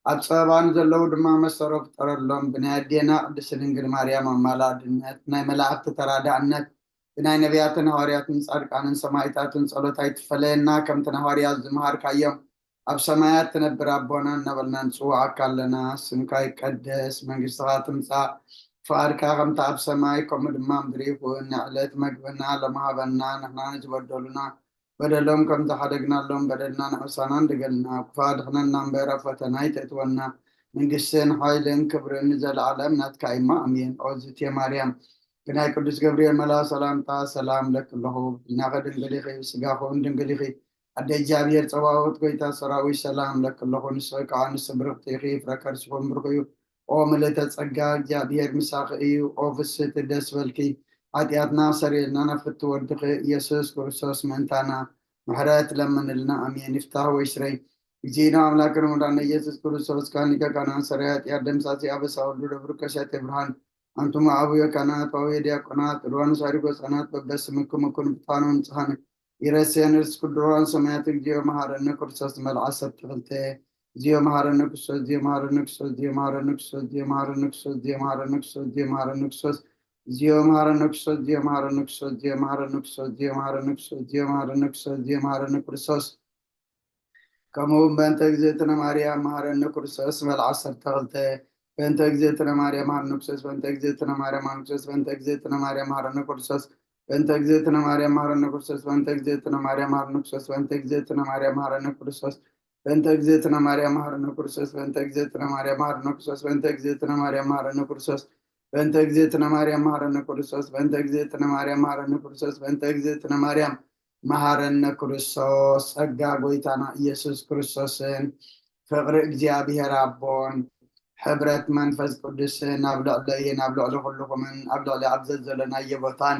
አጸባን ዘለው ድማ መሰረፍ ጠረሎም ብናይ ዴና ቅድስት ድንግል ማርያም አማላድነት ናይ መላእክት ተራዳእነት ብናይ ነቢያትን ሐዋርያትን ጻድቃንን ሰማዕታትን ጸሎት አይትፈለየና ከምቲ ሐዋርያት ዝመሃርካዮም ኣብ ሰማያት ትነብር አቦና እናበልና ንጽዋዕካ ኣለና። ስምካ ይቀደስ፣ መንግስትኻ ትምጻእ፣ ፍቃድካ ከምቲ ኣብ ሰማይ ከምኡ ድማ ምድሪ ይኩን። ንዕለት መግብና ለመሃበና ንሕና ንዝበደሉና በደሎም ከም ዝሓደግናሎም በደልና ንዕሳና እንደገልና ክፋድኽነና እምበር ኣብ ፈተና ይተእትወና። መንግስትን ሓይልን ክብርን ዘለዓለም ናትካ ኢማ ኣሜን። ኦዝትየ ማርያም ብናይ ቅዱስ ገብርኤል መልአክ ሰላምታ ሰላም ለክለኹ ኢናኸ ድንግል ኢኺ ስጋኹን ድንግል ኢኺ ኣደ እግዚአብሔር ፀባዖት ጎይታ ሰራዊት ሰላም ለክለኹ ንስኺ ከዓ ንስብርኽቲ ኢኺ ፍረ ከርሥኹም ብሩኽ እዩ። ኦ ምልዕተ ጸጋ እግዚአብሔር ምሳኺ እዩ። ኦ ፍስሕቲ ደስ በልኪ ኃጢአትና ሰሪልና ነፍቲ ወድኺ ኢየሱስ ክርስቶስ ምእንታና ምሕረት ለምንልና አሜን። ይፍታህ ወይስረይ እግዚእነ አምላክን ወዳነ ኢየሱስ ክርስቶስ ካኒከ ካናን ሰራይ ኃጢአት ደምሳሲ አበሳ ሁሉ ደብሩ ከሰተ ብርሃን አንቱም አቡየ ካህናት ወአቡየ ዲያቆናት ርዋን ሳሪጎ ሕፃናት በበስምክም ኩን ብታኑ ንጽሐን ይረሴን ርስ ኩድሮን ሰማያት እግዚኦ መሐረነ ክርስቶስ መልዓ ሰብትኽልተ እግዚኦ መሐረነ ክርስቶስ እግዚኦ መሐረነ ክርስቶስ እግዚኦ መሐረነ ክርስቶስ እግዚኦ መሐረነ ክርስቶስ እግዚኦ መሐረነ ክርስቶስ እግዚኦ መሐረነ ክርስቶስ እግዚኦ መሐረነ ክርስቶስ እግዚኦ መሐረነ ክርስቶስ እግዚኦ መሐረነ ክርስቶስ እግዚኦ መሐረነ ክርስቶስ እግዚኦ መሐረነ ክርስቶስ እግዚኦ መሐረነ ክርስቶስ ከምኡውን በእንተ እግዝእትነ ማርያም መሐረነ ክርስቶስ መልዓ ሰብትኽልተ በእንተ እግዝእትነ ማርያም መሐረነ ክርስቶስ በእንተ እግዝእትነ ማርያም መሐረነ ክርስቶስ በእንተ እግዝእትነ ማርያም መሐረነ ክርስቶስ በእንተ እግዝእትነ ማርያም መሐረነ ክርስቶስ በእንተ እግዝእትነ ማርያም መሐረነ ክርስቶስ በእንተ እግዝእትነ ማርያም መሐረነ ክርስቶስ በእንተ እግዝእትነ ማርያም መሐረነ ክርስቶስ በእንተ እግዝእትነ ማርያም መሐረነ ክርስቶስ በእንተ እግዝእትነ ማርያም መሐረነ ክርስቶስ በእንተ እግዝእትነ ማርያም መሐረነ ክርስቶስ በእንተ እግዝእትነ ማርያም መሐረነ ክርስቶስ በእንተ እግዝእትነ ማርያም መሐረነ ክርስቶስ ጸጋ ጎይታና ኢየሱስ ክርስቶስን ፍቅሪ እግዚአብሔር አቦን ሕብረት መንፈስ ቅዱስን ኣብ ልዕሊ ኩልኩምን ኣብ ልዕሊ ኣብ ዘለናዮ ቦታን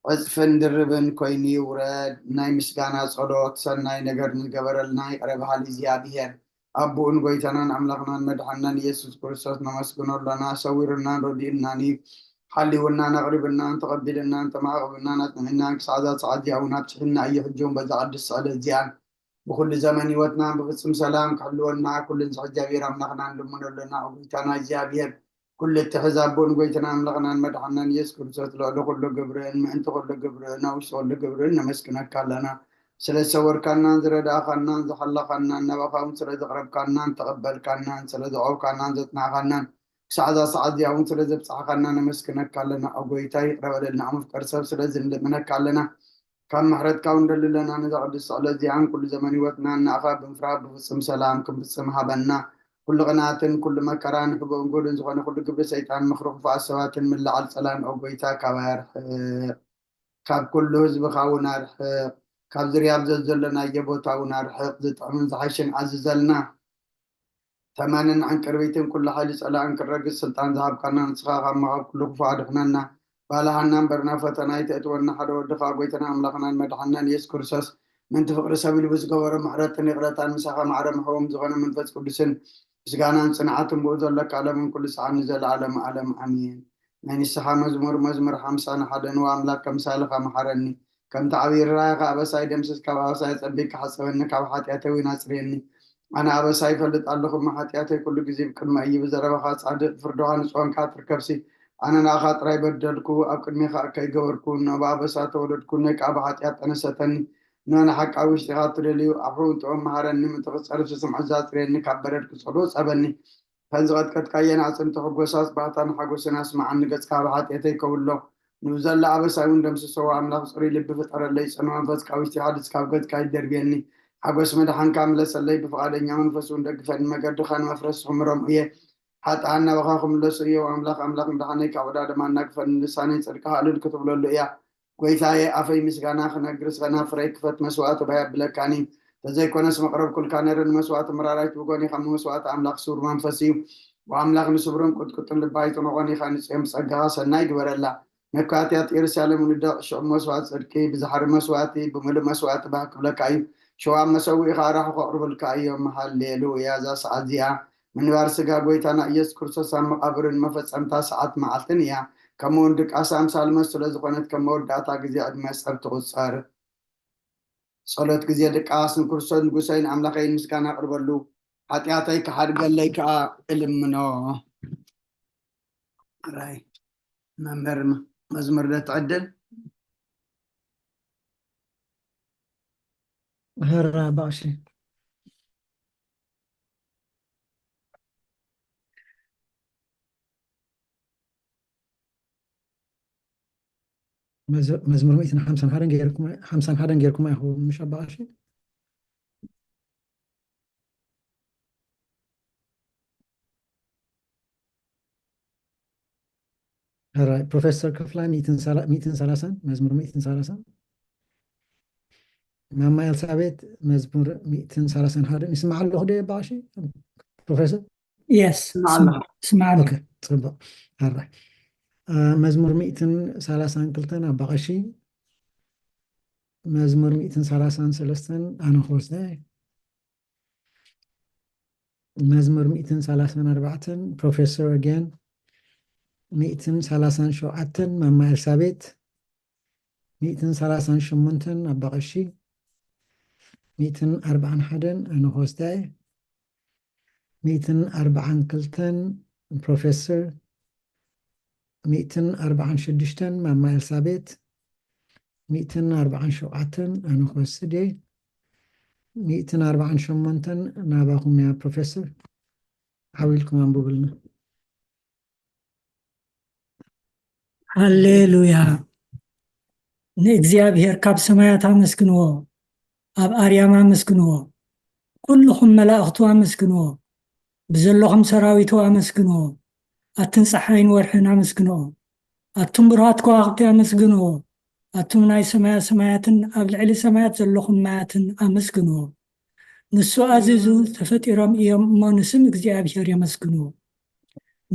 ዕፅፍን ድርብን ኮይኑ ይውረድ። ናይ ምስጋና ጸሎት ሰናይ ነገር ንገበረልና ይቅረ በሃሊ እግዚአብሔር አቦን ጎይታናን አምላክናን መድሓናን ኢየሱስ ክርስቶስ ነመስግነሎና ሰዊሩናን ረዲእናን ሓሊውናን ኣቕሪብናን ተቐቢልናን ተማዕቕብናን ኣጽንዕናን ክሳዕ ዛ ሰዓት እዚኣ እውን ኣብፅሕና እዩ ሕጂውን በዛ ቅዱስ ስእለት እዚኣን ብኩሉ ዘመን ህይወትናን ብፍጹም ሰላም ክሕልወና ኩልን እግዚአብሔር አምላክናን ልሙነሎና ጎይታና እግዚአብሔር ኩሉ እትሕዝ ኣቦን ጎይታና አምላክናን መድሓናን ኢየሱስ ክርስቶስ ልዕሊ ኩሉ ግብርን ምእንቲ ኩሉ ግብርን ኣብ ውሽጢ ኩሉ ግብርን ነመስግነካ ኣለና። ስለ ዝሰወርካናን ዝረዳእካናን ዝሓላኻናን ናባኻ እውን ስለ ዘቕረብካናን ተቐበልካናን ስለ ዘቆብካናን ዘጽናዕካናን ክሳዕ ዛ ሰዓት እዚኣ እውን ስለ ዘብፅሓካና ነመስግነካ ኣለና። ኣብ ጎይታይ ይቅረበለልና ምፍቀር ሰብ ስለ ዝንልምነካ ኣለና። ካብ ምሕረትካ እንደልለና ነዛ ቅዱስ ስእለት እዚኣን ኩሉ ዘመን ህይወትና እናእኻ ብምፍራህ ብፍጹም ሰላም ክንፍጽም ሃበና። ኩሉ ቅንኣትን ኩሉ መከራን ሕቦን ጎድን ዝኾነ ኩሉ ግብሪ ሰይጣን ምኽሪ ክፉኣት ሰባትን ምልዓል ጸላን ኣብ ጎይታ ካብ ኣርሕቕ ካብ ኩሉ ህዝብኻ እውን ኣርሕቕ ካብ ዝርያብ ዘለናዮ ቦታ እውን ኣርሕቕ ዝጥዕምን ዝሓሽን ዓዝዘልና ተማንን ዕንቅርቢትን ኩሉ ሓይሊ ጸላእን ክረግጽ ስልጣን ዝሃብካና ንስኻ ካብ መኻብ ኩሉ ክፉ ኣድሕነና ባልሃና እምበርና ፈተና ይተእትወና ሓደ ወድኻ ጎይታና ኣምላኽናን መድሓናን ኢየሱስ ክርስቶስ ምንቲ ፍቅሪ ሰብ ኢሉ ብዝገበሮ ምሕረትን ይቕረታን ምሳኻ ማዕረ ምሕቦም ዝኾነ መንፈስ ቅዱስን ምስጋናን ጽንዓትን ብኡ ዘለካ ዓለምን ኩሉ ሰዓት ንዘለዓለም ዓለም ኣሜን። ናይ ንስሓ መዝሙር 51 ወኣምላክ ከምሳሌኻ መሓረኒ ከምቲ ዓብዪ ራእይኻ ኣበሳይ ደምስስ ካብ ኣበሳይ ፀቢቅ ክሓፅበኒ ካብ ሓጢአተይ እውን ኣጽርየኒ ኣነ ኣበሳይ ይፈልጥ ኣለኹ ሓጢአተይ ኩሉ ግዜ ብቅድመ እዩ ብዘረባኻ ጻድቅ ፍርድኻ ንጽወንካ ትርከብሲ ኣነ ንኣኻ ጥራይ በደልኩ ኣብ ቅድሜኻ ከይገበርኩ ብኣበሳ ተወለድኩ ነይ ከዓ ብሓጢአት ጠነሰተኒ ንሆነ ሓቃዊ ውሽጢኻ ትደልዩ ኣፍሩ ጥኦም መሃረኒ ምንቲ ክፀርፍ ስምዖት ዘጽርየኒ ካብ በረድ ክጸሎ ጸበኒ ከንዝቐጥቀጥካየን ኣጽንቲ ሕጐሳስ ባህታን ሓጎስን ኣስማዓኒ ገጽካ ብሓጢአተይ ከውሎ ንብዘላ ኣበሳይ እውን ደምስሰዎ ኣምላኽ ጽሩይ ልቢ ፍጠረለይ ጽኑ መንፈስ ካብ ውሽጢኻ ድስካብ ገጽካ ይደርብየኒ ሓጎስ መድሓንካ ምለሰለይ ብፍቓደኛ መንፈስ እውን ደግፈኒ መገድኻ ንመፍረስ ክምሮም እየ ሓጥኣን ናባኻ ክምለሱ እየ ኣምላኽ ምድሓነይ ካብ ዕዳድማ እናግፈኒ ልሳነይ ጽድቅኻ እልል ክትብለሉ እያ ጎይታየ ኣፈይ ምስጋና ክነግር ስኸና ፍረይ ክፈት መስዋዕቲ ባያብለካኒ ተዘይኮነስ መቅረብ ኩልካ ነይረ ንመስዋዕቲ ምራራይት ብጎኒ ከም መስዋዕቲ ኣምላኽ ስውር መንፈስ እዩ ወኣምላኽ ንስብርን ቁጥቁጥን ልባይቱ ንኾኒ ኢኻ ንጽዮም ፀጋኻ ሰናይ ግበረላ መካትያት ኢየሩሳሌም ንደቕ ሽዑ መስዋዕቲ ጽድቂ ብዛሕሪ መስዋዕቲ ብምሉእ መስዋዕቲ ባህ ክብለካ እዩ ሸዋብ መሰዊኢኻ ራሑ ከቕርበልካ እዮም ሃሌሉያ። እዛ ሰዓት እዚኣ ምንባር ስጋ ጎይታና ኢየሱስ ክርስቶስ ኣብ መቃብርን መፈጸምታ ሰዓት መዓልትን እያ ከምኡውን ድቃሳ ኣምሳል መስ ስለ ዝኾነት ከም መወዳእታ ግዜ ዕድመ ፀብ ትቁፀር ጸሎት ግዜ ድቃስ ንክርስቶስ ንጉሰይን ኣምላኸይን ምስጋና ኣቅርበሉ حتياتي كحرق لي كإلمنو راي مزمر ده تعدل هر باشي مزمور 150 حدا غيركم 50 حدا غيركم هو مش باشي هر بروفيسور كفلا 230 مزمور 230 ماما إلسابيت مزمور 230 حدا يسمع له ده باشي بروفيسور Yes, مع الله اسمع له. اوكي تفضل هر مزمور 230 كلتنا باشي مزمور 233 أنا خوش ده مزمور 234 بروفيسور again 237 ماما إلسابيت 238 أبغشي 241 أنا هوستاي 242 بروفيسور 246 ماما إلسابيت 247 أنا هوستدي 248 ناباكم يا بروفيسور حاولكم أنبوب لنا ሃሌሉያ ንእግዚኣብሔር ካብ ሰማያት ኣመስግንዎ ኣብ ኣርያም ኣመስግንዎ ኩልኹም መላእኽቱ ኣመስግንዎ ብዘለኹም ሰራዊቱ ኣመስግንዎ ኣትን ፀሓይን ወርሕን ኣመስግንዎ ኣቱም ብርሃት ከዋኽብቲ ኣመስግንዎ ኣቱም ናይ ሰማያ ሰማያትን ኣብ ልዕሊ ሰማያት ዘለኹም ማያትን ኣመስግንዎ ንሱ ኣዚዙ ተፈጢሮም እዮም እሞ ንስም እግዚኣብሔር የመስግንዎ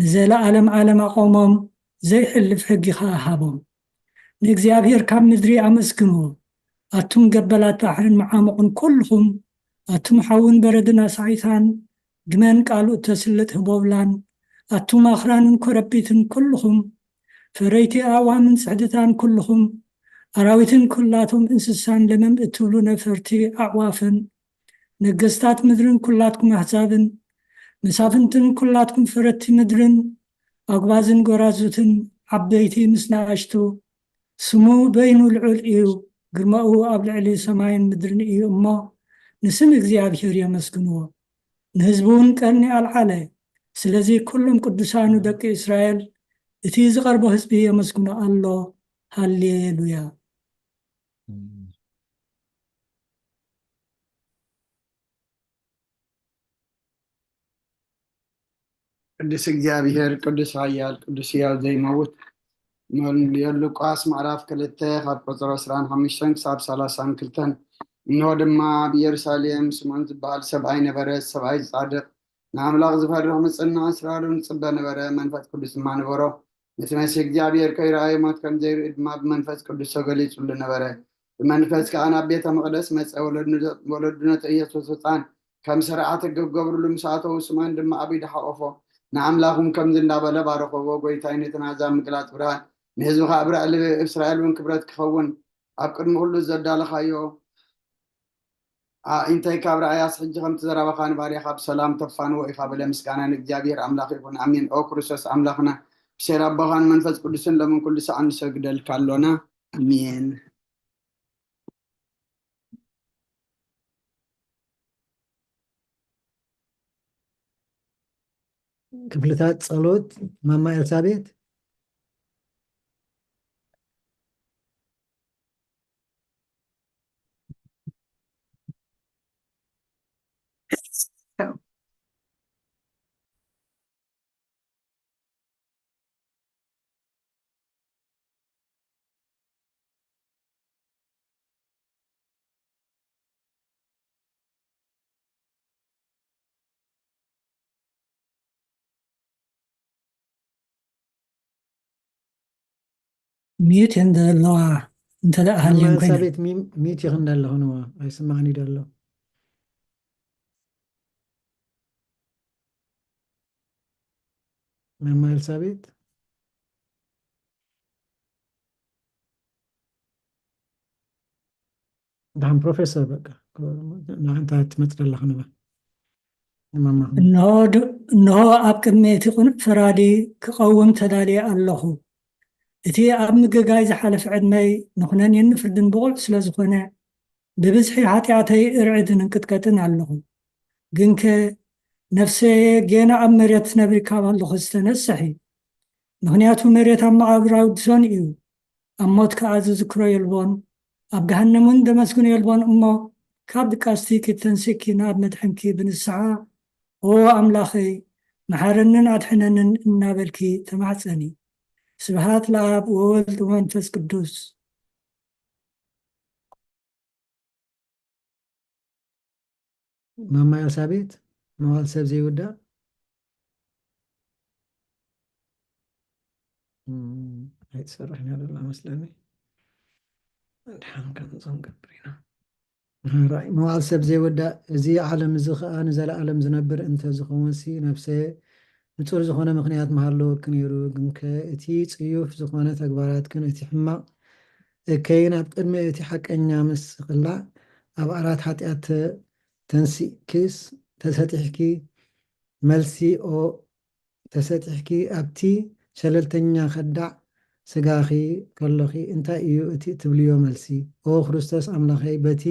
ንዘለዓለም ዓለም ኣቆሞም ዘይሕልፍ ሕጊ ከዓ ሃቦም ንእግዚኣብሔር ካብ ምድሪ ኣመስግንዎ ኣቱም ገበላት ባሕርን መዓሙቕን ኩልኹም ኣቱም ሓውን በረድን ኣሳዒታን ግመን ቃልእ ተስልጥ ህቦብላን ኣቱም ኣኽራንን ኮረቢትን ኩልኹም ፈረይቲ ኣእዋምን ፅሕድታን ኩልኹም ኣራዊትን ኩላቶም እንስሳን ለመም እትብሉ ነፈርቲ ኣዕዋፍን ነገስታት ምድርን ኩላትኩም ኣሕዛብን መሳፍንትን ኩላትኩም ፈረቲ ምድርን ኣጓዝን ጎራዙትን ዓበይቲ ምስ ንኣሽቱ ስሙ በይኑ ልዑል እዩ ግርማኡ ኣብ ልዕሊ ሰማይን ምድርን እዩ እሞ ንስም እግዚኣብሔር የመስግንዎ ንህዝቡ እውን ቀርኒ ኣልዓለ ስለዚ ኩሎም ቅዱሳኑ ደቂ እስራኤል እቲ ዝቐርቦ ህዝቢ የመስግኖ ኣሎ ሃሌሉያ ቅዱስ እግዚአብሔር ቅዱስ ኃያል ቅዱስ ሕያው ዘይመውት የሉቃስ ምዕራፍ 2 ካብ ቁፅሪ 25 ክሳብ 32 እንሆ ድማ ብኢየሩሳሌም ስምዖን ዝበሃል ሰብኣይ ነበረ ሰብኣይ ጻድቕ ንኣምላኽ ዝፈርህ ምፅናዕ እስራኤልን ፅበ ነበረ መንፈስ ቅዱስ ድማ ነበሮ ነቲ መሲሕ እግዚኣብሔር ከይረኣዮ ሞት ከም ዘይርኢ ድማ ብመንፈስ ቅዱስ ተገሊጹሉ ነበረ ብመንፈስ ከዓ ናብ ቤተ መቕደስ መፀ ወለድነቱ ኢየሱስ ህፃን ከም ስርዓት ገብገብርሉ ምስ ኣተው ስምዖን ድማ ኣብ ኢዱ ሓቆፎ ንኣምላኹም ከምዚ እንዳበለ ባረኸቦ ጎይታይ ነቲ ናዛብ ምግላፅ ብርሃን ንህዝብካ ኣብ ላዕሊ እስራኤል እውን ክብረት ክኸውን ኣብ ቅድሚ ኩሉ ዘዳለኻዮ እንታይ ካብ ረኣያስ ሕጂ ከምቲ ዘረበኻ ንባርያኻ ብሰላም ተፋንዎ ኢኻ በለ ምስጋና ንእግዚኣብሔር ኣምላኽ ይኹን ኣሜን ኦ ክርስቶስ ኣምላኽና ብሴር ኣቦኻን መንፈስ ቅዱስን ለምን ኩሉ ሰዓት ንሰግደልካ ኣሎና ኣሜን ክፍልታት ጸሎት ማማ ኤልሳቤጥ ሚዩት እንደለዋ እንተደኣ ማማ ሃልዮም ኮይነ ኤልሳቤጥ ሚት ይኽን እንዳለሁ ነዋ ኣይስማዕኒ ደሎ ማማ ኤልሳቤጥ دحين بروفيسور بقى ما انت تمثل لك نبا ማማ እነሆ ኣብ ቅድሚ እቲ ቁኑዕ ፈራዲ ክቐውም ተዳልየ ኣለኹ። እቲ ኣብ ምግጋይ ዝሓለፈ ዕድመይ ንኹነኔን ፍርድን ብቑዕ ስለ ዝኾነ ብብዝሒ ኃጢአተይ እርዕድን እንቅጥቀጥን ኣለኹ። ግንከ ነፍሰየ ጌና ኣብ መሬት ነብሪ ካብ ኣለኹ ዝተነስሒ ምክንያቱ መሬት ኣብ መቓብር ኣውድሶን እዩ። ኣብ ሞት ከዓ ዝዝክሮ የልቦን ኣብ ገሃነሙን ደመስግኖ የልቦን እሞ ካብ ድቃስቲ ክተንስኪ ናብ መድሕንኪ ብንስሓ ኦ ኣምላኸይ መሓረንን ኣድሕነንን እናበልኪ ተማዕፀኒ። ስብሃት ለኣብ ወወልድ ወመንፈስ ቅዱስ። ማማ ኤልሳቤጥ መዋዕል ሰብ ዘይውዳእ ኣይትሰርሕን እያ ደላ መስለኒ ድሓን ከምፆም ገብሪና ራእይ መዋዕል ሰብ ዘይውዳእ እዚ ዓለም እዚ ከዓ ንዘለኣለም ዝነብር እንተዝኸውንሲ ነፍሰየ ንጹር ዝኾነ ምክንያት መሃለወክ ነይሩ። ግንከ እቲ ጽዩፍ ዝኾነ ተግባራትክን እቲ ሕማቕ እከይን ኣብ ቅድሚ እቲ ሓቀኛ ምስ ቕላዕ ኣብ ዓራት ኃጢአት ተንሲእኪስ ተሰጢሕኪ መልሲ ኦ ተሰጢሕኪ ኣብቲ ሸለልተኛ ኸዳዕ ስጋኺ ከለኺ እንታይ እዩ እቲ ትብልዮ መልሲ? ኦ ክርስቶስ ኣምላኸይ በቲ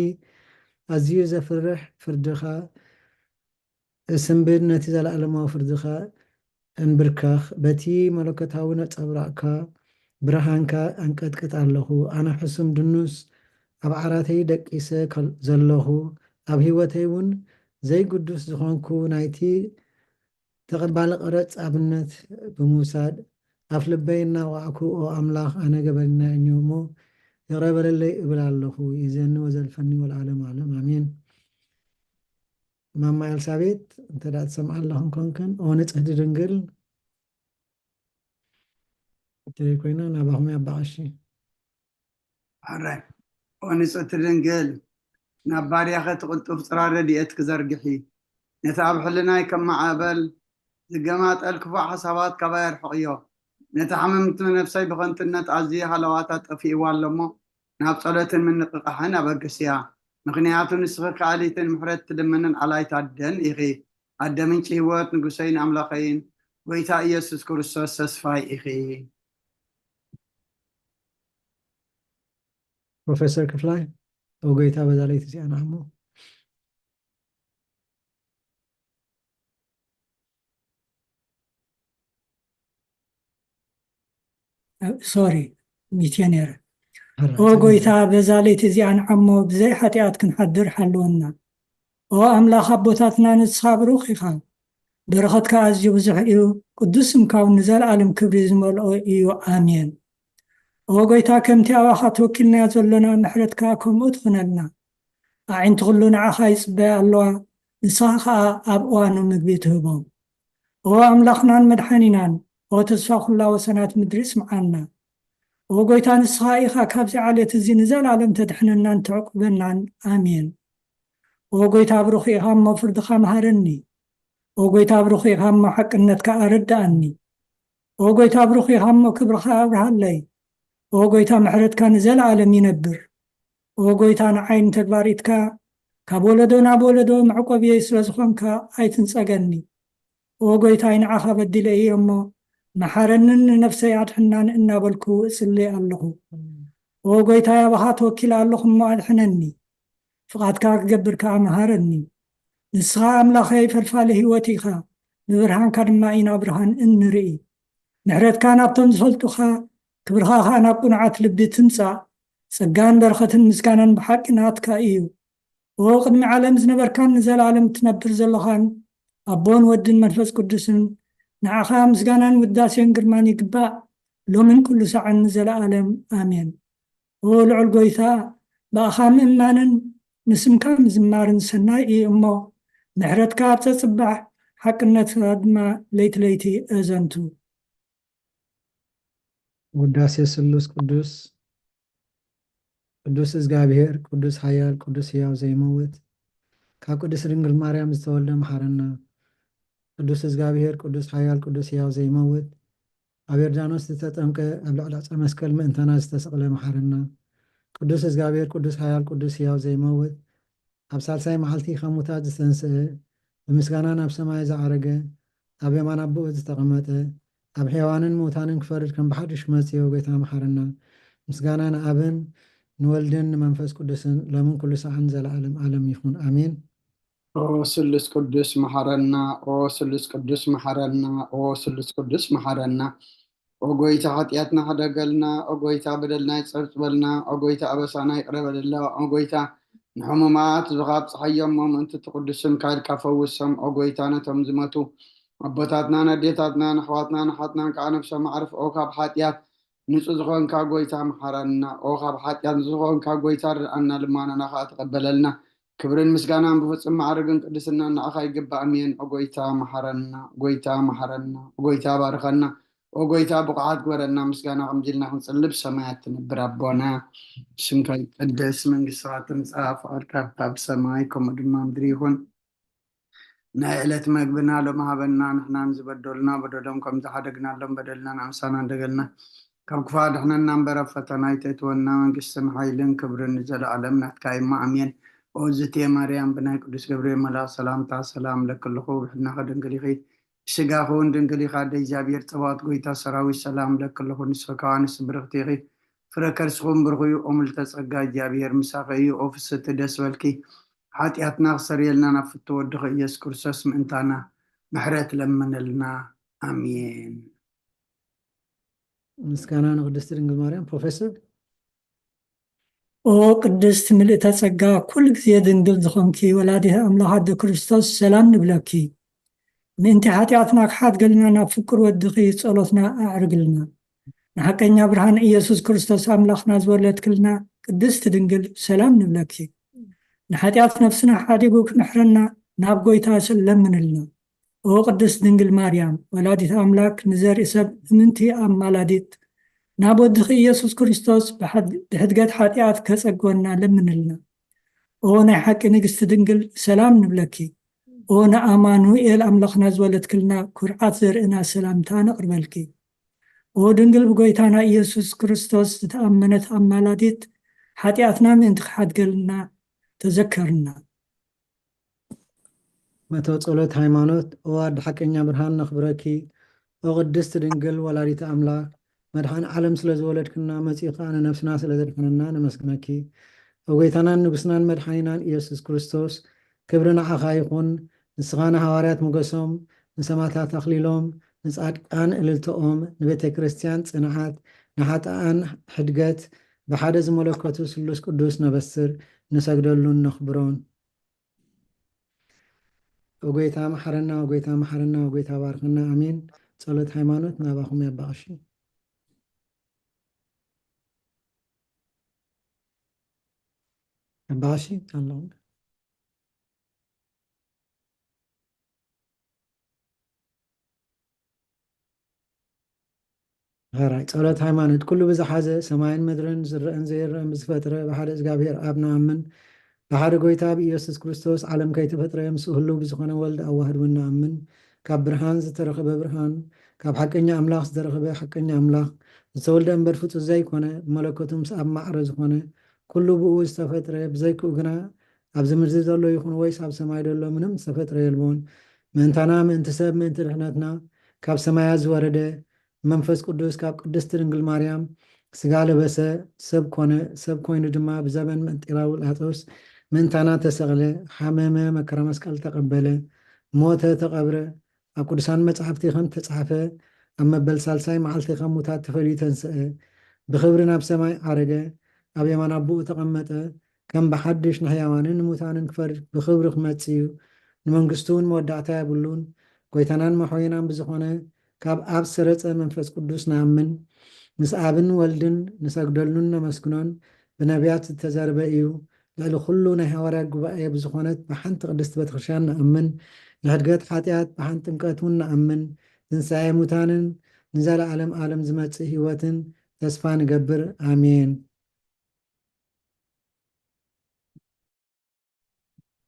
ኣዝዩ ዘፍርሕ ፍርድኻ እስንብድ ነቲ ዘለኣለማዊ ፍርድኻ እንብርካኽ በቲ መለኮታዊ ነጸብራቕካ ብርሃንካ ኣንቀጥቅጥ ኣለኹ። ኣነ ሕሱም ድኑስ ኣብ ዓራተይ ደቂሰ ዘለኹ ኣብ ህይወተይ እውን ዘይጉዱስ ዝኾንኩ ናይቲ ተቐባሊ ቀረፅ ኣብነት ብምውሳድ ኣፍ ልበይ እናዋዕኩ ኦ ኣምላኽ ኣነ ገበልና እኞ እሞ ይቕረበለለይ እብል ኣለኹ። ይዘኒ ወዘልፈኒ ወለዓለም ዓለም ኣሜን። ማማ ኤልሳቤጥ እንተዳ ትሰምዓ ኣለኹም ኮንከን ኦ ንጽሕቲ ድንግል እትደይ ኮይና ናባኹም ኣባቐሺ ኣራይ ኦ ንጽሕቲ ድንግል ናብ ባርያኸ ትቕልጡፍ ጽራረ ረድኤት ክዘርግሒ ነቲ ኣብ ሕልናይ ከም ማዕበል ዝገማጠል ክፉእ ሓሳባት ካባይ የርሕቕዮ ነቲ ሓመምቲ ነፍሰይ ብኸንትነት ኣዝየ ሃለዋታት ጠፊእዋ ኣሎሞ ናብ ጸሎትን ምንቅቓሕን ኣበግስያ። ምክንያቱ ንስኺ ከኣሊትን ምሕረት ትልምንን ዓላይት ኣደን ኢኺ ኣደ ምንጪ ህይወት ንጉሰይን ኣምላኸይን ጎይታ ኢየሱስ ክርስቶስ ተስፋይ ኢኺ። ፕሮፌሰር ክፍላይ ኦ ጎይታ በዛለይቲ እዚኣ ንዓሞ ሶሪ ሚቴነር ኦ ጎይታ በዛ ለይቲ እዚኣ ንዓሞ ብዘይ ሓጢኣት ክንሓድር ሓለወና። ኦ ኣምላኽ ኣቦታትና ንስኻ ብሩኽ ኢኻ በረኸትካ ኣዝዩ ብዙሕ እዩ። ቅዱስ ስምካ እውን ንዘለኣለም ክብሪ ዝመልኦ እዩ ኣሜን። ኦ ጎይታ ከምቲ ኣባኻ ተወኪልናዮ ዘለና ምሕረትካ ከምኡ ትኹነልና። ኣዒንቲ ኩሉ ንዓኻ ይጽበያ ኣለዋ ንስኻ ከዓ ኣብ እዋኑ ምግቢ ትህቦም። ኦ ኣምላኽናን መድሓኒናን ኦ ተስፋ ኩላ ወሰናት ምድሪ ስምዓና። ኦ ጎይታ ንስኻ ኢኻ ካብዚ ዓሌት እዚ ንዘለኣለም ተድሕነናን ተዕቁበናን ኣሜን። ኦ ጎይታ ብሩኽ ኢኻ እሞ ፍርድኻ መሃረኒ። ኦ ጎይታ ብሩኽ ኢኻ እሞ ሓቅነትካ ኣረዳእኒ። ኦ ጎይታ ብሩኽ ኢኻ እሞ ክብርኻ ኣብርሃለይ። ኦ ጎይታ ምሕረትካ ንዘለኣለም ይነብር። ኦ ጎይታ ንዓይን ተግባሪትካ ካብ ወለዶ ናብ ወለዶ መዕቆብየይ ስለ ዝኾንካ ኣይትንጸገኒ። ኦ ጎይታይ ንዓኻ በዲለ እየ እሞ መሓረንን ነፍሰይ ኣድሕናን እናበልኩ እጽልይ ኣለኹ። ኦ ጎይታይ ኣባኻ ተወኪል ኣለኹ እሞ ኣድሕነኒ። ፍቓድካ ክገብር ከዓ መሃረኒ። ንስኻ ኣምላኸይ ፈልፋሊ ህይወት ኢኻ ብብርሃንካ ድማ ኢና ብርሃን እንርኢ። ምሕረትካ ናብቶም ዝፈልጡኻ ክብርኻ ከዓ ናብ ቁኑዓት ልቢ ትምጻእ። ጸጋን በረኸትን ምስጋናን ብሓቂ ናትካ እዩ። ኦ ቅድሚ ዓለም ዝነበርካን ንዘለኣለም ትነብር ዘለኻን ኣቦን ወድን መንፈስ ቅዱስን ንዓኻ ምስጋናን ውዳሴን ግርማን ይግባእ ሎምን ኩሉ ሰዓን ንዘለኣለም ኣሜን። ኦ ልዑል ጎይታ ብኣኻ ምእማንን ንስምካ ምዝማርን ሰናይ እዩ እሞ ምሕረትካ ኣብ ዘጽባሕ ሓቅነትካ ድማ ለይቲ ለይቲ እዘንቱ። ውዳሴ ስሉስ ቅዱስ ቅዱስ እግዚአብሔር ቅዱስ ኃያል ቅዱስ ሕያው ዘይመውት ካብ ቅዱስ ድንግል ማርያም ዝተወልደ መሓረና። ቅዱስ እግዚአብሔር ቅዱስ ኃያል ቅዱስ ሕያው ዘይመውት ኣብ ዮርዳኖስ ዝተጠምቀ ኣብ ልዕሊ ዕፀ መስቀል ምእንተና ዝተሰቕለ መሓረና። ቅዱስ እግዚአብሔር ቅዱስ ኃያል ቅዱስ ሕያው ዘይመውት ኣብ ሳልሳይ መዓልቲ ካብ ሙታት ዝተንስአ ብምስጋና ናብ ሰማይ ዝዓረገ ኣብ የማን ኣቦኡ ዝተቐመጠ ኣብ ሕያዋንን ምውታንን ክፈርድ ከም ብሓድሽ መፅዮ ጎይታ መሓረና ምስጋና ንኣብን ንወልድን ንመንፈስ ቅዱስን ሎምን ኩሉ ሰዓን ዘለዓለም ዓለም ይኹን ኣሜን ኦ ስሉስ ቅዱስ መሐረና ኦ ስሉስ ቅዱስ መሐረና ኦ ስሉስ ቅዱስ መሐረና ኦ ጎይታ ኃጢአትና ሓደገልና ኦ ጎይታ በደልና ይጸብጽበልና ኦ ጎይታ ኣበሳና ይቅረበልና ኦ ጎይታ ንሕሙማት ዝኻብ ፀሓዮሞም እንቲ ትቅዱስም ካድካ ፈውሶም ኦ ጎይታ ነቶም ዝመቱ ኣቦታትና ነዴታትና ንኣሕዋትና ንሓትናን ከዓ ነብሶም ማዕርፍ ኦ ካብ ሓጢአት ንጹህ ዝኾንካ ጎይታ መሐረና ኦ ካብ ሓጢአት ዝኾንካ ጎይታ ርአና ልማናና ከዓ ተቀበለልና ክብርን ምስጋናን ብፍጹም ማዕርግን ቅድስና ንዓኻ ይግባእ እሜን ኦ ጎይታ መሐረና ጎይታ መሐረና ጎይታ ባርከና ኦ ጎይታ ብቕዓት ግበረና ምስጋና ከምዚልና ክንጽልብ ሰማያት ትነብር ኣቦና ስምካ ይቅደስ መንግስትኻ ትምጻእ ፍቃድካ ኣብ ሰማይ ከምኡ ድማ ምድሪ ይኹን ናይ ዕለት መግብና ሎሚ ሃበና ንሕናን ዝበደሉና በደሎም ከም ዝሓደግናሎም በደልና ንኣምሳና እንደገልና ካብ ክፉ ኣድሕነና እምበር ኣብ ፈተና ኣይተእትወና መንግስትን ሓይልን ክብርን ዘለዓለም ናትካ ኢማ ኣሜን ኦ ዝቴ ማርያም ብናይ ቅዱስ ገብርኤል መልኣክ ሰላምታ ሰላም ለክልኹ ብሕድናኸ ድንግል ኢኺ ስጋኸ እውን ድንግል ኢኻ ደ እግዚኣብሔር ፀባኦት ጎይታ ሰራዊት ሰላም ለክልኹ ንስኻ ከዓ ንስ ብርኽቲ ኢኺ ፍረ ከርስኹም ብርኽ እዩ ኦ ምልዕተ ጸጋ እግዚኣብሔር ምሳኸ እዩ ኦ ፍስቲ ደስ በልኪ ሓጢአትና ክሰርየልና ናብ ፍቲ ወድኸ ኢየሱስ ክርስቶስ ምእንታና ምሕረት ለምነልና ኣሜን ምስጋና ንቅድስቲ ድንግል ማርያም ፕሮፌሰር ኦ ቅድስት ምልእተ ጸጋ ኩል ግዜ ድንግል ዝኾንኪ ወላዲተ ኣምላኽ ኣደ ክርስቶስ ሰላም ንብለኪ ምእንቲ ሓጢአትና ክሓትገልና ናብ ፍቅር ወድኺ ጸሎትና ኣዕርግልና ንሓቀኛ ብርሃን ኢየሱስ ክርስቶስ ኣምላኽና ዝወለድክልና ቅድስቲ ድንግል ሰላም ንብለኪ ንሓጢአት ነፍስና ሓዲጉ ክምሕረና ናብ ጎይታ ለምንልና ኦ ቅድስት ድንግል ማርያም ወላዲተ ኣምላክ ንዘርኢ ሰብ እምንቲ ኣማላዲት ናብ ወድኺ ኢየሱስ ክርስቶስ ብሕድገት ሓጢአት ከጸግወና ለምንልና ኦ ናይ ሓቂ ንግስቲ ድንግል ሰላም ንብለኪ ኦ ንኣማኑኤል ኣምላኽና ዝወለድክልና ኩርዓት ዘርእና ሰላምታ ነቕርበልኪ ኦ ድንግል ብጎይታና ኢየሱስ ክርስቶስ ዝተኣመነት ኣማላዲት ሓጢአትና ምእንቲ ክሓድገልና ተዘከርና መቶ ጸሎት ሃይማኖት ኦ ኣዲ ሓቀኛ ብርሃን ነኽብረኪ ኦ ቅድስቲ ድንግል ወላዲተ ኣምላክ መድሓን ዓለም ስለ ዝወለድክና መጺኻ ንነፍስና ስለ ዘድሕነና ነመስግነኪ ኦ ጎይታናን ንጉስናን መድሓኒናን ኢየሱስ ክርስቶስ ክብሪ ንዓኻ ይኹን ንስኻ ንሃዋርያት ሞገሶም ንሰማዕታት ኣኽሊሎም ንጻድቃን እልልቶኦም ንቤተ ክርስቲያን ጽንዓት ንሓጥኣን ሕድገት ብሓደ ዝመለከቱ ስሉስ ቅዱስ ነበስር ንሰግደሉን ነኽብሮን ኦ ጎይታ መሐረና ኦ ጎይታ መሐረና ኦ ጎይታ ባርክና ኣሜን ጸሎት ሃይማኖት ናባኹም ያባቕሺ ያባቕሺ ኣለኹም هراي ጸሎት ሃይማኖት ኩሉ ብዝሓዘ ሰማይን ምድርን ዝርአን ዘይርአን ብዝፈጥረ ብሓደ እግዚኣብሔር ኣብ ንኣምን ብሓደ ጎይታ ብኢየሱስ ክርስቶስ ዓለም ከይተፈጥረ ምስኡ ህልው ብዝኾነ ወልዲ ኣዋህድ ንኣምን ካብ ብርሃን ዝተረኸበ ብርሃን ካብ ሓቀኛ ኣምላኽ ዝተረኸበ ሓቀኛ ኣምላኽ ዝተወልደ እምበር ፍፁዝ ዘይኮነ ብመለኮቱ ምስ ኣብ ማዕረ ዝኾነ ኩሉ ብኡ ዝተፈጥረ ብዘይክኡ ግና ኣብዚ ምድሪ ዘሎ ይኹን ወይስ ኣብ ሰማይ ዘሎ ምንም ዝተፈጥረ የልቦን ምእንታና ምእንቲ ሰብ ምእንቲ ድሕነትና ካብ ሰማያት ዝወረደ መንፈስ ቅዱስ ካብ ቅድስቲ ድንግል ማርያም ስጋ ለበሰ ሰብ ኮነ ሰብ ኮይኑ ድማ ብዘመን ጲላጦስ ምእንታና ተሰቕለ ሓመመ መከራ መስቀል ተቐበለ ሞተ ተቐብረ ኣብ ቅዱሳን መጻሕፍቲ ከም ተጻሕፈ ኣብ መበል ሳልሳይ መዓልቲ ከም ሙታት ተፈልዩ ተንስአ ብክብሪ ናብ ሰማይ ዓረገ ኣብ የማን ኣቦኡ ተቐመጠ ከም ብሓድሽ ንሕያዋንን ንሙታንን ክፈርድ ብክብሪ ክመጽእ እዩ ንመንግስቱ እውን መወዳእታ የብሉን ጎይታናን መሕወይናን ብዝኾነ ካብ ኣብ ሰረፀ መንፈስ ቅዱስ ንኣምን ምስ ኣብን ወልድን ንሰግደሉን ነመስግኖን ብነቢያት ዝተዘርበ እዩ ልዕሊ ኩሉ ናይ ሃዋርያት ጉባኤ ብዝኾነት ብሓንቲ ቅድስቲ ቤተክርስትያን ንኣምን ንሕድገት ሓጢአት ብሓንቲ ጥምቀት እውን ንኣምን ትንሣኤ ሙታንን ንዘለዓለም ዓለም ዝመጽእ ህይወትን ተስፋ ንገብር ኣሜን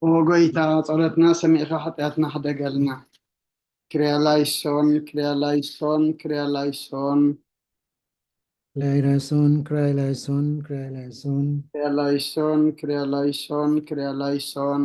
ኦ ጎይታ ጸሎትና ሰሚዕኻ ሓጢአትና ሓደገልና ክሪያላይሶን ክሪያላይሶን ክሪያላይሶን ክሪያላይሶን ክሪያላይሶን ክሪያላይሶን ክሪያላይሶን ክሪያላይሶን ክሪያላይሶን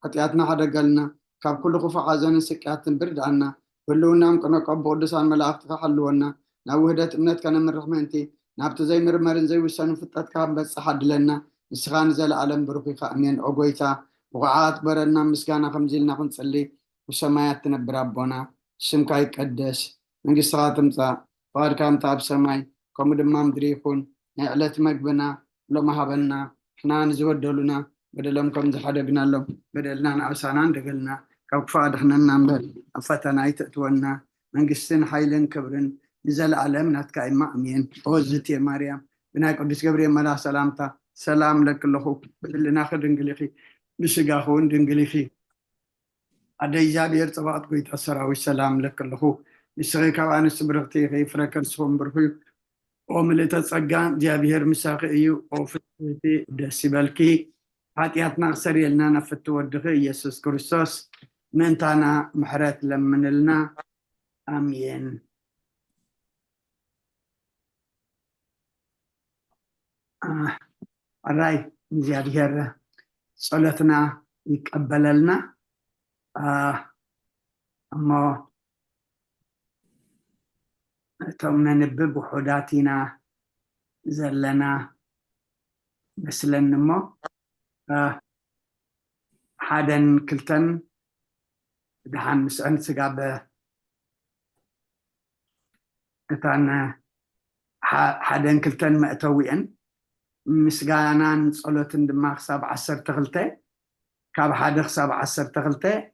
حتياتنا حدا قالنا كاب كل خفا عزان سكات برد عنا ولونا مكنا قب ودسان ملاك حلونا نوهدت امنت كان من رحمتي نابت زي مرمرن زي وسان فتات كاب بس حد لنا نسخان زل عالم بروحي خامين اوغويتا وقعات برنا مسكانا خمزيلنا خنصلي وسمايات تنبر ربنا سمكا يقدس من قصات امصا فار كام تاب سماي كم دما مدري يكون نعلت مقبنا لما هبنا احنا نزودلنا بدلهم كم زحدقنا لهم بدلنا نعسانا دقلنا كوكفا دخنا نمبر فتنا يتأتونا من قصين حيلن كبرن نزل علمنا تكاين مأمين وزتي مريم بناك قدس جبريل ملا سلامتا سلام لك الله بدلنا خد انجليخي بسقاخون دنجليخي عدي جابير طبعت قويت أسرع والسلام لك الله بسغيك وعن السبرغتي غي فركر سوم برخي وملتا تصقان جابير مساقي ايو وفتوتي دسي بالكي حاتياتنا سري لنا نفتو ودخي يسوس كريستوس من تانا محرات لمن لنا امين الراي جابير صلتنا يقبل لنا اما تومنا نبب وحداتنا زلنا مثل نمو حادن كلتن دحان مسعن سقابة كتان حادن كلتن مأتويئن مسقانان صلوتن دماغ ساب عسر تغلتي كاب حادخ ساب عسر تغلتي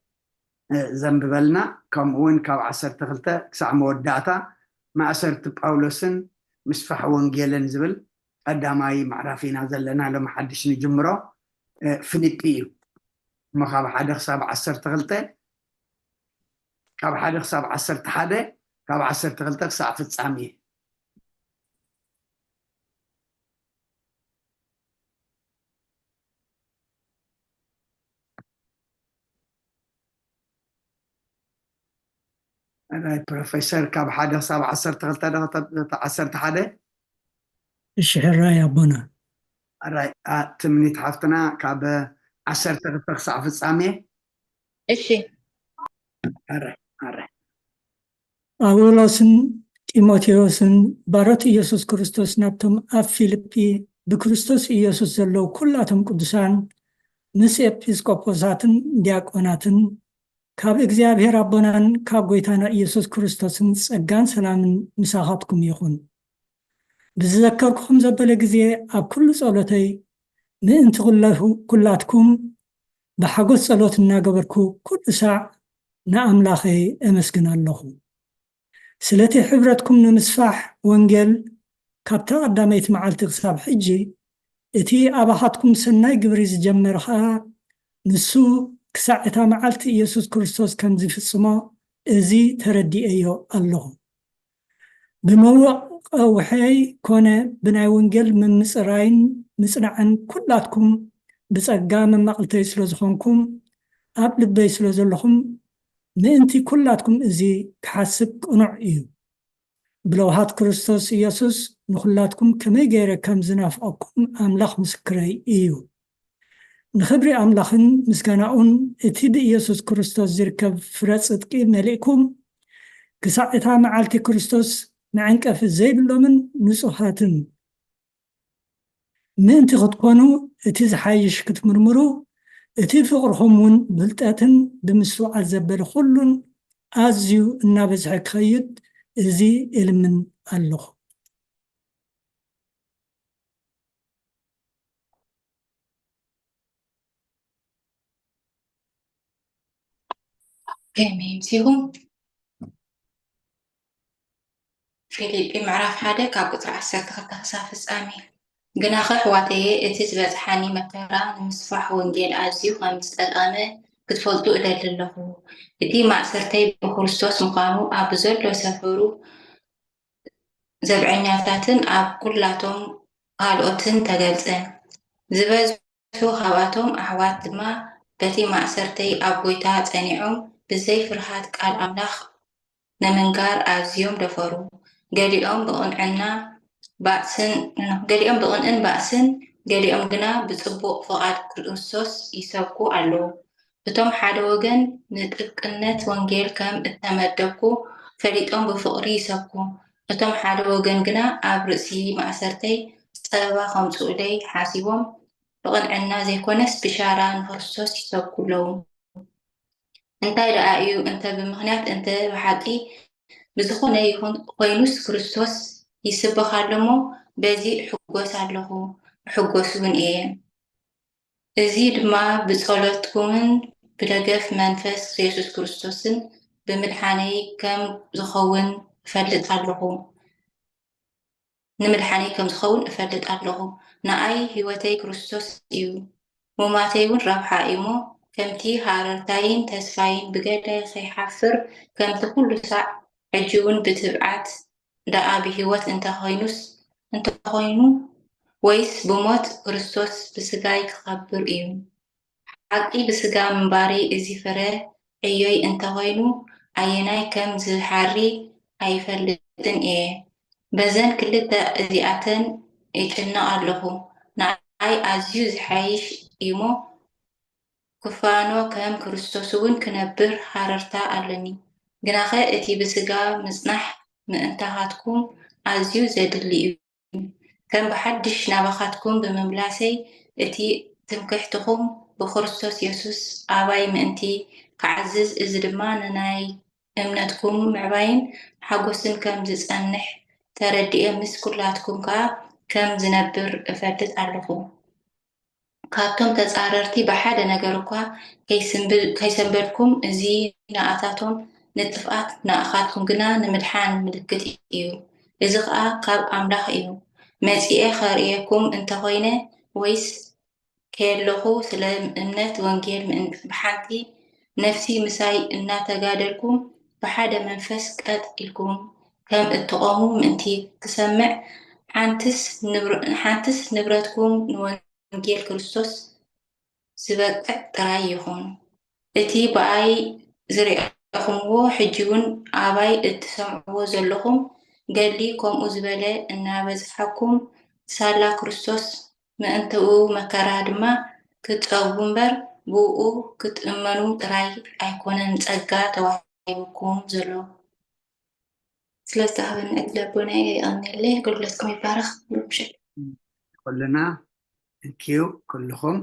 زنب بلنا كمون كاب عسر تغلتي كسع موداتا ما أسرت باولوسن مسفح ونجيلن زبل قداماي معرفينا زلنا لما حدش نجمره فيليبيو ما كاب حادخ ساب عسر تغلتي كاب حادخ ساب عسر تحادي كاب عسر تغلتي كسع في تسعمية أنا بروفيسور كاب حادخ ساب عسر تغلتي عسر تحادي الشحر يا ابونا الراي تمنيت حفتنا كاب عسر تغلتي كسع في تسعمية እሺ الراي ጳውሎስን ጢሞቴዎስን ባሮት ኢየሱስ ክርስቶስ ናብቶም ኣብ ፊልጵ ብክርስቶስ ኢየሱስ ዘለው ኩላቶም ቅዱሳን ምስ ኤጲስቆጶሳትን ዲያቆናትን ካብ እግዚኣብሔር ኣቦናን ካብ ጎይታና ኢየሱስ ክርስቶስን ጸጋን ሰላምን ምሳኻትኩም ይኹን። ብዝዘከርኩኹም ዘበለ ግዜ ኣብ ኩሉ ጸሎተይ ምእንቲ ኩላትኩም ብሓጎስ ጸሎት እናገበርኩ ኩሉ ሳዕ ንኣምላኸይ ኣመስግን ኣለኹ። ስለቲ ሕብረትኩም ንምስፋሕ ወንጌል ካብታ ቀዳመይቲ መዓልቲ ክሳብ ሕጂ እቲ ኣባኻትኩም ሰናይ ግብሪ ዝጀመረ ከዓ ንሱ ክሳዕ እታ መዓልቲ ኢየሱስ ክርስቶስ ከም ዝፍጽሞ እዚ ተረዲአዮ ኣለኹ። ብመዋቕውሐይ ኮነ ብናይ ወንጌል ምምፅራይን ምጽናዕን ኩላትኩም ብጸጋ መማቕልተይ ስለ ዝኾንኩም ኣብ ልበይ ስለ ዘለኹም ምእንቲ ኩላትኩም እዚ ክሓስብ ቅኑዕ እዩ። ብለውሃት ክርስቶስ ኢየሱስ ንኩላትኩም ከመይ ገይረ ከም ዝናፍቐኩም ኣምላኽ ምስክረይ እዩ። ንኽብሪ ኣምላኽን ምስጋናኡን እቲ ብኢየሱስ ክርስቶስ ዝርከብ ፍረ ጽድቂ መሊእኩም ክሳዕ እታ መዓልቲ ክርስቶስ ንዕንቀፍ ዘይብሎምን ንጹሓትን ምእንቲ ክትኮኑ እቲ ዝሓይሽ ክትምርምሩ እቲ ፍቕርኹም እውን ብልጠትን ብምስዋዓት ዘበለ ኩሉን ኣዝዩ እናበዝሐ ክኸይድ እዚ እልምን ኣለኹ። كمين سيهم فيليبي معرف حدا كاب قطر عسر تخطى خسافس آمين قناخ حواتي اتز بزحاني مكارا نمسفح ونجيل عزيو خامس الآمة كتفولتو إلى لله اتي معسرتي بخرستوس مقامو أبزر لو سفرو زبعيناتاتن أب كلاتهم قالوتن تقلتن زبزو خواتهم أحوات ما بتي معسرتي أبويتات أنيعم بزي فرحات قال أملاخ نمنقار أزيوم دفرو قاليهم بقنعنا بأسن قاليهم بقنعن بأسن قاليهم قنا بصبوق فقاد كريستوس يسوكو ألو እቶም ሓደ ወገን ንጥቅነት ወንጌል ከም እተመደብኩ ፈሊጦም ብፍቅሪ ይሰብኩ እቶም ሓደ ወገን ግና ኣብ ርእሲ ማእሰርተይ ፀበባ ከምፅኡለይ ሓሲቦም ብቅንዕና ዘይኮነስ ብሻራ ንክርስቶስ ይሰብኩ ኣለዉ እንታይ ደኣ እዩ እንተ ብምክንያት እንተ ብሓቂ ብዝኾነ ይኹን ኮይኑስ ክርስቶስ ይስበኻሎ እሞ በዚ ሕጎስ ኣለኹ ሕጎስ እውን እየ እዚ ድማ ብጸሎትኩምን ብደገፍ መንፈስ ኢየሱስ ክርስቶስን ብምድሓነይ ከም ዝኸውን እፈልጥ ኣለኹ ንምድሓነይ ከም ዝኸውን እፈልጥ ኣለኹ ንኣይ ህይወተይ ክርስቶስ እዩ ሞማተይ እውን ረብሓ እዩ ሞ ከምቲ ሃረርታይን ተስፋይን ብገዳይ ከይሓፍር ከምቲ ኩሉ ሳዕ ሕጂ እውን ብትብዓት ደኣ ብሂወት እንተኮይኑ ወይስ ብሞት ክርስቶስ ብስጋይ ክኸብር እዩ ሓቂ ብስጋ ምንባሪ እዚ ፍረ ዕዮይ እንተኮይኑ ኣየናይ ከም ዝሓሪ ኣይፈልጥን እየ በዘን ክልተ እዚኣተን ይጭነቕ ኣለኹ ንኣይ ኣዝዩ ዝሓይሽ እሞ ክፋኖ ከም ክርስቶስ እውን ክነብር ሃረርታ ኣለኒ ግናኸ እቲ ብስጋ ምጽናሕ ምእንታኻትኩም ኣዝዩ ዘድሊ እዩ ከም ብሓድሽ ናባኻትኩም ብምምላሰይ እቲ ትምክሕትኹም ብክርስቶስ ኢየሱስ ኣባይ ምእንቲ ክዓዝዝ እዚ ድማ ንናይ እምነትኩም ምዕባይን ሓጎስን ከም ዝጸንሕ ተረዲኤ ምስ ኩላትኩም ከዓ ከም ዝነብር እፈልጥ ኣለኹ ካብቶም ተጻረርቲ ብሓደ ነገር እኳ ከይሰንበድኩም እዚ ንኣታቶም ንጥፍኣት ንኣኻትኩም ግና ንምድሓን ምልክት እዩ እዚ ከዓ ካብ ኣምላኽ እዩ መጺኤ ኸርእየኩም እንተኮይነ ወይስ ከየለኹ ስለ እምነት ወንጌል ብሓንቲ ነፍሲ ምሳይ እናተጋደልኩም ብሓደ መንፈስ ቀጥ ኢልኩም ከም እትቆሙ ምእንቲ ክሰምዕ ሓንትስ ንብረትኩም ንወንጌል ክርስቶስ ዝበቅዕ ጥራይ ይኹን እቲ ብኣይ ዝሪአኹምዎ ሕጂ እውን ኣባይ እትሰምዕዎ ዘለኹም ገሊ ከምኡ ዝበለ እናበዝሐኩም ሳላ ክርስቶስ ምእንትኡ መከራ ድማ ክትጸቡ እምበር ብኡ ክትእመኑ ጥራይ ኣይኮነን ፀጋ ተዋሂብኩም ዘሎ ስለዝተሃበኒ ዕድለ ይቀኒለ ግልጋሎትኩም ይባረኽ ምሽት ኩልና እንኪዩ ኩልኹም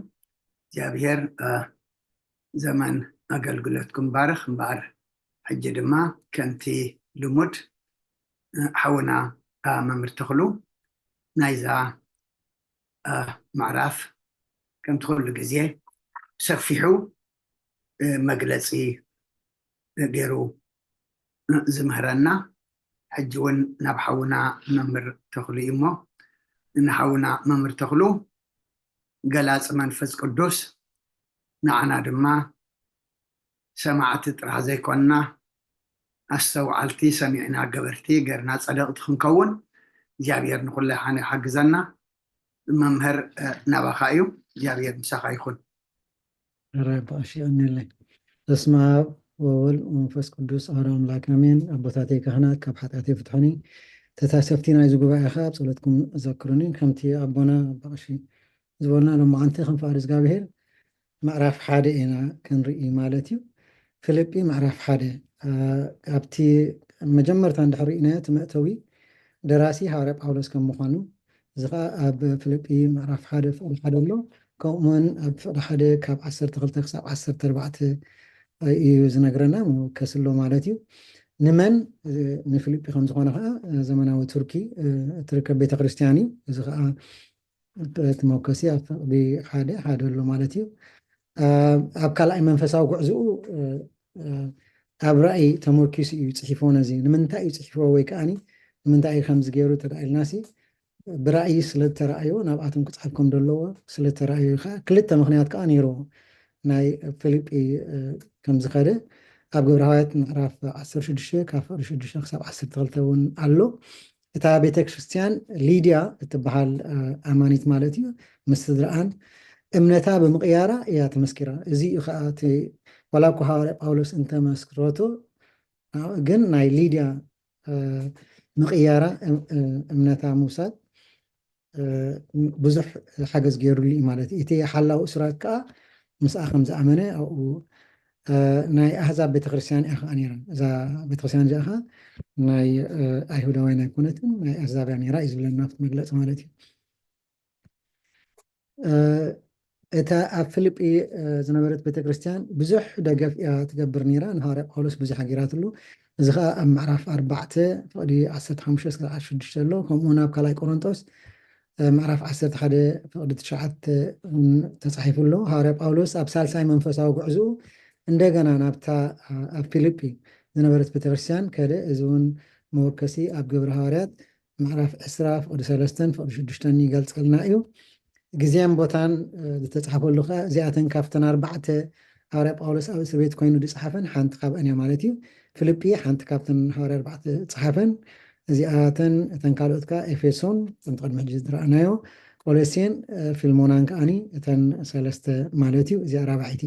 እግዚአብሔር ዘመን አገልግሎትኩም ባርኽ እምበር ሕጂ ድማ ከምቲ ልሙድ ሓውና መምህር ተኽሉ ናይዛ ምዕራፍ ከምቲ ኩሉ ግዜ ሰፊሑ መግለፂ ገይሩ ዝምህረና ሕጂ እውን ናብ ሓውና መምህር ተኽሉ እዩ እሞ ንሓውና መምህር ተኽሉ ገላፂ መንፈስ ቅዱስ ንዓና ድማ ሰማዕቲ ጥራሕ ዘይኮንና ኣስተውዓልቲ ሰሚዕና ገበርቲ ገርና ፀደቕቲ ክንከውን እግዚአብሔር ንኩሉ ሓነ ይሓግዘና መምህር ናባኻ እዩ እግዚአብሔር ምሳኻ ይኹን ራይ ባእሺ ኣነለይ በስመ አብ ወወልድ ወመንፈስ ቅዱስ አሐዱ አምላክ አሜን ኣቦታተይ ካህናት ካብ ሓጢአተይ ፍትሑኒ ተታሰብቲ ናይዚ ጉባኤ ኸ ፀሎትኩም ዘክሩኒ ከምቲ ኣቦና ባእሺ ዝበልና ሎማዓንቲ ክንፈኣር እግዚአብሔር ምዕራፍ ሓደ ኢና ክንርኢ ማለት እዩ ፊልጵ ምዕራፍ ሓደ ኣብቲ መጀመርታ እንድሕሪእናዮ እቲ መእተዊ ደራሲ ሃዋርያ ጳውሎስ ከም ምዃኑ እዚ ከዓ ኣብ ፊልጵ ምዕራፍ ሓደ ፍቅዲ ሓደ ኣሎ ከምኡውን ኣብ ፍቅዲ ሓደ ካብ 12 ክሳብ 14 እዩ ዝነግረና ከስሎ ማለት እዩ ንመን ንፊልጵ ከም ዝኾነ ከዓ ዘመናዊ ቱርኪ እትርከብ ቤተክርስትያን እዩ እዚ ከዓ ተመከሲ ኣብ ፍቅዲ ሓደ ኣሎ ማለት እዩ ኣብ ካልኣይ መንፈሳዊ ጉዕዝኡ ኣብ ራእይ ተመርኪሱ እዩ ፅሒፎ ነዚ ንምንታይ እዩ ፅሒፎ ወይ ከዓኒ ንምንታይ ከምዚ ገይሩ ተራእይልናሲ ብራእይ ስለተረኣዮ ናብኣቶም ክፅሓፍ ከም ዘለዎ ስለተረኣዮ ከዓ ክልተ ምክንያት ከዓ ነይሩ ናይ ፊልጵ ከም ዝኸደ ኣብ ግብረ ሐዋርያት ምዕራፍ 16 ካብ 6 ክሳብ 12 እውን ኣሎ እታ ቤተክርስትያን ሊድያ እትበሃል ኣማኒት ማለት እዩ ምስ ስድራኣን እምነታ ብምቕያራ እያ ተመስኪራ እዚ እዩ ከዓ ዋላ እኳ ሃዋርያ ጳውሎስ እንተመስክረቶ ግን ናይ ሊድያ ምቕያራ እምነታ ምውሳድ ብዙሕ ሓገዝ ገይሩሉ እዩ ማለት እዩ እቲ ሓላዊ እስራት ከዓ ምስኣ ከም ዝኣመነ ኣብኡ ናይ ኣሕዛብ ቤተክርስትያን ኢኻ ነይራ እዛ ቤተክርስትያን እዚኣ ኸ ናይ ኣይሁዳውያን ኣይኮነትን ናይ ኣሕዛብያ ነይራ እዩ ዝብለና ኣብቲ መግለፂ ማለት እዩ እታ ኣብ ፊልጵ ዝነበረት ቤተክርስትያን ብዙሕ ደገፍ እያ ትገብር ነይራ ንሃዋርያ ጳውሎስ ብዙሕ ኣጊራትሉ እዚ ከዓ ኣብ ምዕራፍ 4 ፍቕዲ 15-16 ኣሎ ከምኡውን ኣብ ካልኣይ ቆሮንጦስ ምዕራፍ 11 ፍቕዲ 9 ተፃሒፉ ኣሎ ሃዋርያ ጳውሎስ ኣብ ሳልሳይ መንፈሳዊ ጉዕዝኡ እንደገና ናብታ ኣብ ፊልጵ ዝነበረት ቤተክርስትያን ከደ እዚ እውን መወከሲ ኣብ ግብሪ ሃዋርያት ምዕራፍ 20 ፍቕዲ 3 ፍቕዲ 6 ይገልፀልና እዩ ግዜን ቦታን ዝተፃሓፈሉ ኸ እዚኣተን ካብተን 4 ሃዋርያ ጳውሎስ ኣብ እስር ቤት ኮይኑ ዝፀሓፈን ሓንቲ ካብአን እያ ማለት እዩ ፊልጵ ሓንቲ ካብተን ሃዋርያ 4 ፀሓፈን እዚኣተን እተን ካልኦት ከዓ ኤፌሶን እተን ቅድሚ ሕጂ ዝረኣናዮ ቆሎሴን ፊልሞናን ከዓኒ እተን 3 ማለት እዩ እዚኣ 4ይቲ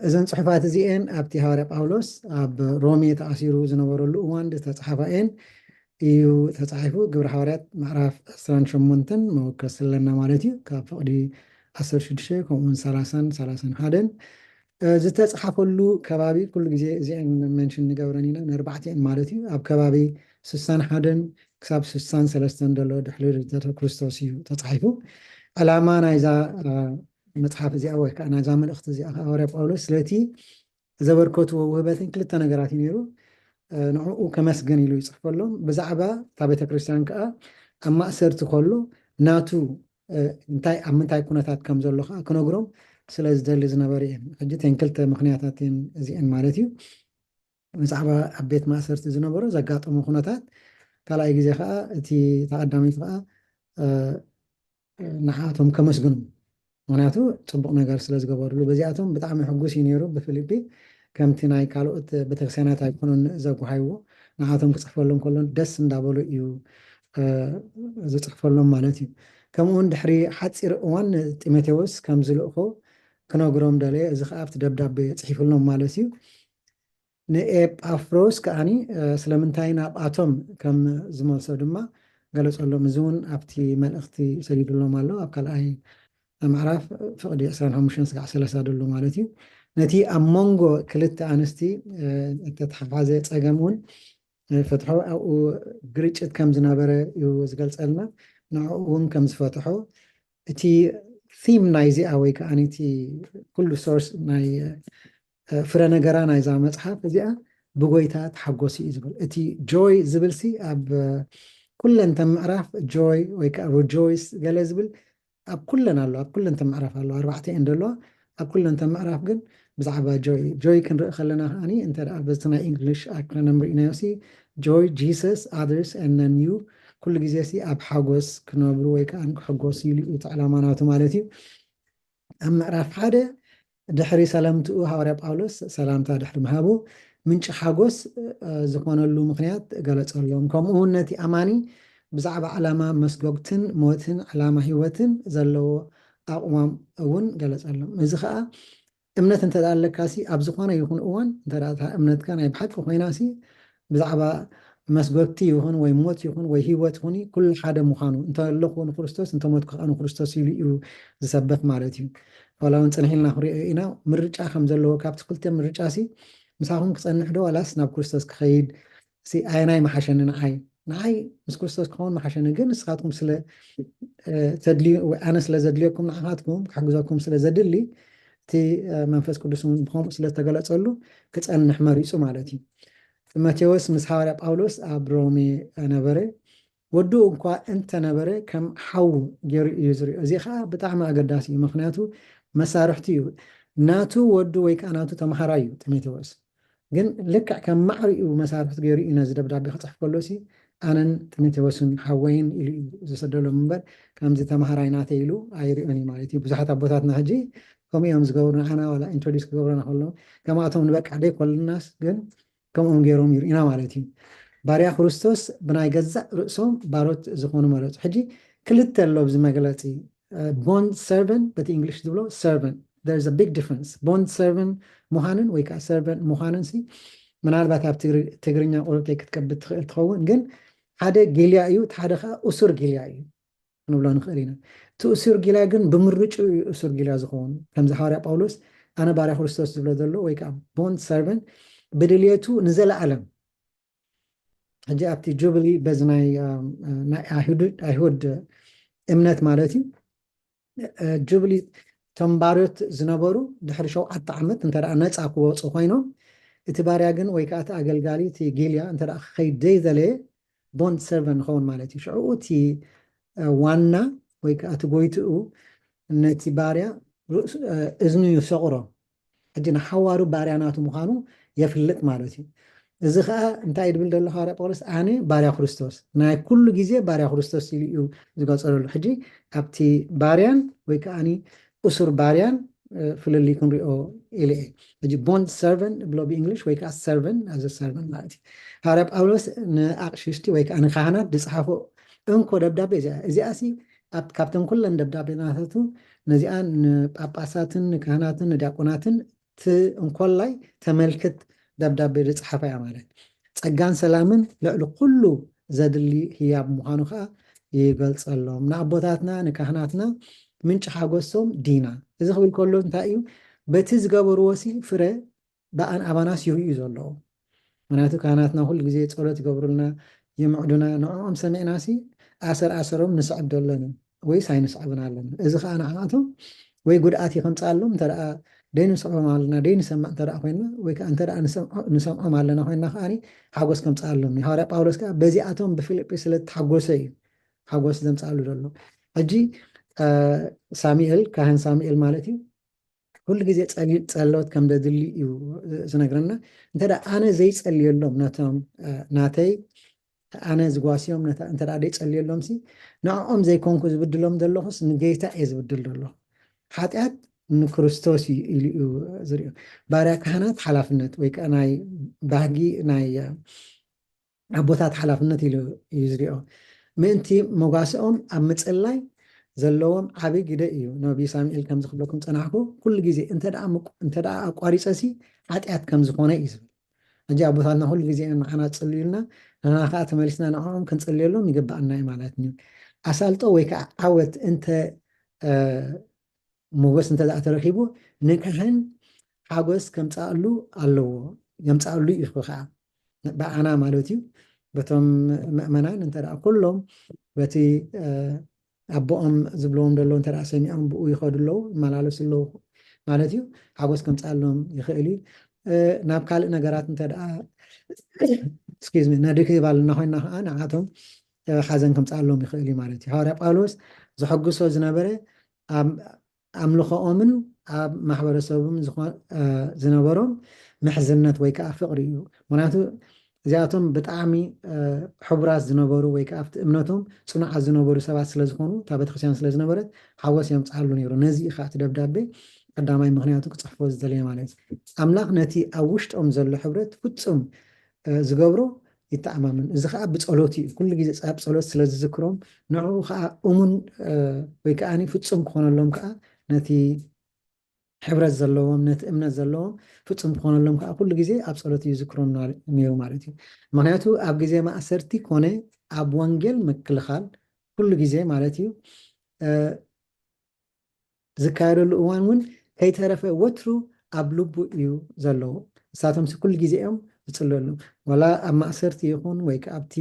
እዘን ፅሑፋት እዚአን ኣብቲ ሃዋርያ ጳውሎስ ኣብ ሮሜ ተኣሲሩ ዝነበረሉ እዋን ዝተፃሓፋ እየን እዩ ተፃሒፉ ግብሪ ሃዋርያት ምዕራፍ 28 መወከስ ኣለና ማለት እዩ ካብ ፍቕዲ 16 ከምኡውን 30-31 ዝተፃሓፈሉ ከባቢ ኩሉ ግዜ እዚአን መንሽን ንገብረን ኢና ን4 ማለት እዩ ኣብ ከባቢ 61 ክሳብ 63 ዘሎ ድሕሪ ልደተ ክርስቶስ እዩ ተፃሒፉ ዕላማ ናይዛ መፅሓፍ እዚኣ ወይ ከዓ ናይዛ መልእኽቲ እዚኣ ሃዋርያ ጳውሎስ ስለቲ ዘበርከትዎ ውህበትን ክልተ ነገራት እዩ ነይሩ ንዕኡ ከመስገን ኢሉ ይፅሕፈሎም ብዛዕባ እታ ቤተክርስትያን ከዓ ኣብ ማእሰርቲ ከሎ ናቱ እንታይ ኣብ ምንታይ ኩነታት ከም ዘሎ ከዓ ክነግሮም ስለ ዝደሊ ዝነበረ እየን ሕጂ ተን ክልተ ምክንያታት እዚአን ማለት እዩ ብዛዕባ ኣብ ቤት ማእሰርቲ ዝነበሮ ዘጋጠሙ ኩነታት ካልኣይ ግዜ ከዓ እቲ ተቐዳሚት ከዓ ንዓቶም ከመስግኑ ምክንያቱ ፅቡቅ ነገር ስለ ዝገበርሉ በዚኣቶም ብጣዕሚ ሕጉስ እዩ ነይሩ ብፊልጵ ከምቲ ናይ ካልኦት ቤተክርስትያናት ኣይኮኑን ዘጓሂዎ ንዓቶም ክፅሕፈሎም ከሎ ደስ እንዳበሉ እዩ ዝፅሕፈሎም ማለት እዩ ከምኡውን ድሕሪ ሓፂር እዋን ጢሞቴዎስ ከም ዝልእኮ ክነግሮም ደለየ እዚ ከዓ ኣብቲ ደብዳቤ ፅሒፍሎም ማለት እዩ ንኤጳፍሮስ ከዓኒ ስለምንታይ ናብኣቶም ከም ዝመልሶ ድማ ገለፀሎም እዚ እውን ኣብቲ መልእኽቲ ሰዲድሎም ኣሎ ኣብ ካልኣይ ምዕራፍ ፍቕዲ 25-30 ደሎ ማለት እዩ ነቲ ኣብ መንጎ ክልተ ኣንስቲ እተተሓሓዘ ፀገም እውን ፈትሖ ኣብኡ ግርጭት ከም ዝነበረ እዩ ዝገልፀልና ንዕኡ እውን ከም ዝፈትሖ እቲ ቲም ናይዚኣ ወይ ከዓኒ እቲ ኩሉ ሶርስ ናይ ፍረ ነገራ ናይዛ መፅሓፍ እዚኣ ብጎይታ ተሓጎሲ እዩ ዝብል እቲ ጆይ ዝብልሲ ኣብ ኩለን ተን ምዕራፍ ጆይ ወይ ከዓ ሪጆይስ ገለ ዝብል ኣብ ኩለን ኣሎ ኣብ ኩለን ተን ምዕራፍ ኣሎ 4 እየን ደለዋ ኣብ ኩለን ተን ምዕራፍ ግን ብዛዕባ ጆይ ክንርኢ ከለና ከዓኒ እንተ ደኣ በቲ ናይ እንግሊሽ ኣክሮኒም ሪእናዮሲ ጆይ ጂሰስ ኣዘርስ ኤንድ ዘን ዩ ኩሉ ግዜ ሲ ኣብ ሓጎስ ክነብሩ ወይ ከዓ ክሕጎሱ ኢሉ እቲ ዕላማ ናቱ ማለት እዩ ኣብ ምዕራፍ 1 ድሕሪ ሰላምትኡ ሃዋርያ ጳውሎስ ሰላምታ ድሕሪ ምሃቡ ምንጪ ሓጎስ ዝኾነሉ ምክንያት ገለፀሎም ከምኡውን ነቲ ኣማኒ ብዛዕባ ዕላማ መስጎግትን ሞትን ዕላማ ሂወትን ዘለዎ ኣቕዋም እውን ገለፀሎም እዚ ከዓ እምነት እንተዳ ኣለካሲ ኣብ ዝኾነ ይኹን እዋን እንተዳ እምነትካ ናይ ብሓቂ ኮይናሲ ብዛዕባ መስጎግቲ ይኹን ወይ ሞት ይኹን ወይ ሂወት ይኹን ኩሉ ሓደ ምዃኑ እንተለኹ ንክርስቶስ እንተሞትኩ ከዓ ንክርስቶስ ኢሉ እዩ ዝሰብክ ማለት እዩ ዋላውን ፅንሒልና ክሪኦ ኢና ምርጫ ከም ዘለዎ ካብቲ ክልተ ምርጫ ሲ ምሳኹም ክፀንሕ ዶ ዋላስ ናብ ክርስቶስ ክኸይድ ኣየናይ መሓሸኒ ንዓይ ምስ ክርስቶስ ክኸውን መሓሸኒ ግን ንስኻትኩም ስለ ተድልዩ ኣነ ስለ ዘድልየኩም ንዓኻትኩም ክሕግዘኩም ስለ ዘድሊ እቲ መንፈስ ቅዱስ ብከምኡ ስለተገለፀሉ ክፀንሕ መሪፁ ማለት እዩ ጢሞቴዎስ ምስ ሃዋርያ ጳውሎስ ኣብ ሮሜ ነበረ ወዱ እንኳ እንተነበረ ከም ሓው ገይሩ እዩ ዝሪኦ እዚ ከዓ ብጣዕሚ ኣገዳሲ እዩ ምክንያቱ መሳርሕቲ እዩ ናቱ ወዱ ወይ ከዓ ናቱ ተምሃራ እዩ ጢሞቴዎስ ግን ልክዕ ከም ማዕሪኡ መሳርሕቲ ገይሩ እዩ ነዚ ደብዳቤ ክፅሕፍ ከሎሲ ኣነን ጢሞቴዎስን ሓወይን ኢሉ ዝሰደሎም እምበር ከምዚ ተምሃራይ ናተይ ኢሉ ኣይሪኦን እዩ ማለት እዩ ብዙሓት ኣቦታትና ሕጂ ከምኡ እዮም ዝገብሩ ንዓና ዋላ ኢንትሮዲስ ክገብረና ከሎ ከምኣቶም ንበቃዕ ደይኮልናስ ግን ከምኦም ገይሮም ይርኢና ማለት እዩ ባርያ ክርስቶስ ብናይ ገዛእ ርእሶም ባሮት ዝኾኑ መረፁ ሕጂ ክልተ ኣሎ ብዚ መግለፂ ቦንድ ሰርቨንት በቲ እንግሊሽ ዝብሎ ሰርቨንት there's a big difference ቦንድ ሰርቨንት ምዃንን ወይ ከዓ ሰርቨንት ምዃንን ሲ ምናልባት ኣብ ትግርኛ ቆልተይ ክትከብድ ትኽእል ትኸውን ግን ሓደ ጌልያ እዩ እቲ ሓደ ከዓ እሱር ጌልያ እዩ ክንብሎ ንኽእል ኢና እቲ እሱር ጊላ ግን ብምርጩ እዩ እሱር ጊላ ዝኸውን ከምዚ ሓዋርያ ጳውሎስ ኣነ ባርያ ክርስቶስ ዝብሎ ዘሎ ወይ ከዓ ቦንድ ሰርቨንት ብድልየቱ ንዘለዓለም ሕጂ ኣብቲ ጁብሊ በዚ ናይ ኣይሁድ እምነት ማለት እዩ ጁብሊ እቶም ባርዮት ዝነበሩ ድሕሪ 7 ዓመት እንተደኣ ነፃ ክወፁ ኮይኖም እቲ ባርያ ግን ወይ ከዓ እቲ ኣገልጋሊ እቲ ጊልያ እንተደኣ ከይደይዘለየ ቦንድ ሰርቨንት ንኸውን ማለት እዩ ሽዑ እቲ ዋና ወይ ከዓ እቲ ጎይትኡ ነቲ ባርያ እዝኑ ይሰቑሮ ሕጂ ንሓዋሩ ባርያ ናቱ ምዃኑ የፍልጥ ማለት እዩ እዚ ከዓ እንታይ ድብል ዘሎ ሓዋርያ ጳውሎስ ኣነ ባርያ ክርስቶስ ናይ ኩሉ ግዜ ባርያ ክርስቶስ ኢሉ እዩ ዝገልፀሉ ሕጂ ኣብቲ ባርያን ወይ ከዓኒ እሱር ባርያን ፍልሊ ክንሪኦ ኢለ እየ ሕጂ ቦንድ ሰርቨንት ብሎ ብእንግሊሽ ወይ ከዓ ሰርቨንት ኣዘ ሰርቨንት ማለት እዩ ሓዋርያ ጳውሎስ ንኣቅሽሽቲ ወይ ከዓ ንካህናት ዝፀሓፎ እንኮ ደብዳቤ እዚኣ ሲ ካብተን ኩለን ደብዳቤናታቱ ነዚኣ ንጳጳሳትን ንካህናትን ንዲያቆናትን እንኮላይ ተመልክት ደብዳቤ ዝፀሓፈ እያ ማለት ፀጋን ሰላምን ልዕሊ ኩሉ ዘድሊ ህያብ ምዃኑ ከዓ ይገልፀሎም ንኣቦታትና ንካህናትና ምንጭ ሓጎሶም ዲና እዚ ክብል ከሎ እንታይ እዩ በቲ ዝገበርዎሲ ፍረ ኣባናስ ይህዩ ዘለዎ ምክንያቱ ካህናትና ኩሉ ግዜ ፀሎት ይገብሩልና ይምዕዱና ንዕኦም ሰሚዕናሲ ኣሰሮም ንስዕብ ደለና ወይ ሳይንስዕብና ኣለና እዚ ከዓ ንዓቶም ወይ ጉድኣት ይኸምፃሎም እንተደኣ ደይንስዕቦም ኣለና ደይንሰማዕ እንተደኣ ኮይና ወይ ከዓ እንተደኣ ንሰምዖም ኣለና ኮይና ከዓኒ ሓጎስ ከምፃሎም ሓዋርያ ጳውሎስ ከዓ በዚኣቶም ብፊልጵስ ስለተሓጎሰ እዩ ሓጎስ ዘምፃሉ ዘሎ ሕጂ ሳሙኤል ካህን ሳሙኤል ማለት እዩ ኩሉ ግዜ ፀሎት ከም ዘድሊ እዩ ዝነግረና እንተደኣ ኣነ ዘይፀልየሎም ነቶም ናተይ ኣነ ዝጓስዮም እንተደኣ ደይፀልየሎም ሲ ንዕኦም ዘይኮንኩ ዝብድሎም ዘለኹስ ንጌታ እየ ዝብድል ዘሎ ሓጢኣት ንክርስቶስ ኢሉ እዩ ዝሪኦ ባርያ ካህናት ሓላፍነት ወይ ከዓ ናይ ባህጊ ናይ ኣቦታት ሓላፍነት ኢሉ እዩ ዝሪኦ ምእንቲ መጓስኦም ኣብ ምፅላይ ዘለዎም ዓብይ ግደ እዩ ነቢይ ሳሙኤል ከም ዝክብለኩም ፀናሕኩ ኩሉ ግዜ እንተደኣ ኣቋሪፀሲ ሓጢኣት ከም ዝኾነ እዩ ዝብል ሕጂ ኣቦታትና ኩሉ ግዜ ንዓና ዝፅልዩልና ንና ከዓ ተመሊስና ንዕኦም ክንፅልየሎም ይግባአና እዩ ማለት እዩ ኣሳልጦ ወይ ከዓ ዓወት እንተ ሞገስ እንተደኣ ተረኪቡ ንካህን ሓጎስ ከምፃኣሉ ኣለዎ የምፃኣሉ እዩ ከዓ ብኣና ማለት እዩ በቶም ምእመናን እንተደኣ ኩሎም በቲ ኣቦኦም ዝብለዎም ደሎ እንተደኣ ሰሚዖም ብኡ ይኸዱ ኣለዉ ይመላለሱ ኣለዉ ማለት እዩ ሓጎስ ከምፃሎም ይኽእል እዩ ናብ ካልእ ነገራት እንተደኣ ነድክብ ኣለና ኮይና ከዓ ንዓቶም ሓዘን ከምፃሎም ይኽእል እዩ ማለት እዩ ሓዋርያ ጳውሎስ ዘሐጉሶ ዝነበረ ኣምልኾኦምን ኣብ ማሕበረሰቦም ዝነበሮም ምሕዝነት ወይ ከዓ ፍቅሪ እዩ ምክንያቱ እዚኣቶም ብጣዕሚ ሕቡራት ዝነበሩ ወይ ከዓ ኣብቲ እምነቶም ፅኑዓት ዝነበሩ ሰባት ስለዝኾኑ እታ ቤተክርስትያን ስለዝነበረት ሓጎስ የምፅኣሉ ነይሩ ነዚ ከዓ እቲ ደብዳቤ ቀዳማይ ምክንያቱ ክፅሕፎ ዝደለየ ማለት እዩ ኣምላኽ ነቲ ኣብ ውሽጦም ዘሎ ሕብረት ፍፁም ዝገብሮ ይተኣማምን እዚ ከዓ ብፀሎት እዩ ኩሉ ግዜ ኣብ ፀሎት ስለዝዝክሮም ንዕኡ ከዓ እሙን ወይ ከዓ ፍፁም ክኾነሎም ከዓ ነቲ ሕብረት ዘለዎም ነቲ እምነት ዘለዎም ፍፁም ክኾነሎም ከዓ ኩሉ ግዜ ኣብ ፀሎት እዩ ዝዝክሮም ነይሩ ማለት እዩ ምክንያቱ ኣብ ግዜ ማእሰርቲ ኮነ ኣብ ወንጌል ምክልኻል ኩሉ ግዜ ማለት እዩ ዝካየደሉ እዋን እውን ከይተረፈ ወትሩ ኣብ ልቡ እዩ ዘለዎ ንሳቶም ኩሉ ግዜኦም ዝፅልየሉ ወላ ኣብ ማእሰርቲ ይኹን ወይ ከዓ ኣብቲ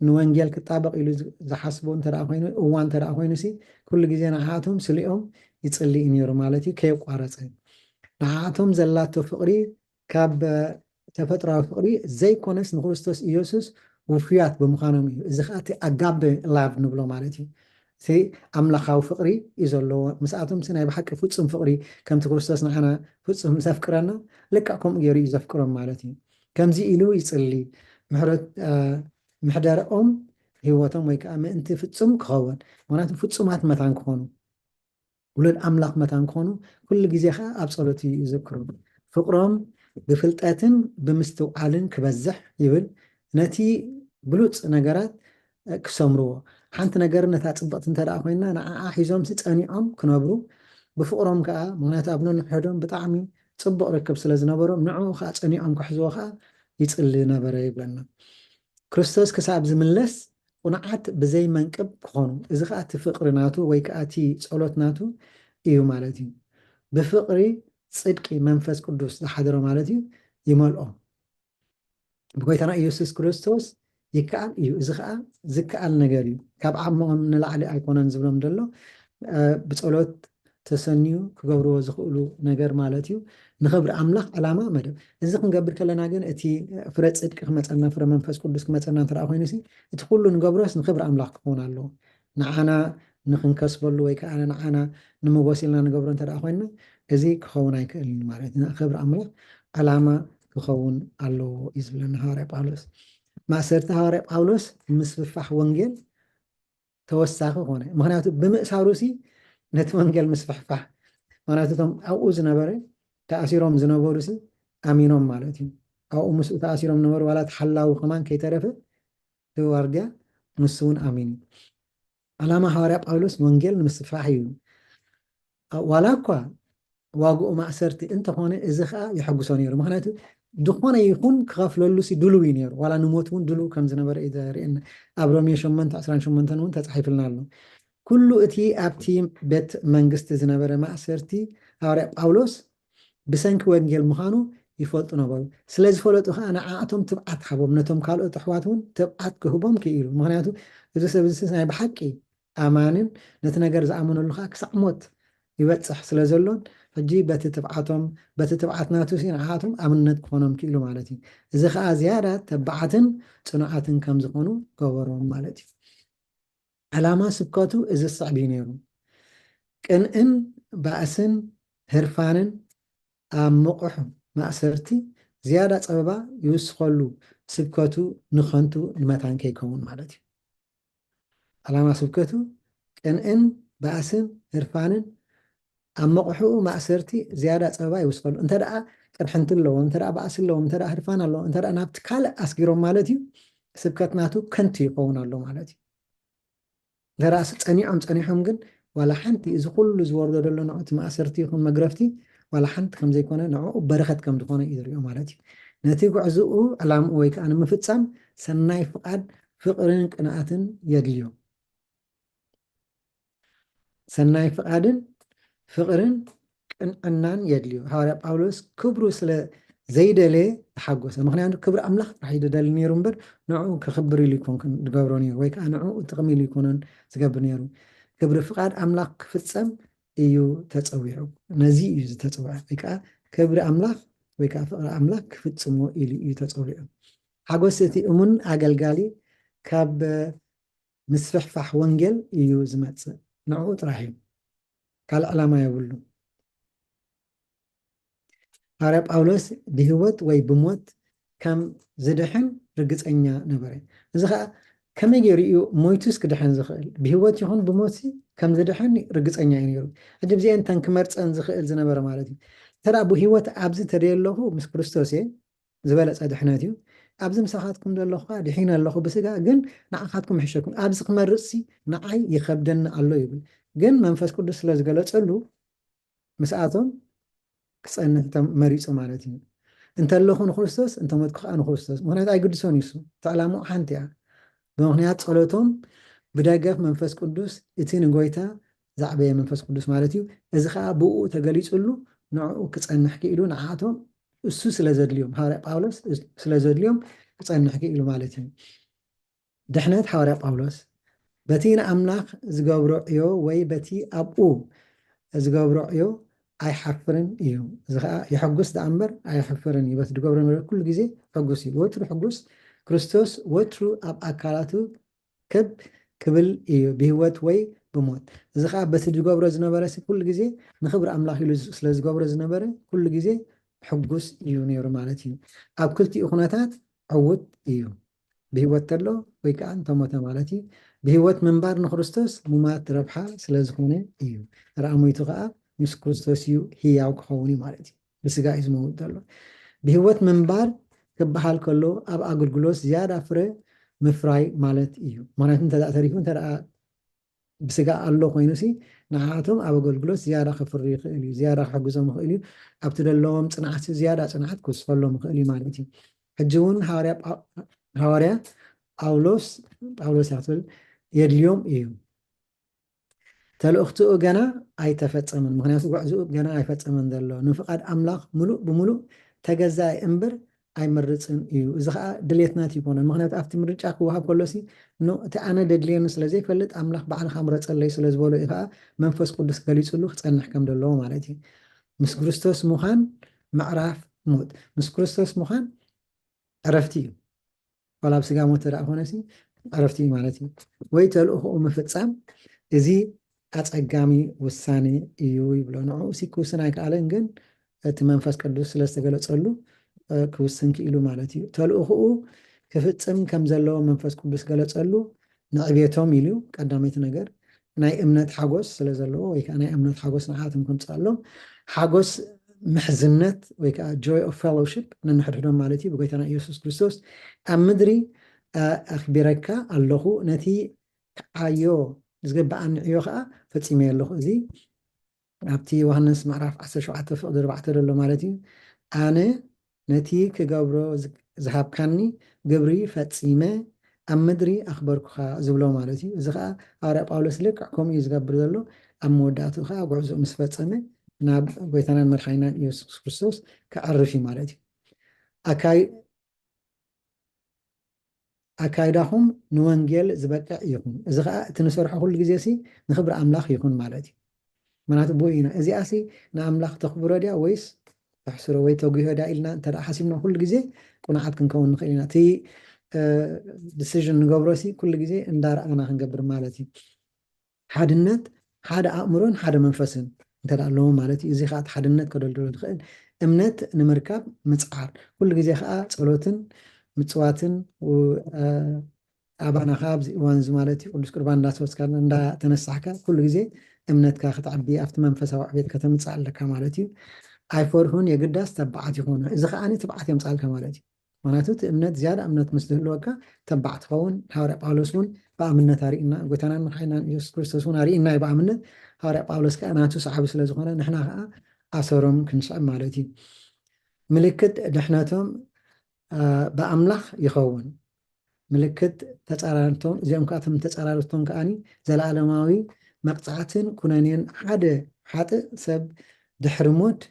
ንወንጌል ክጣበቕ ኢሉ ዝሓስቦ እንተደኣ ኮይኑ እዋን እንተደኣ ኮይኑ ሲ ኩሉ ግዜ ንዓቶም ስሊኦም ይፅሊ እዩ ነይሩ ማለት እዩ ከየቋረፀ ንዓቶም ዘላቶ ፍቅሪ ካብ ተፈጥራዊ ፍቅሪ ዘይኮነስ ንክርስቶስ ኢየሱስ ውፍያት ብምዃኖም እዩ እዚ ከዓ እቲ ኣጋቤ ላቭ ንብሎ ማለት እዩ እቲ ኣምላኻዊ ፍቅሪ እዩ ዘለዎ ምስኣቶም ናይ ብሓቂ ፍፁም ፍቅሪ ከምቲ ክርስቶስ ንዓና ፍፁም ዘፍቅረና ልክዕ ከምኡ ገይሩ እዩ ዘፍቅሮም ማለት እዩ ከምዚ ኢሉ ይፅሊ ምሕደረኦም ሂወቶም ወይ ከዓ ምእንቲ ፍፁም ክኸውን ምክንያቱ ፍፁማት መታን ክኾኑ ውሉድ ኣምላኽ መታን ክኾኑ ኩሉ ግዜ ከዓ ኣብ ፀሎት እዩ ይዝክሩ ፍቅሮም ብፍልጠትን ብምስትውዓልን ክበዝሕ ይብል ነቲ ብሉፅ ነገራት ክሰምርዎ ሓንቲ ነገር ነታ ፅብቕቲ እንተደኣ ኮይና ንዓዓ ሒዞም ፀኒዖም ክነብሩ ብፍቅሮም ከዓ ምክንያቱ ኣብ ነንሕዶም ብጣዕሚ ፅቡቅ ርክብ ስለዝነበሮም ንዕኡ ከዓ ፀኒዖም ክሕዝዎ ከዓ ይፅሊ ነበረ ይብለና ክርስቶስ ክሳብ ዝምለስ ቁንዓት ብዘይ መንቅብ ክኾኑ እዚ ከዓ እቲ ፍቅሪ ናቱ ወይ ከዓ እቲ ጸሎት ናቱ እዩ ማለት እዩ ብፍቅሪ ጽድቂ መንፈስ ቅዱስ ዝሓደሮ ማለት እዩ ይመልኦም ብጎይታና ኢየሱስ ክርስቶስ ይከኣል እዩ እዚ ከዓ ዝከኣል ነገር እዩ ካብ ዓቕሞም ንላዕሊ ኣይኮነን ዝብሎም ዘሎ ብጸሎት ተሰንዩ ክገብርዎ ዝኽእሉ ነገር ማለት እዩ ንኽብሪ ኣምላኽ ዕላማ መደብ እዚ ክንገብር ከለና ግን እቲ ፍረ ጽድቂ ክመፀና ፍረ መንፈስ ቅዱስ ክመፀና እንተደኣ ኮይኑሲ እቲ ኩሉ ንገብሮስ ንኽብሪ ኣምላኽ ክኸውን ኣለዎ ንዓና ንክንከስበሉ ወይ ከዓ ንዓና ንምጎስ ኢልና ንገብሮ እንተደኣ ኮይንና እዚ ክኸውን ኣይክእልን ማለት እዩ ክብሪ ኣምላኽ ዕላማ ክኸውን ኣለዎ እዩ ዝብለና ሃዋርያ ጳውሎስ ማእሰርቲ ሃዋርያ ጳውሎስ ምስፍፋሕ ወንጌል ተወሳኺ ኾነ ምክንያቱ ብምእሳሩሲ ነቲ ወንጌል ምስፍሕፋሕ ምክንያቱ እቶም ኣብኡ ዝነበረ ተኣሲሮም ዝነበሩሲ ኣሚኖም ማለት እዩ ኣብኡ ምስኡ ተኣሲሮም ነበሩ ዋላ ተሓላዊ ከማን ከይተረፈ ዋርድያ ንሱ እውን ኣሚን እዩ ዓላማ ሃዋርያ ጳውሎስ ወንጌል ንምስፍፋሕ እዩ ዋላ እኳ ዋግኡ ማእሰርቲ እንተኾነ እዚ ከዓ ይሐጉሶ ነይሩ ምክንያቱ ድኾነ ይኹን ክኸፍለሉሲ ድልው እዩ ነይሩ ዋላ ንሞት እውን ድልው ከም ዝነበረ እዩ ዘርእየና ኣብ ሮሜ 8:18 እውን ተጻሒፍልና ኣሎ ኩሉ እቲ ኣብቲ ቤት መንግስቲ ዝነበረ ማእሰርቲ ሃዋርያ ጳውሎስ ብሰንኪ ወንጌል ምዃኑ ይፈልጡ ነበሩ ስለዝፈለጡ ከዓ ንዓኣቶም ትብዓት ሃቦም ነቶም ካልኦት ኣሕዋት እውን ትብዓት ክህቦም ክኢሉ ምክንያቱ እዚ ሰብ እዚ ናይ ብሓቂ ኣማንን ነቲ ነገር ዝኣመነሉ ከዓ ክሳዕ ሞት ይበፅሕ ስለ ዘሎን ሕጂ በቲ ትብዓት ናቱ ንዓኣቶም ኣብነት ክኾኖም ክኢሉ ማለት እዩ እዚ ከዓ ዝያዳ ተባዓትን ፅኑዓትን ከም ዝኾኑ ገበሮም ማለት እዩ ዕላማ ስብከቱ እዚ ስዕቢ ነይሩ ቅንእን ባእስን ህርፋንን ኣብ ምቑሕ ማእሰርቲ ዝያዳ ፀበባ ይውስኸሉ ስብከቱ ንኸንቱ ንመታን ከይከውን ማለት እዩ ዕላማ ስብከቱ ቅንእን ባእስን ህርፋንን ኣብ መቑሕኡ ማእሰርቲ ዝያዳ ፀበባ ይውስኸሉ እንተደኣ ቅርሕንቲ ኣለዎ እንተደኣ ባእሲ ኣለዎ እንተደኣ ህርፋን ኣለዎ እንተደኣ ናብቲ ካልእ ኣስጊሮም ማለት እዩ ስብከት ናቱ ከንቲ ይኸውን ኣሎ ማለት እዩ እንተደኣ ፀኒሖም ግን ዋላ ሓንቲ እዚ ኩሉ ዝወርዶ ዘሎ ንዑት ማእሰርቲ ይኹን መግረፍቲ ዋላ ሓንቲ ከም ዘይኮነ ንዕኡ በረኸት ከም ዝኾነ እዩ ዝሪኦ ማለት እዩ ነቲ ጉዕዝኡ ዕላምኡ ወይ ከዓ ንምፍፃም ሰናይ ፍቓድ ፍቅርን ቅንኣትን የድልዮ ሰናይ ፍቓድን ፍቅርን ቅንዕናን የድልዮ ሃዋርያ ጳውሎስ ክብሩ ስለ ዘይደለየ ተሓጎሰ ምክንያቱ ክብሪ ኣምላኽ ጥራሕ እዩ ደሊ ነይሩ እምበር ንዕኡ ክኽብር ኢሉ ይኮን ዝገብሮ ነይሩ ወይ ከዓ ንዕኡ ጥቕሚ ኢሉ ይኮነን ዝገብር ነይሩ ክብሪ ፍቓድ ኣምላኽ ክፍፀም እዩ ተፀዊዑ ነዚ እዩ ዝተፀውዐ ወይ ከዓ ክብሪ ኣምላኽ ወይ ከዓ ፍቅሪ ኣምላኽ ክፍፅሞ ኢሉ እዩ ተፀዊዑ ሓጎስ እቲ እሙን ኣገልጋሊ ካብ ምስፍሕፋሕ ወንጌል እዩ ዝመፅእ ንዕኡ ጥራሕ እዩ ካልእ ዕላማ የብሉ ሃዋርያ ጳውሎስ ብሂወት ወይ ብሞት ከም ዝድሕን ርግፀኛ ነበረ እዚ ከዓ ከመይ ገይሩ እዩ ሞይቱስ ክድሕን ዝኽእል ብሂወት ይኹን ብሞት ከም ዝድሕን ርግፀኛ እዩ ነይሩ ሕጂ ብዚአን ክመርፀን ዝኽእል ዝነበረ ማለት እዩ ተራ ብሂወት ኣብዚ ተደየ ኣለኹ ምስ ክርስቶስ እየ ዝበለፀ ድሕነት እዩ ኣብዚ ምሳኻትኩም ዘለኹ ከዓ ድሒነ ኣለኹ ብስጋ ግን ንዓኻትኩም ሕሸኩም ኣብዚ ክመርፅሲ ንዓይ ይከብደኒ ኣሎ ይብል ግን መንፈስ ቅዱስ ስለ ዝገለፀሉ ምስኣቶም ክፀንሕ መሪፁ ማለት እዩ እንተለኹ ንክርስቶስ እንተሞትኩ ከዓ ንክርስቶስ ምክንያቱ ኣይግድሶን ይሱ ተዕላምኡ ሓንቲ እያ ብምክንያት ፀሎቶም ብደገፍ መንፈስ ቅዱስ እቲ ንጎይታ ዛዕበየ መንፈስ ቅዱስ ማለት እዩ እዚ ከዓ ብኡ ተገሊፁሉ ንዕኡ ክፀንሕ ክኢሉ ንዓቶም እሱ ስለዘድልዮም ሃዋርያ ጳውሎስ ስለዘድልዮም ክፀንሕ ክኢሉ ማለት እዩ ድሕነት ሃዋርያ ጳውሎስ በቲ ንኣምላኽ ዝገብሮ ዕዮ ወይ በቲ ኣብኡ ዝገብሮ ዕዮ ኣይሓፍርን እዩ እዚ ከዓ ይሕጉስ ዳ እምበር ኣይሕፍርን እዩ በቲ ዝገብሮ ነበረ ኩሉ ግዜ ሕጉስ እዩ ወትሩ ሕጉስ ክርስቶስ ወትሩ ኣብ ኣካላቱ ክብ ክብል እዩ ብሂወት ወይ ብሞት እዚ ከዓ በቲ ዝገብሮ ዝነበረ ኩሉ ግዜ ንክብሪ ኣምላኽ ኢሉ ስለ ዝገብሮ ዝነበረ ኩሉ ግዜ ሕጉስ እዩ ነይሩ ማለት እዩ ኣብ ክልቲኡ ኩነታት ዕውት እዩ ብሂወት ተሎ ወይ ከዓ እንተሞተ ማለት እዩ ብሂወት ምንባር ንክርስቶስ ሙማት ረብሓ ስለ ዝኾነ እዩ ረኣ ሞይቱ ከዓ ምስ ክርስቶስ እዩ ህያው ክኸውን እዩ ማለት እዩ ብስጋ እዩ ዝመውት ዘሎ ብሂወት ምንባር ክበሃል ከሎ ኣብ ኣገልግሎት ዝያዳ ፍረ ምፍራይ ማለት እዩ ምክንያቱ እንተደኣ ተሪፉ እንተደኣ ብስጋ ኣሎ ኮይኑሲ ንዓቶም ኣብ ኣገልግሎት ዝያዳ ከፍሪ ይኽእል እዩ ዝያዳ ክሕግዞም ይኽእል እዩ ኣብቲ ዘለዎም ፅንዓት ዝያዳ ፅንዓት ክውስኸሎም ይኽእል እዩ ማለት እዩ ሕጂ እውን ሃዋርያ ጳውሎስ ያክል የድልዮም እዩ ተልእኽትኡ ገና ኣይተፈፀመን ምክንያቱ ጉዕዝኡ ገና ኣይፈፀመን ዘሎ ንፍቃድ ኣምላኽ ሙሉእ ብሙሉእ ተገዛኢ እምበር ኣይመርፅን እዩ እዚ ከዓ ድሌትናት ይኮነን ምክንያቱ ኣብቲ ምርጫ ክወሃብ ከሎሲ እቲ ኣነ ደድልየኒ ስለዘይፈልጥ ኣምላኽ ባዕልካ ምረፀለይ ስለዝበሎ እዩ ከዓ መንፈስ ቅዱስ ገሊፅሉ ክፀንሕ ከም ዘለዎ ማለት እዩ ምስ ክርስቶስ ምዃን ምዕራፍ ሞት ምስ ክርስቶስ ምዃን ዕረፍቲ እዩ ዋላ ብስጋ ሞት ተደኣ ኮነሲ ዕረፍቲ እዩ ማለት እዩ ወይ ተልእኽኡ ምፍፃም እዚ ኣፀጋሚ ውሳኔ እዩ ይብሎ ንዕኡ ክውስን ኣይከኣለን ግን እቲ መንፈስ ቅዱስ ስለዝተገለፀሉ ክውስን ክኢሉ ማለት እዩ ተልእኽኡ ክፍፅም ከም ዘለዎ መንፈስ ቅዱስ ገለፀሉ ንዕቤቶም ኢሉ ቀዳመይቲ ነገር ናይ እምነት ሓጎስ ስለ ዘለዎ ወይ ከዓ ናይ እምነት ሓጎስ ንዓቶም ከምፅእ ኣሎም ሓጎስ ምሕዝነት ወይ ከዓ joy of fellowship ነንሕድሕዶም ማለት እዩ ብጎይታና ኢየሱስ ክርስቶስ ኣብ ምድሪ ኣኽቢረካ ኣለኹ ነቲ ከዓዮ ዝግባኣኒ ዕዮ ከዓ ፈፂመ ኣለኹ እዚ ኣብቲ ዮሃንስ ምዕራፍ 17 ፍቅዲ 4 ዘሎ ማለት እዩ ኣነ ነቲ ክገብሮ ዝሃብካኒ ግብሪ ፈፂመ ኣብ ምድሪ ኣኽበርኩኻ ዝብሎ ማለት እዩ እዚ ከዓ ሃዋርያ ጳውሎስ ልክዕ ከምኡ እዩ ዝገብር ዘሎ ኣብ መወዳእቱ ከዓ ጉዕዞ ምስ ፈፀመ ናብ ጎይታናን መድሓኒናን ኢየሱስ ክርስቶስ ክዓርፍ እዩ ማለት እዩ ኣካይዳኹም ንወንጌል ዝበቅዕ ይኹን እዚ ከዓ እቲ ንሰርሖ ኩሉ ግዜ ሲ ንክብሪ ኣምላኽ ይኹን ማለት እዩ ምክንያቱ ብኡ ኢና እዚኣ ሲ ንኣምላኽ ተኽብሮ ድያ ወይስ ተሕስሮ ወይ ተጉሆ ድያ ኢልና እንተ ሓሲብና ኩሉ ግዜ ቁኑዓት ክንከውን ንኽእል ኢና እቲ ዲሲዥን ንገብሮ ሲ ኩሉ ግዜ እንዳረኣና ክንገብር ማለት እዩ ሓድነት ሓደ ኣእምሮን ሓደ መንፈስን እንተ ኣለዎ ማለት እዩ እዚ ከዓ እቲ ሓድነት ከደልድሎ ንኽእል እምነት ንምርካብ ምፅዓር ኩሉ ግዜ ከዓ ፀሎትን ምፅዋትን ኣባናኻ ኣብዚ እዋን እዚ ማለት እዩ ቅዱስ ቁርባን እንዳሰወስካ እንዳተነሳሕካ ኩሉ ግዜ እምነትካ ክትዓቢ ኣብቲ መንፈሳዊ ዕቤት ከተምፅእ ኣለካ ማለት እዩ ኣይፈርሁን የግዳስ ተባዓት ይኾኑ እዚ ከዓኒ ትብዓት የምፃልካ ማለት እዩ ምክንያቱ እቲ እምነት ዝያዳ እምነት ምስ ዝህልወካ ተባዕት ትኸውን ሃዋርያ ጳውሎስ እውን ብኣብነት ኣርኢና ጎይታናን መድሓኒናን ኢየሱስ ክርስቶስ እውን ኣርኢና እዩ ብኣብነት ሃዋርያ ጳውሎስ ከዓ ናቱ ሰዓቢ ስለዝኾነ ንሕና ከዓ ኣሰሮም ክንስዕብ ማለት እዩ ምልክት ድሕነቶም ብኣምላኽ ይኸውን ምልክት ተፃራርቶም እዚኦም ከኣቶም ተፃራርቶም ከዓኒ ዘለኣለማዊ መቕፃዕትን ኩነኔን ሓደ ሓጥእ ሰብ ድሕሪ ሞት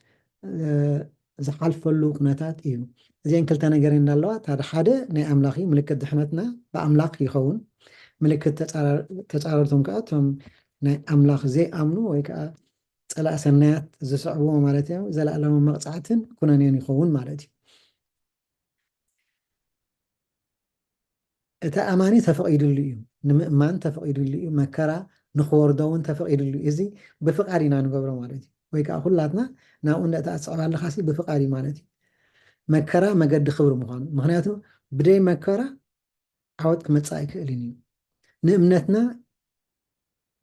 ዝሓልፈሉ ኩነታት እዩ እዚአን ክልተ ነገር እንዳለዋ ታደ ሓደ ናይ ኣምላኽ እዩ ምልክት ድሕነትና ብኣምላኽ ይኸውን ምልክት ተፃራርቶም ከዓ እቶም ናይ ኣምላኽ ዘይኣምኑ ወይ ከዓ ፀላእ ሰናያት ዝስዕብዎ ማለት እዩ ዘለኣለማዊ መቕፃዕትን ኩነኔን ይኸውን ማለት እዩ እቲ ኣማኒ ተፈቂድሉ እዩ ንምእማን ተፈቂድሉ እዩ መከራ ንክወርዶ እውን ተፈቂድሉ እዩ እዚ ብፍቃድ ኢና ንገብሮ ማለት እዩ ወይ ከዓ ኩላትና ናብኡ እንዳተኣፅዕባ ኣለካ ሲ ብፍቃድ እዩ ማለት እዩ መከራ መገዲ ክብሪ ምዃኑ ምክንያቱ ብደይ መከራ ዓወት ክመፅእ ኣይክእልን እዩ ንእምነትና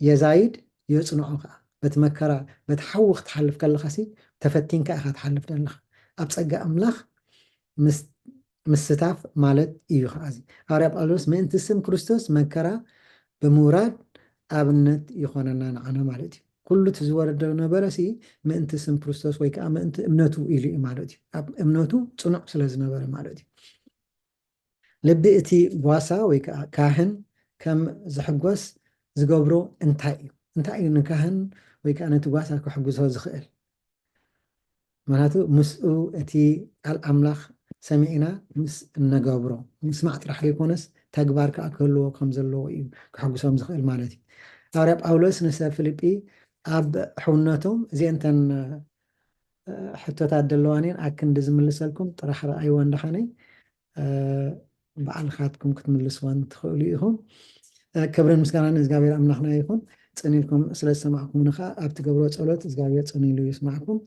የዛይድ የፅንዖ ከዓ በቲ መከራ በቲ ሓዊ ክትሓልፍ ከለካ ሲ ተፈቲንካ ኢካ ትሓልፍ ዘለካ ኣብ ፀጋ ኣምላኽ ምስታፍ ማለት እዩ ከዓ እዚ ሃዋርያ ጳውሎስ ምእንቲ ስም ክርስቶስ መከራ ብምውራድ ኣብነት ይኮነና ንዓና ማለት እዩ ኩሉ እቲ ዝወረደ ነበረ ሲ ምእንቲ ስም ክርስቶስ ወይ ከዓ ምእንቲ እምነቱ ኢሉ እዩ ማለት እዩ ኣብ እምነቱ ፅኑዕ ስለ ዝነበረ ማለት እዩ ልቢ እቲ ጓሳ ወይ ከዓ ካህን ከም ዝሕጎስ ዝገብሮ እንታይ እዩ ንካህን ወይ ከዓ ነቲ ጓሳ ክሕግዞ ዝኽእል ምክንያቱ ምስኡ እቲ ቃል ኣምላኽ ሰሚዕና ምስ እነገብሮ ምስማዕ ጥራሕ ዘይኮነስ ተግባር ከዓ ክህልዎ ከም ዘለዎ እዩ ክሕግሶም ዝኽእል ማለት እዩ ሃዋርያ ጳውሎስ ንሰብ ፊልጵ ኣብ ሕውነቶም እዚአንተን ሕቶታት ዘለዋንን ኣክንዲ ዝምልሰልኩም ጥራሕ ረኣይዎ እንዳኸነይ በዓልካትኩም ክትምልስዋን ትኽእሉ ኢኹም ክብርን ምስጋናን እግዚኣብሔር ኣምላኽና ይኹን ፅኒልኩም ስለ ዝሰማዕኩም ንኻ ኣብቲ ገብሮ ፀሎት እግዚኣብሔር ፅኒሉ ይስማዕኩም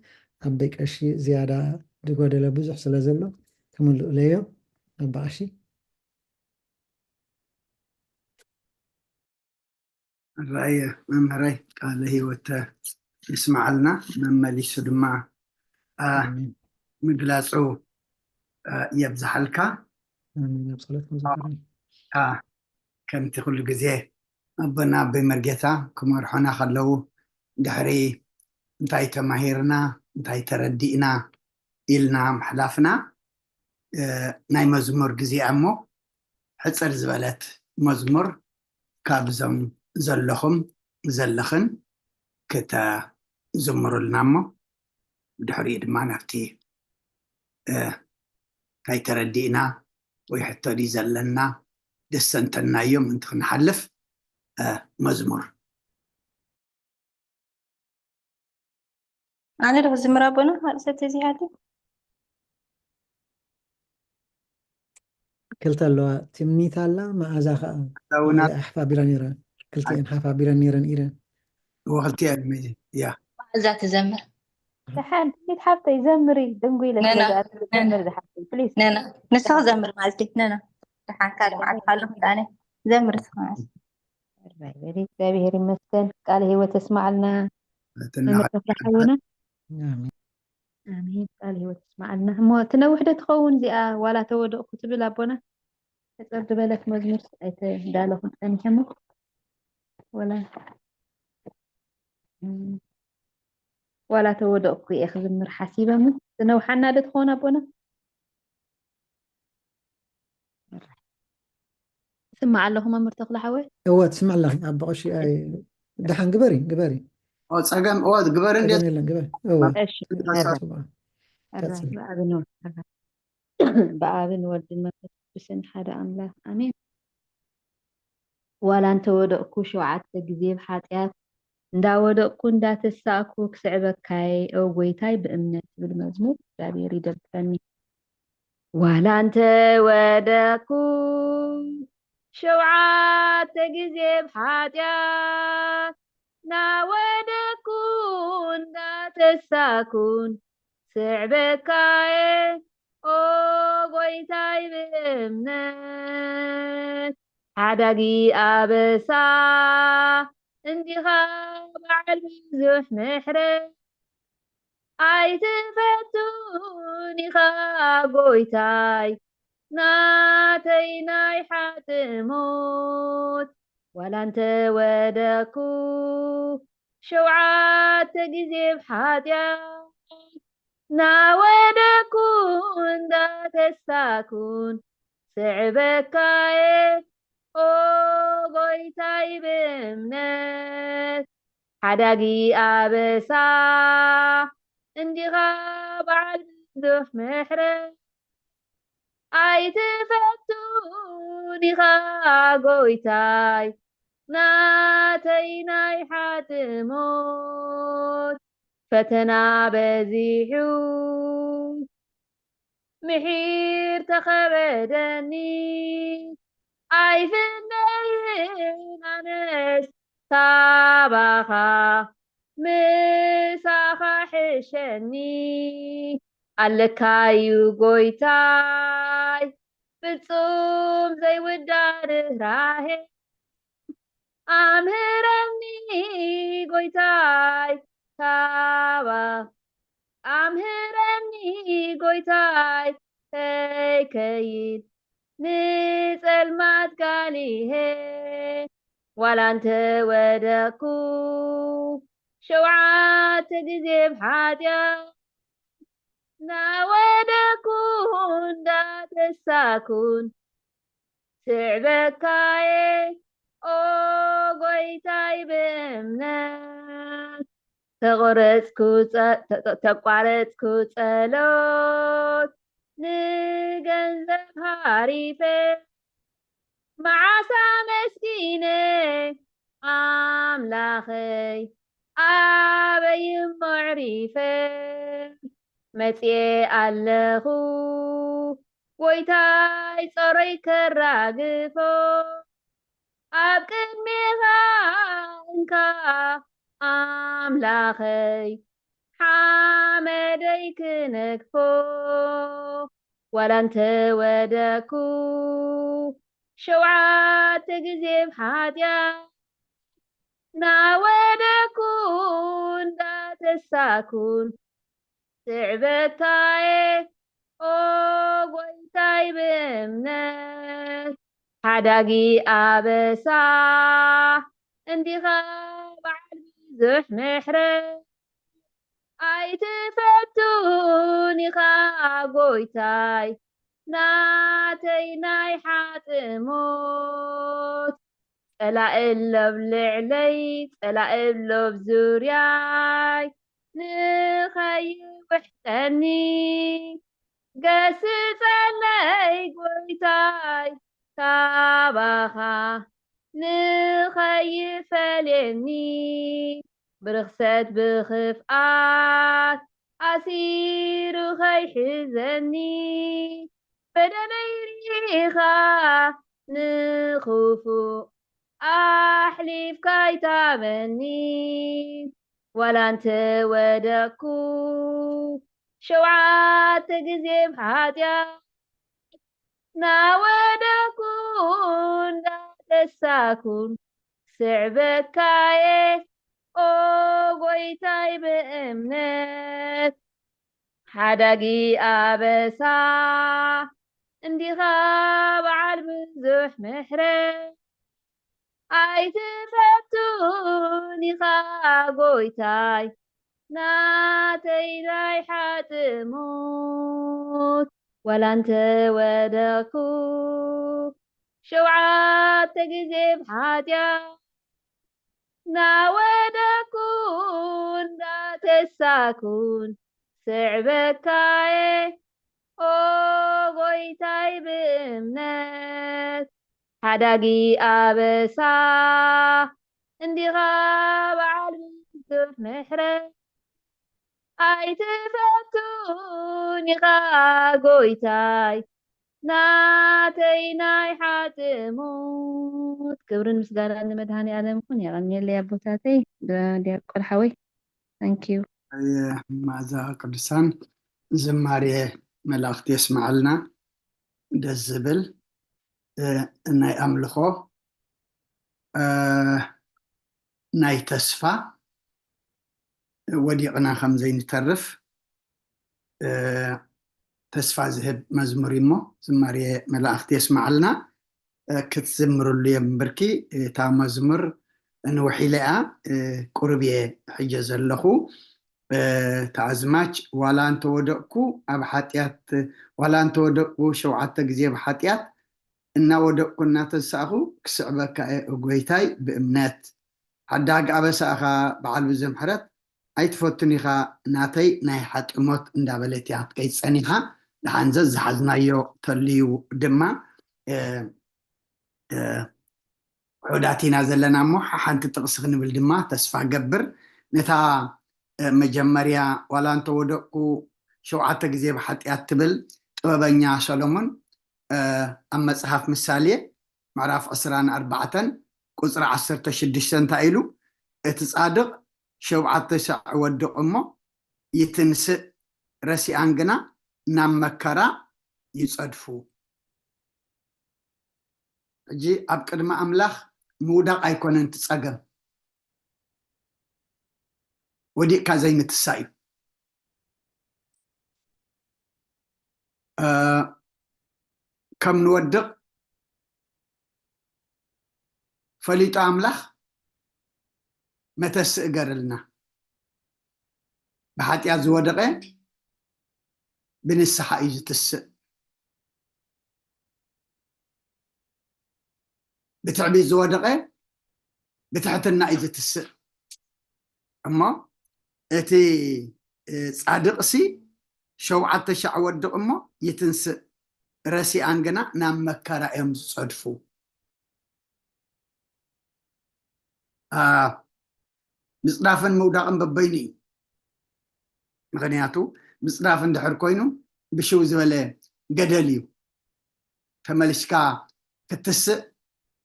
ኣብ በይቀሺ ዝያዳ ዝጎደለ ብዙሕ ስለ ዘሎ ክምልኡ ለዮ ኣባቐሺ الرأي ممري قال هي يسمع لنا مملي سدما مقلاصو يبزح لك كنت كل جزيه أبنا بمرجتا كما رحنا خلو دحري انتاي تماهيرنا انتاي تردينا إلنا محلافنا ناي مزمور جزي أمو حصر زبالات مزمور كابزم زلخم زلخن كتا زمر النامو بدحري دما نفتي كاي تردينا ويحتى دي زلنا دسنتنا يوم انت نحلف مزمور أنا لو زمر أبونا هرسة زيادة كلتا اللوا تمنيت الله ما أزاخا تونا أحفا بيرانيرا كلتين حفا بيرانيرا إيران وقتي الميزي يا ذات زمر دحان كيف حابة يزمري دنقويلة نانا زمر دحان بليز نانا نسخ زمر مالتي نانا رح كان معك حالهم ثاني زمر سخاص بري እግዚአብሔር ይመስገን ቃል ህይወት ተስማዕ لنا تنا መምርት ተሓውና آمين አሜን ቃል ህይወት ተስማዕ لنا እሞ ትነውሕ ዶ ትኸውን እዚኣ ዋላ ተወደቕኩ ትብል ኣቦና ተፀርድ በለት መዝሙር ኣይተ እንዳለኹም ፀኒሐሞ ወላ ዋላ ተወደቕኩ እየ ክዝምር ሓሲበ ምን ትነውሓና ዶ ትኸውን ኣቦና سمع اللهم مرتخ حوي هو تسمع الله أبا قشي دحان قبري او صقم او غبر اندي قبري يلا قبري هو ايش بأذن ولد المكتب بسن حدا أملاك أمين ولا أنت ودقكو شوعات تجذيب حاتيات دا ودقكو دا تساكو كسعبك كاي أو ويتاي بأمنت بالمزمور دا يريد الفني ولا أنت ودقكو شوعات تجذيب حاتيات نا ودقكو دا تساكون سعبكاي أو ويتاي بأمنت حدقي أبسا اندخا بعد بزوح محرم أي تفتوني خاقويتاي ناتيناي حاتموت ولا انت ودكو شوعات تجذب حاتيا ناودكون دا تستاكون سعبكاي أو غويتاي بمنت حداقي أبسا اندغا بعد ذوح محرم أي تفتوني غويتاي ناتيناي حاتموت فتنا بزيحو محير تخبدني أي فنين أنس تابخا مساخا حشني ألكايو قويتاي بتصوم زي ودار راهي أمهرني قويتاي تابا أمهرني قويتاي كيد نسأل ما تقاليه ولا أنت ودكو شوعات تجذب حاتيا ناودكون دا تساكون سعبكاي أو قويتاي بأمنات تقارتكو تلوت نجنزب هاريفه معاسا مسكينة أملاخي أبي معرفة متي ألهو ويتاي صري كراقفو أبكن ميغانكا أملاخي حامديك نكفو ولا انت ودكو شوعات تجذب حاتيا ناودكون دا تساكون سعبكاي أو ويتاي بمنت حداقي أبسا اندخا بعد زح محرم أي تفتوني خاقويتاي نات ناتي ناي حاتموت تلاقلو بلعلي تلاقلو بزورياي نخي وحتني قاسس علي قويتاي كاباخا نخيف لني برخصت بخفقات عسير خيحزني بدني ريخا نخوفو أحلف كي تامني ولا أنت ودكو شوعات تجذب حاتيا ناودكون لا تساكن صعبك كاي أو قويتاي بأمنت حداقي أبسا اندي غاب عالبزوح محرم أي تفتوني خا قويتاي ناتي لاي حاتموت ولا انت ودكو شوعات تجذب حاتيا ناودكون لا تساكون صعبك كاي او قويتاي بأمنت حداقي أبسا اندي غاب عالبزوح محرم أي تفتوني قويتاي ناتي ناي حاتموت كبرن مسجانا نمدهاني آدم كون يغني اللي أبوتاتي دي قول حوي thank you ماذا قدسان زماري ملاختي يسمع لنا دزبل ناي أملخو ناي تسفى وديقنا خمزين ترف تسفى زهب مزموريمو زماري ملاختي يسمع لنا كتزمروا اللي بركي تا مزمر نوحي لها قربية حجز اللخو تعزماش ولا انت ودقكو اب حاتيات ولا انت ودقكو شوعات تجزي بحاتيات إنا ودقكونا تساخو كسعبك قويتاي بإمنات حداق أبساخا بعال بزمحرت أي تفوتنيخا ناتي ناي حاتموت اندابلتيات كي تسانيها لحانزز زحزنايو تليو دما عوداتينا زلنا موحا حانت تقصغن بالدما تسفع قبر نتا مجمريا ولا انت ودقكو شوعات تجزي بحاتيات تبل طببنيا سولومون أما صحاف مسالية معرف أسران 4 قصر 16 تايلو اتصادق شوعات تسع ودق أمه يتنسق رسي أنجنا نام مكرا يصدفو جي أبقد ما أملاخ مودق أيكون انت تصاقم ودي كازين التسايب كم نودق فليت أملاخ متى قرلنا بحاتي أزودقه بنسحة إيجي تسق بتعبي زودقه بتحتنا إيجي تسق أما إتي صادقسي شوعة تشع ودق أما يتنسق راسي أنجنا نام مكارا يوم صدفو مصدافن موداقن ببيني مغنياتو مصدافن دحر كوينو بشو زبالة قدليو تمالشكا كتسق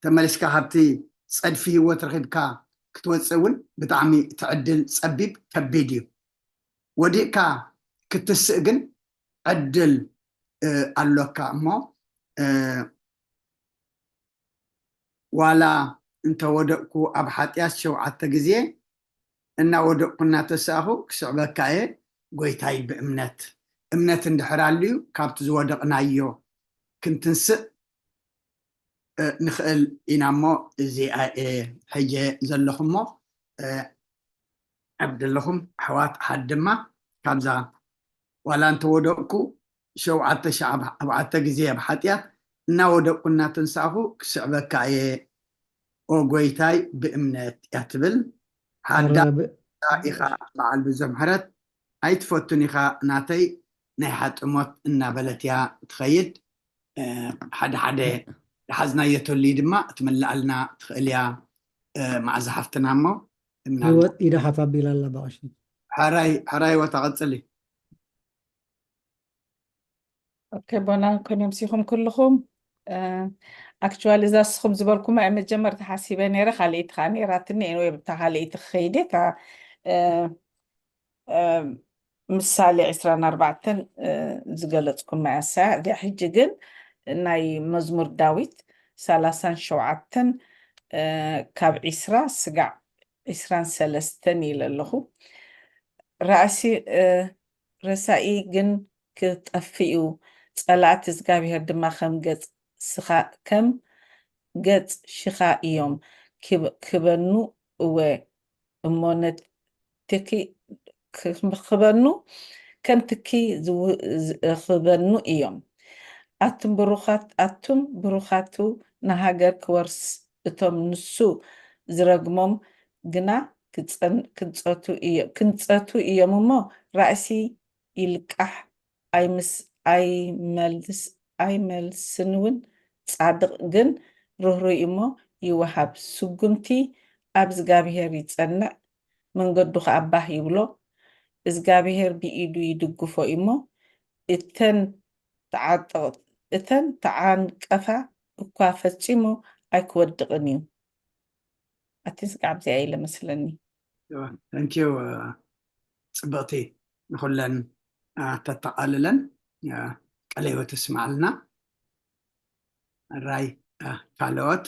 تمالشكا هابتي صدفي وترخبكا كتوصون بتعمي تعدل صبيب كبيديو وديكا كتسقن عدل اللوكا مو ولا انت ودقكو ابحاتيات شوعات تجزيه إنا ودقنا تساهو كسعبك ايه قويتاي بأمنت أمنت اندحراليو كابت زودقنا ايو كنت نسق نخل إنامو زي حجة زلخمو عبد اللهم حوات حدما كابزا ولا انت ودقكو شوعات شعب ابعات تجزيه بحاتيات እናወደቁና ትንሳኹ ክስዕበካ እየ ጎይታይ ብእምነት ያትብል ሓዳ ኢኻ በዓል ብዘምሕረት ኣይትፈቱን ኢኻ ናተይ ናይ ሓጥሞት እናበለት እያ ትኸይድ ሓደ ሓደ ሓዝናዮ ተልዩ ድማ ትምላኣልና ትኽእል እያ መዓዝ ሓፍትና እሞ ህይወት ኢዳ ሓፋቢላ ኣላ በቐሽ ሓራይ ወተቐፅሊ اوكي بونا كن يمسيكم كلكم اكچوالي اذا سخم زبالكم اي مجمر تحاسيبه نيره خاليت خاني راتني انو يبتا خاليت خيدي تا مثالي 24 زغلصكم معسا دي حججن ناي مزمور داويت 37 كاب عسرا سقع عسران سلستن يللخو رأسي رسائي جن كتأفئو صلاة زغابير دما خم ገጽ ስኻ ከም ገጽ ሽኻ እዮም ክበኑ እወ እሞነት ትኪ ክበኑ ከም ትኪ ክበኑ እዮም ኣቱም ብሩኻቱ ንሃገር ክወርስ እቶም ንሱ ዝረግሞም ግና ክንጸቱ እዮም እሞ ራእሲ ይልቃሕ ኣይመልስንውን ጻድቕ ግን ርህሩይ እሞ ይወሃብ ስጉምቲ ኣብ እግዚኣብሔር ይጸንዕ መንገዱ ከኣባህ ይብሎ እግዚኣብሔር ብኢዱ ይድግፎ እሞ እተን ተዓንቀፋ እኳ ፈጺሙ ኣይክወድቕን እዩ ኣቲስጋዕ ብዚኣ ኢለ መስለኒ ታንኪዩ ጽብቕቲ ንኹለን ተጠቃልለን ቀለዮ ተስማዕልና ራይ ካልኦት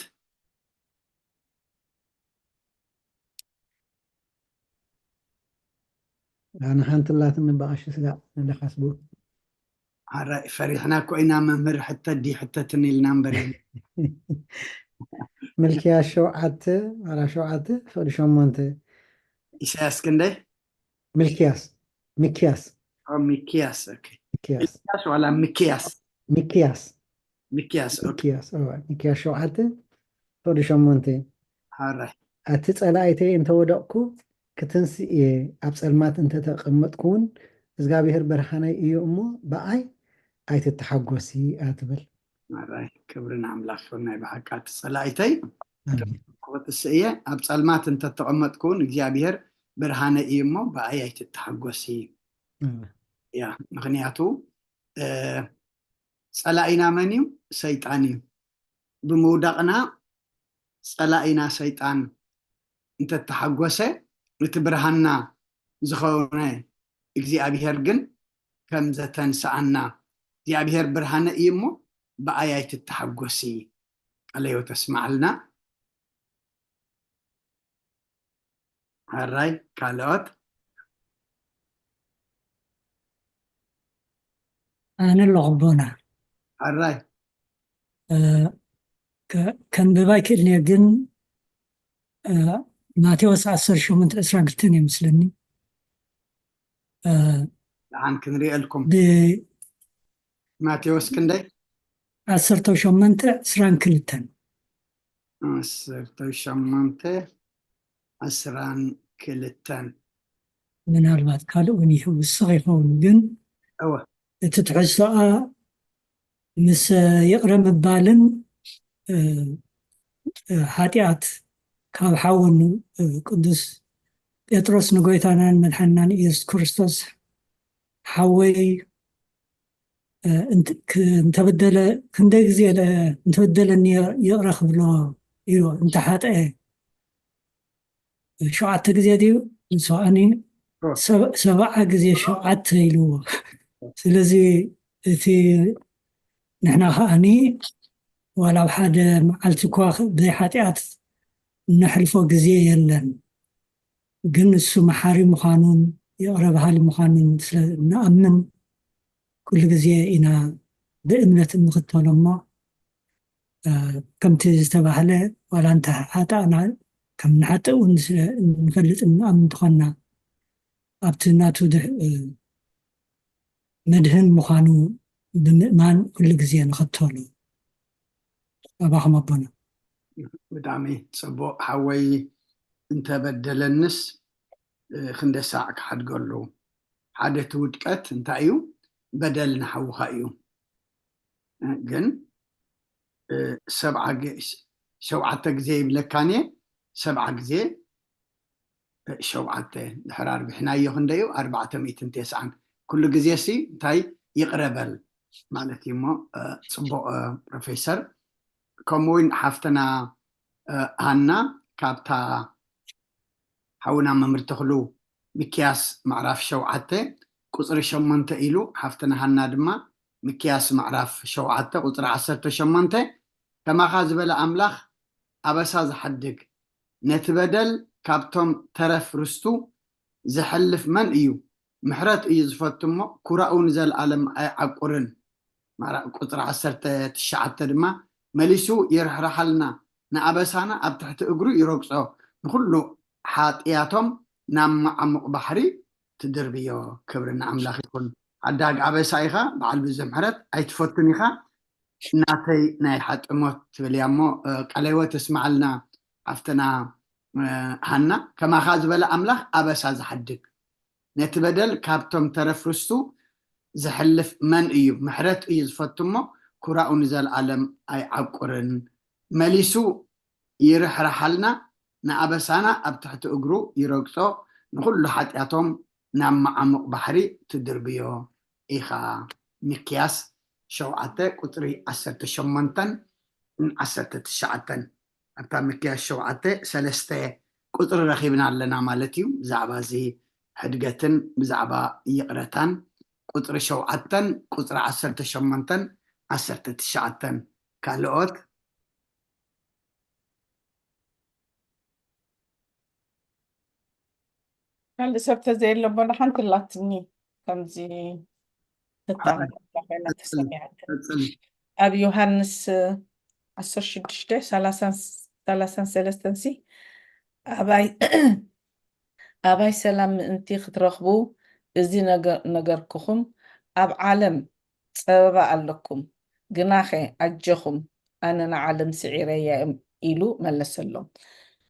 ኣነ ሓንቲ ላትን በቐሽ ስጋዕ ንደኻስቡ ራይ ፈሪሕና ኮይና መምህር ሕተት ዲ ሕተትን ኢልና እምበር ምልክያስ 7 7 ፍቅዲ 8 ኢሳያስ ክንደይ ሚክያስ ሚክያስ اوكي ሚክያስ ولا مكياس ሚክያስ اوكي ሚክያስ 7 ፍቅዲ 8 ሃራይ ኣቲ ጸላእተይ እንተወደቕኩ ክትንስእ እየ ኣብ ጸልማት እንተተቐመጥኩውን እግዚኣብሔር ብርሃነይ እዩ እሞ በኣይ ኣይትተሓጐሲ ኣትብል ሃራይ ክብርን ኣምላኽ ናይ ብሓቃት ጸላእተይ ክትንስእ እየ ኣብ ጸልማት እንተተቐመጥኩውን እግዚኣብሔር ብርሃነይ እዩ እሞ በኣይ ኣይትተሓጐሲ ያ ምክንያቱ ጸላኢና መን እዩ ሰይጣን እዩ ብምውዳቕና ጸላኢና ሰይጣን እንተተሓጐሰ እቲ ብርሃንና ዝኸውነ እግዚኣብሔር ግን ከም ዘተንስኣና እግዚኣብሔር ብርሃነ እዩ እሞ በኣይ ኣይትተሓጐሲ ቀለዮ ተስማዕልና ሃራይ ካልኦት أنا اللغبونة ሃራይ كان ببايك اللي يقن ماتيوس 10:22 يمسلني الآن كنري لكم ب ماتيوس كندي 10:22 10 من هالبات قالوا إني هو الصغيرون جن أوه تتحسوا مس يقرأ مبالن حاتيات كاب حاون قدس بطرس نقويتانا المدحنان إيس كريستوس حوي انت بدل كندق زيادة انت بدل اني يقرأ خبله ايوه انت حات ايه شو عدت زيادة سواني 7 ጊዜ 7 ኢልዎ ስለዚ እቲ ንሕና ከዓኒ ዋላ ኣብ ሓደ መዓልቲ እኳ ብዘይ ሓጢኣት ነሕልፎ ግዜ የለን ግን እሱ መሓሪ ምዃኑን ይቕረ በሃሊ ምዃኑን ስለንኣምን ኩሉ ግዜ ኢና ብእምነት እንኽተሎ እሞ ከምቲ ዝተባህለ ዋላ እንተ ሓጣእና ከም ንሓጥእ እውን ንፈልጥ ንኣምን ትኾና ኣብቲ ናቱ መድህን ምዃኑ ብምእማን ኩሉ ግዜ ንኽተሉ أباهم أبونا بدعمي صبو حوي انت بدل النس خند ساعة حد قال له حادث ودكت انت ايو بدل نحوها ايو جن شوعة جزي بلكانية 7 جزي شوعة الحرار بحنا يخنديو 409 كل جزي سي تاي يقربل مالتي مو صبو بروفيسور كموين حفتنا هانا كابتا حونا ممرتخلو مكياس معرف شوعته قصر شمنت إلو حفتنا هانا دما مكياس معرف شوعته قصر 10 شمنت كما خازبل أملاخ أبساز حدك نتبدل كابتوم ترف رستو زحلف من إيو محرات إيو زفتمو كراؤون زال عالم عقورن قصر 10 تشعته دما مليسو يرحرحلنا نأبسانا أبتحت أقرو يروكسو نخلو حاطياتهم نام عمق بحري تدربيو كبرنا أملاخ يكون عداق عبسايخا بعد بزمحرت أي تفتنيخا ناتي ناي حات أموت تبليامو قليوة تسمع لنا عفتنا هانا كما خاز بلا أملاخ أبسا زحدك نتبدل كابتوم ترفرستو زحلف من إيو محرت إيو زفتمو كراء نزال عالم أي عقورن مليسو يرح رحلنا نأبسانا أبتحت أقرو يروكسو نقول حاتياتهم نام عمق بحري تدربيو إيخا مكياس شوعته قطري 10 شمنتن 10 تشعتن أبتا مكياس شوعته 3 قطر رخيبنا لنا مالتيو زعبا زي حدقتن بزعبا يقرتن قطر شوعتن قطر 10 شمنتن 10 تشعتن كالوت هل سبت زي اللي بنا حنت اللاتني كم زي تتعمل لحينا تسميعت أبي يوحنس 16 ثلاثة سلستنسي أباي سلام انتي خترخبو ازي نجركم أب عالم سبب لكم جناخي أجخم أنا نعلم سعيرية إلو ملسلهم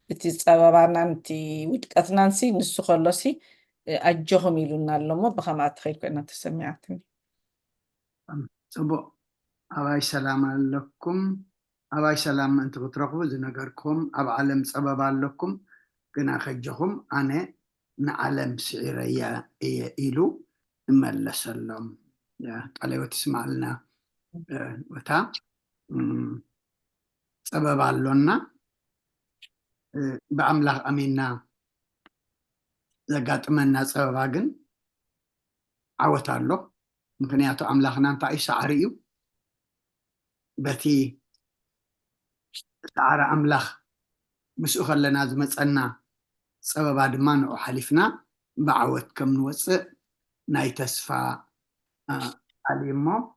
بتي سببنا انتي ودكتنانسي نسو خلصي أجخم إلو نالمو بخمات خير كأنها تسمعتني صبو أباي سلام لكم أباي سلام أنتو ترقبوا زنقركم أب عالم سبب لكم كنا خجهم أنا نعلم سعيرية إيلو ملس اللهم يا قالوا تسمع لنا وتا سبب لنا بأملاخ أمينا زقاتمنا سبباقن عوتالو مكنياتو أملاخنا انتا إسعاريو بتي سعر أملاخ مسؤخ لنا زمتنا سبب دمان وحلفنا بعوت كم نوصل ناي تسفى عليمو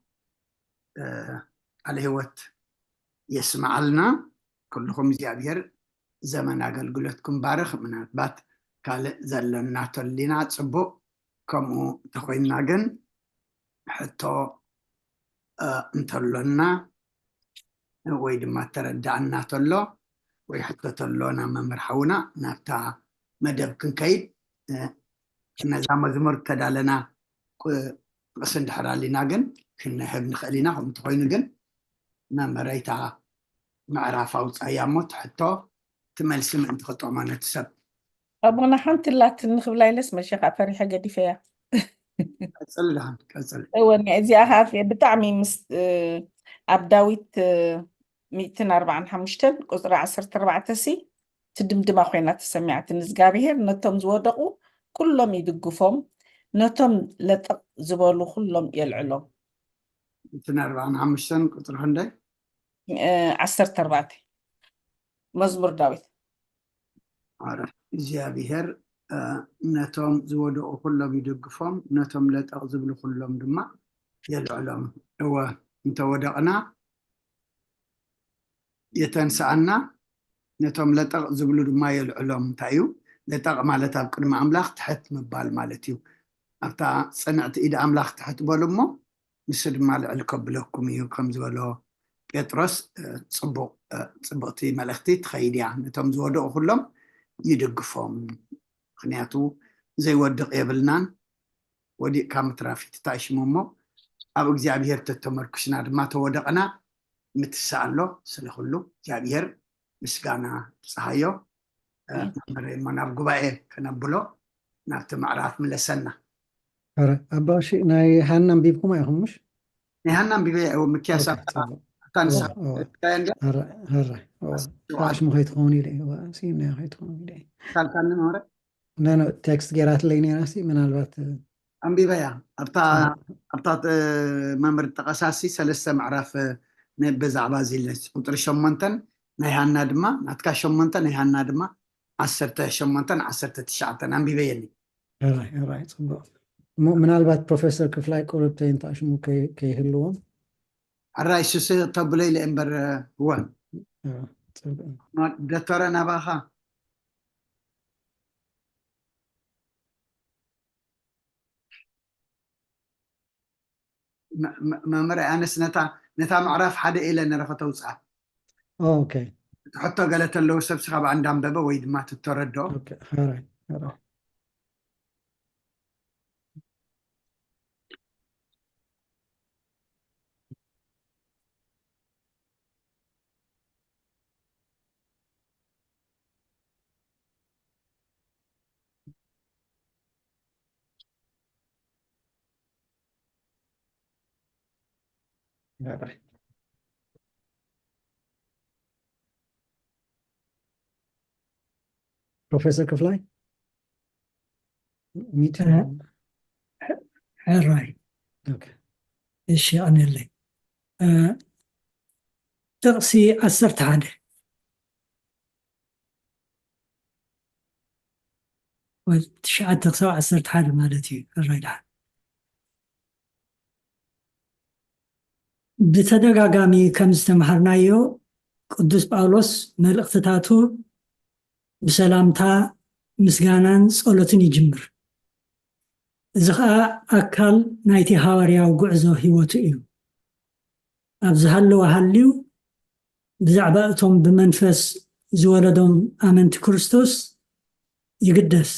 عليهوت يسمع لنا كلكم زيابير زمن أقلقلتكم بارخ من أثبات قال زلنا تلينا تصبو كمو تخوينا جن حتى انتلونا ويد ما تردعنا تلو ويحتى تلونا ممرحونا نبتا مدب كنكيد كنا مزمر تدالنا قصد حرالينا جن كنا هبن خلينا هم تخوينا جن ما مريتها معرفة وصيامات حتى تملس من تخطو ما نتسب أبونا حنت اللاتن خبلاي لسما شيخ عفاري حاجة دي فيها كسل لها كسل واني ازي عافية بتعمي عبداويت 245 قصر 14 سي تدمدم أخوينا تسمعت نزقابيهر نتم زودقوا كلهم يدقفهم نتم لتق زبالو كلهم يلعلهم 245 قطر هندي 14 مزمور داويت عارف زيابيهر نتم زودقوا كلهم يدقفهم نتم لتق زبلو كلهم دما يلعلهم هو انت ودقنا يتنسعنا نتم لتق زبلو دما يلعلهم تايو لتق مالتها بقدم أملاخ تحت مبال مالتيو أبتا صنعت إيد أملاخ تحت بالمو نسد مال الكب لكم يو كم زولو ጴጥሮስ ጽቡቕቲ መልእኽቲ ትኸይድ እያ ነቶም ዝወደቑ ኩሎም ይድግፎም ምክንያቱ ዘይወድቕ የብልናን ወዲቕካ ምትራፍ ተታሽሞ እሞ ኣብ እግዚኣብሔር ተተመርኩስና ድማ ተወደቕና ምትሳእ ኣሎ ስለኩሉ እግዚኣብሔር ምስጋና ፀሃዮ ናብ ጉባኤ ከነብሎ ናብቲ ምዕራፍ መለሰና ኣባሽ ናይ ሃና አንቢብኩም ኣይኹምሽ ናይ ሃና አንቢበ ምክያስ ታንሳ ራሽ መኸይትኸውን ኢለ ሲና ኸይትኸውን ኢለ ካልካኒ መምረ ናኖ ቴክስት ጌራት ለይ ነራሲ ምናልባት አንቢበያ ኣብታ መምር ተቐሳሲ ሰለስተ ምዕራፍ ብዛዕባ ዚለስ ቁጥሪ 8 ናይ ሃና ድማ ናትካ 8 ናይ ሃና ድማ 18 19 አንቢበየኒ ራይ ጽቡቕ ምናልባት ፕሮፌሰር ክፍላይ ቆርብተይ እንታሽሙ ከይህልዎም ኣራይ ሱስ ተብለይ ለእምበር ህወ ዶክተረ ናባኻ መምር ኣነስ ነታ ምዕራፍ ሓደ ኢለ ነረኸ ተውፅኣ ኦኬ ሕቶ ገለ ተለዉ ሰብ ስኻ እንዳንበበ ወይ ድማ ትተረድኦ ራይ ፕሮፌሰር ክፍላይ ሚት ሕራይ እሺ ኣነለይ ጥቕሲ 11 ወይ 9 ክሳብ 11 ማለት እዩ ሕራይ ድሓር ብተደጋጋሚ ከም ዝተምሃርናዮ ቅዱስ ጳውሎስ መልእኽትታቱ ብሰላምታ ምስጋናን ጸሎትን ይጅምር እዚ ከዓ ኣካል ናይቲ ሃዋርያዊ ጉዕዞ ሂወቱ እዩ ኣብዚ ሃለወ ሃልዩ ብዛዕባ እቶም ብመንፈስ ዝወለዶም ኣመንቲ ክርስቶስ ይግደስ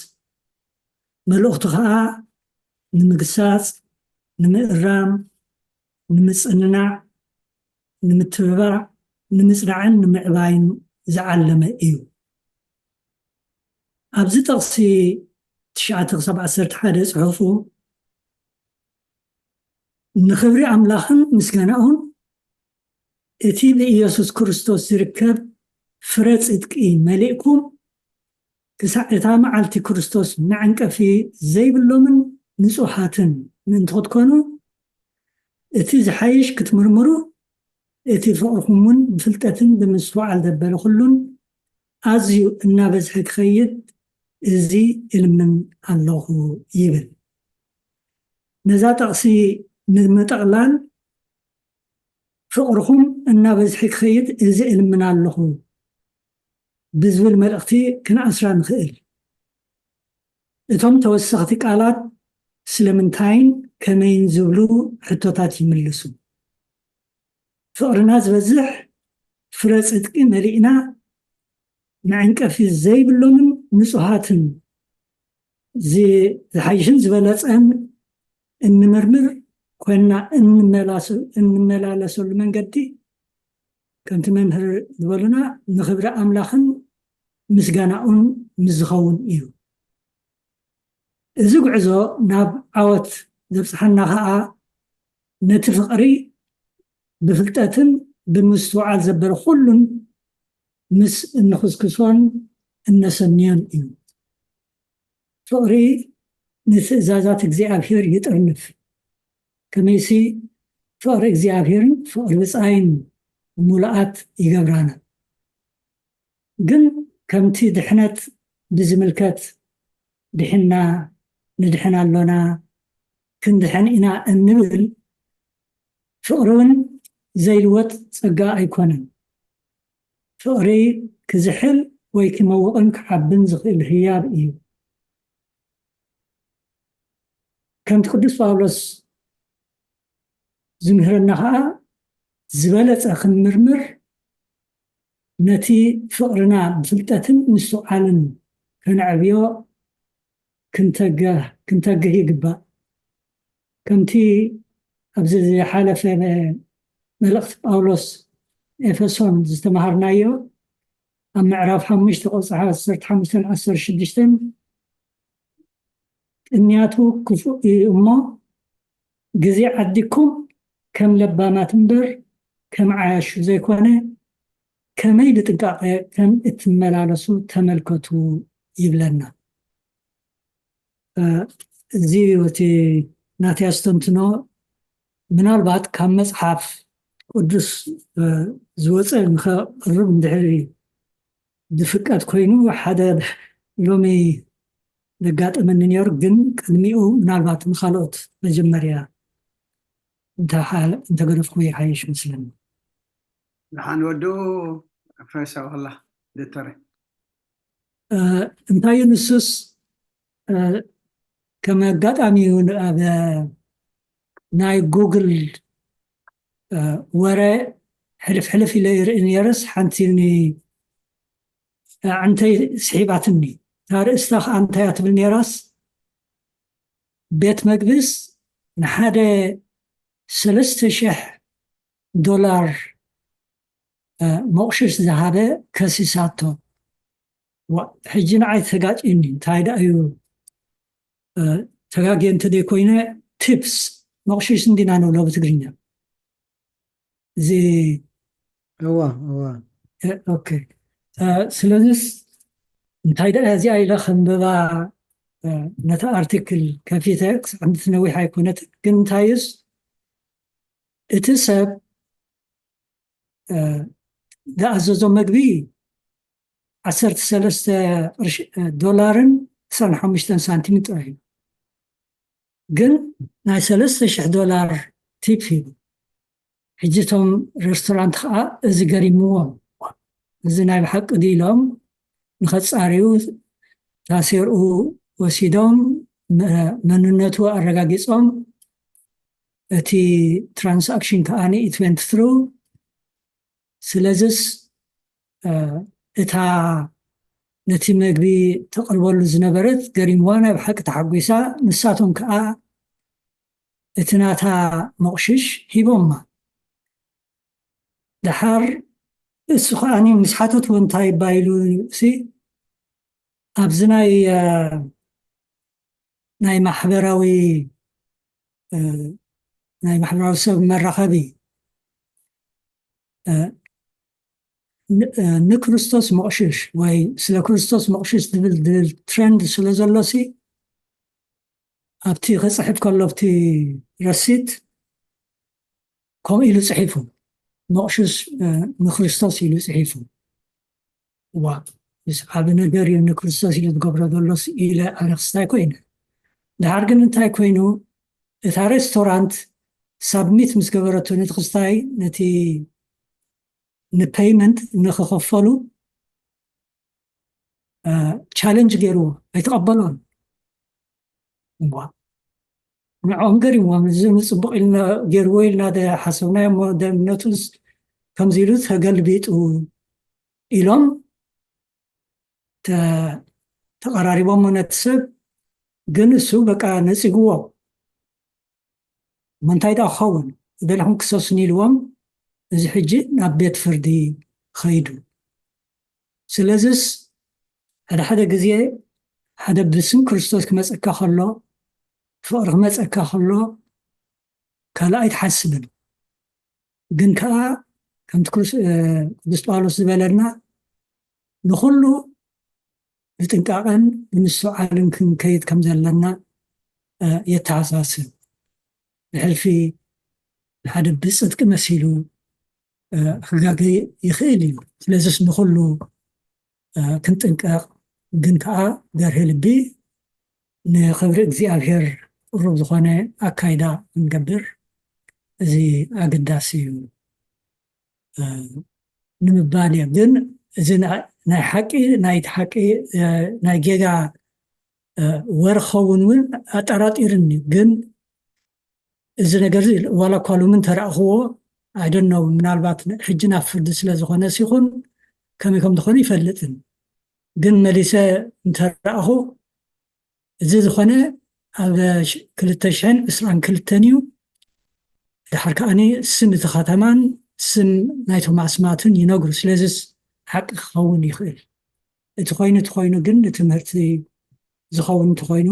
መልእኽቱ ከዓ ንምግሳጽ ንምእራም ንምጽንናዕ ንምትብባዕ ንምጽናዕን ንምዕባይን ዝዓለመ እዩ ኣብዚ ጥቕሲ 9 ክሳብ 11 ጽሑፉ ንኽብሪ ኣምላኽን ምስጋናኡን እቲ ብኢየሱስ ክርስቶስ ዝርከብ ፍረ ጽድቂ መሊእኩም ክሳዕ እታ መዓልቲ ክርስቶስ መዐንቀፊ ዘይብሎምን ንጹሓትን ምእንቲ ክትኮኑ እቲ ዝሓይሽ ክትምርምሩ እቲ ፍቕርኩምን ብፍልጠትን ብምስትዋዓል ዘበለ ኩሉን ኣዝዩ እናበዝሐ ክኸይድ እዚ ኢልምን ኣለኹ ይብል ነዛ ጥቕሲ ንምጥቕላል ፍቕርኩም እናበዝሐ ክኸይድ እዚ ኢልምን ኣለኹ ብዝብል መልእኽቲ ክንኣስራ ንኽእል እቶም ተወሰኽቲ ቃላት ስለምንታይን ከመይን ዝብሉ ሕቶታት ይምልሱ ፍቕርና ዝበዝሕ ፍረ ጽድቂ መሊእና መዐንቀፊ ዘይብሎምን ንጹሓትን ዝሓይሽን ዝበለፀን እንምርምር ኮይና እንመላለሰሉ መንገዲ ከምቲ መምህር ዝበሉና ንኽብሪ ኣምላኽን ምስጋናኡን ምዝኸውን እዩ እዚ ጉዕዞ ናብ ዓወት ዘብፅሐና ከዓ ነቲ ፍቕሪ ብፍልጠትን ብምስትውዓል ዘበለ ኩሉን ምስ እንኽስክሶን እነሰንዮን እዩ ፍቕሪ ንትእዛዛት እግዚኣብሔር ይጥርንፍ ከመይሲ ፍቕሪ እግዚኣብሔርን ፍቕሪ ብፃይን ሙሉኣት ይገብራና ግን ከምቲ ድሕነት ብዝምልከት ድሕና ንድሕን ኣሎና ክንድሕን ኢና እንብል ፍቕሪውን ዘይልወጥ ፀጋ ኣይኮነን ፍቕሪ ክዝሕል ወይ ክመውቕን ክዓብን ዝኽእል ህያብ እዩ ከምቲ ቅዱስ ጳውሎስ ዝምህረና ከዓ ዝበለፀ ክንምርምር ነቲ ፍቅርና ብፍልጠትን ምስትውዓልን ከነዕብዮ ክንተግህ ይግባእ ከምቲ ኣብዚ ዝሓለፈ መልእኽቲ ጳውሎስ ኤፌሶን ዝተምሃርናዮ ኣብ ምዕራፍ 5 ቁፅሪ 15-16 ቅንያቱ ክፉእ እዩ እሞ ግዜ ዓዲኩም ከም ለባማት እምበር ከም ዓያሹ ዘይኮነ ከመይ ብጥንቃቄ ከም እትመላለሱ ተመልከቱ ይብለና እዚ ወቲ ናቲ ኣስተንትኖ ምናልባት ካብ መፅሓፍ ቅዱስ ዝወፀ ንኸቅርብ እንድሕር ዝፍቀድ ኮይኑ ሓደ ሎሚ ዘጋጠመኒ ነይሩ ግን ቅድሚኡ ምናልባት ንካልኦት መጀመርያ እንተገለፍኩ ይሓይሽ መስለኒ ድሓን ወዱ ፈሳው الله دكتور እንታይ ንሱስ ከም ኣጋጣሚ ኣብ ናይ ጉግል ወረ ሕልፍ ኢለ ይርኢ ነይረስ ሓንቲኒ አንተይ ስሒባትኒ ታርእስታ ከዓ እንታይ ትብል ነይራስ ቤት መግብስ ንሓደ $3,000 መቕሽሽ ዝሃበ ከሲሳቶ ሕጂ ንዓይ ተጋጭኒ እንታይ ዳ እዩ ተጋግየ እንተ ዘይኮይነ ቲፕስ መቕሽሽ እንዲና ንብሎ ብትግርኛ እዚ እዋ ኦኬ ስለዚስ እንታይ ዳ እዚኣ ኢለ ከንብባ ነታ ኣርቲክል ከፊተ ክሳዕ ትነዊሕ ኣይኮነት ግን እንታይስ እቲ ሰብ ዝኣዘዞ ምግቢ $13.95 ጥራይ ግን ናይ $3,000 ቲፕ ሂቡ ሕጂ እቶም ሬስቶራንት ከዓ እዚ ገሪምዎም እዚ ናይ ብሓቂ ድ ኢሎም ንኸፃርዩ ታሲርኡ ወሲዶም መንነቱ ኣረጋጊፆም እቲ ትራንሳክሽን ከዓኒ it went through ስለዚስ እታ ነቲ ምግቢ ተቐርበሉ ዝነበረት ገሪምዋ ናይ ብሓቂ ተሓጒሳ ንሳቶም ከዓ እቲ ናታ መቕሽሽ ሂቦማ ድሓር እሱ ከዓኒ ምስ ሓተትዎ እንታይ ባይሉ ኣብዚ ናይ ማሕበራዊ ሰብ መራኸቢ ንክርስቶስ መቕሽሽ ወይ ስለ ክርስቶስ መቕሽሽ ዝብል ትሬንድ ስለ ዘሎሲ ኣብቲ ክፅሕፍ ከሎ ኣብቲ ረሲት ከምኡ ኢሉ ፅሒፉ መቕሽሽ ንክርስቶስ ኢሉ ፅሒፉ ዓብ ነገር እዩ ንክርስቶስ ኢሉ ዝገብሮ ዘሎሲ ኢለ ኣነ ክስታይ ኮይነ ድሓር ግን እንታይ ኮይኑ እታ ሬስቶራንት ሳብሚት ምስ ገበረቶ ነቲ ክስታይ ነቲ ንፔይመንት ንክኸፈሉ ቻሌንጅ ገይርዎ ኣይተቐበሎን ንዖም ገሪምዎም እዚ ምፅቡቕ ኢልና ገይርዎ ኢልና ሓሰብናዮ እሞ ደምነቱስ ከምዚ ኢሉ ተገልቢጡ ኢሎም ተቐራሪቦሞ ነቲ ሰብ ግን እሱ በቃ ነፂግዎ መንታይ ዳ ክኸውን ደለኹም ክሰስኒ ኢልዎም እዚ ሕጂ ናብ ቤት ፍርዲ ኸይዱ ስለዚስ ሓደ ግዜ ሓደ ብስም ክርስቶስ ክመፀካ ከሎ ፍቅሪ ክመፀካ ከሎ ካልኣይ ትሓስብን ግን ከዓ ከምቲ ቅዱስ ጳውሎስ ዝበለና ንኩሉ ብጥንቃቐን ብምስትውዓልን ክንከይድ ከም ዘለና የተሓሳስብ ብሕልፊ ሓደ ብፅድቂ መሲሉ ክጋገ ይኽእል እዩ ስለዚስ ንኩሉ ክንጥንቀቕ ግን ከዓ ደርሂ ልቢ ንክብሪ እግዚኣብሔር ቅሩብ ዝኾነ ኣካይዳ ንገብር እዚ ኣገዳሲ እዩ ንምባል እየ ግን እዚ ናይ ሓቂ ናይቲ ሓቂ ናይ ጌጋ ወርኸውን እውን ኣጠራጢርኒ ግን እዚ ነገር ዋላ እኳ ሎምን ተረእኽዎ I don't know ምናልባት ሕጅና ፍርድ ስለ ዝኾነ ሲኹን ከመይ ከም ዝኾነ ይፈልጥን ግን መሊሰ እንተረኣኹ እዚ ዝኾነ ኣብ 2022 እዩ ድሓር ከዓኒ ስም እቲ ከተማን ስም ናይቶም ኣስማትን ይነግሩ ስለዚ ሓቂ ክኸውን ይኽእል እቲ ኮይኑ ግን ትምህርቲ ዝኸውን እንተኮይኑ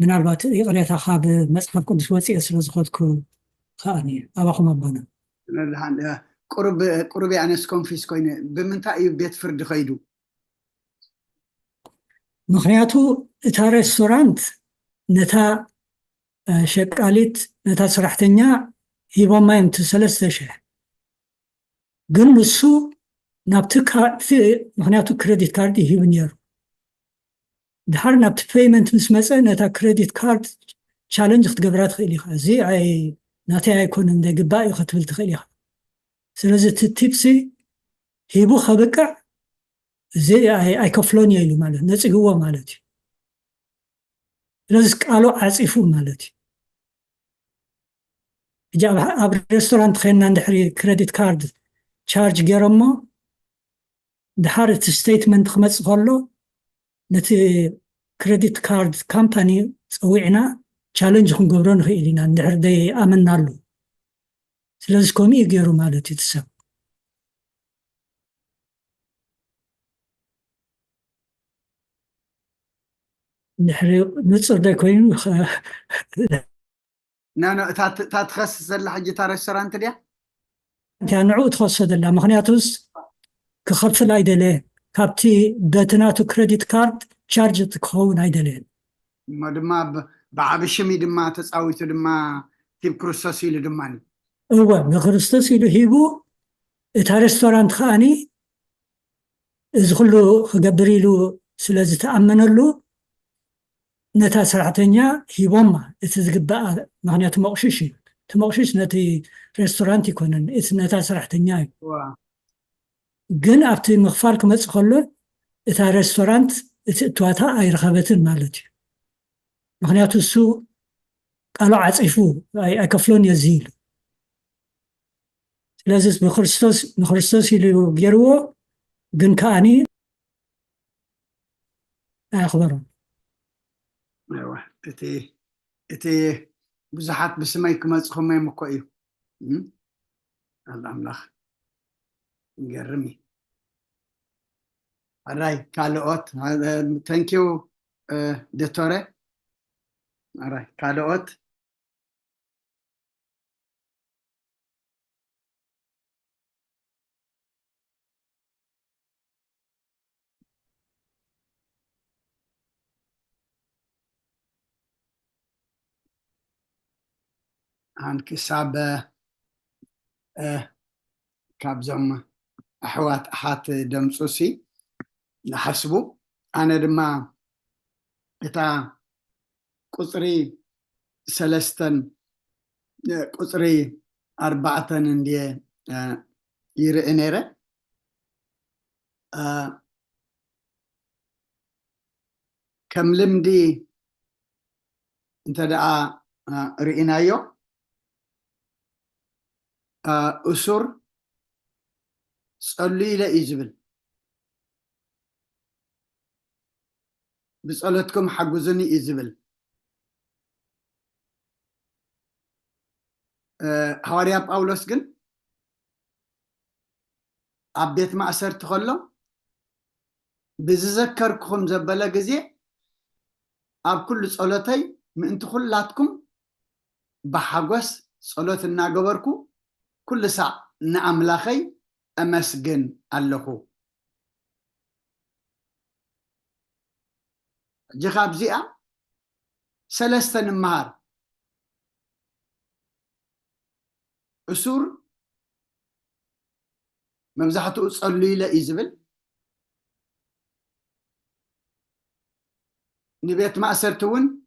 ምናልባት ይቕሬታ ካብ መጽሓፍ ቅዱስ ወፂአ ስለ ዝኸድኩ ከዓኒ ኣባኹም ኣቦና ቁሩብ ኣነስ ኮንፊስ ኮይኑ ብምንታይ እዩ ቤት ፍርዲ ኸይዱ ምክንያቱ እታ ሬስቶራንት ነታ ሸቃሊት ነታ ስራሕተኛ ሂቦማ እዮም 3,000 ግን ንሱ ናብቲ ምክንያቱ ክሬዲት ካርድ ይሂብ ነይሩ ድሓር ናብቲ ፔይመንት ምስ መፀ ነታ ክሬዲት ካርድ ቻለንጅ ክትገብራ ትኽእል ኢኻ እዚ ናተይ ኣይኮነን ዘይግባእ እዩ ክትብል ትኽእል ኢኻ ስለዚ እቲ ቲፕሲ ሂቡ ከብቅዕ እዚ ኣይከፍሎን እየ ኢሉ ማለት ነፂግዎ ማለት እዩ ስለዚ ቃሉ ዓፂፉ ማለት እዩ ኣብ ሬስቶራንት ኸይና እንድሕሪ ክሬዲት ካርድ ቻርጅ ገይሮሞ ድሓር እቲ ስቴትመንት ክመፅእ ከሎ ነቲ ክሬዲት ካርድ ካምፓኒ ፀዊዕና ቻለንጅ ክንገብሮ ንኽእል ኢና እንድሕር ዘይኣመናሉ ስለዚ ከምኡ እዩ ገይሩ ማለት እዩ ትሰብ እንድሕሪ ንፁር ዘይኮይኑ ናኖ እታ ትኸስስ ዘላ ሕጂ እታ ሬስቶራንት ድያ እንታ ንዕኡ ትኸሶ ዘላ ምክንያቱስ ክኸፍል ኣይደለየን ካብቲ በትናቱ ክሬዲት ካርድ ቻርጅ ክኸውን ኣይደለየን እሞ ድማ ብዓብ ሽሚ ድማ ተፃዊቱ ድማ ቲብ ክርስቶስ ኢሉ ድማኒ እወ ብክርስቶስ ኢሉ ሂቡ እታ ሬስቶራንት ከዓኒ እዚ ኩሉ ክገብር ኢሉ ስለ ዝተኣመነሉ ነታ ሰራሕተኛ ሂቦማ እቲ ዝግባእ ምክንያቱ መቑሽሽ እዩ እቲ መቑሽሽ ነቲ ሬስቶራንት ይኮነን እቲ ነታ ሰራሕተኛ እዩ ግን ኣብቲ ምኽፋል ክመፅእ ከሎ እታ ሬስቶራንት እቲ እትዋታ ኣይረኸበትን ማለት እዩ ምክንያቱ እሱ ቃሉ ዓፂፉ ኣይከፍሎን እየ እዚ ኢሉ ስለዚ ንክርስቶስ ኢሉ ገይርዎ ግን ከዓኒ ኣያኽበሮም እቲ ብዙሓት ብስመይ ክመፅኹም እኮ እዩ ኣምላኽ ይገርም እዩ ኣራይ ካልኦት ተንኪዩ ዶክተረ ኣራይ ካልኦት عن كساب كابزم أحوات أحات دمسوسي نحسبو أنا دما إتا قصري سلستن قصري 4 اندي يرئنيرة كم لمدي انت دعا رئينايو أسر صلي إلى إزبل بصلتكم حجزني إزبل حواريا باولوس جن عبيت ما أسرت خلا بذكركم زبالة جزيء أب كل صلاتي من أنت خلاتكم بحجز صلاة الناجبركم كل ساعة نأملاخي أمسجن اللخو جخاب زيئة 3 النهار أسور مبزحته أصلي إلى إزبل نبيت ما أسرتون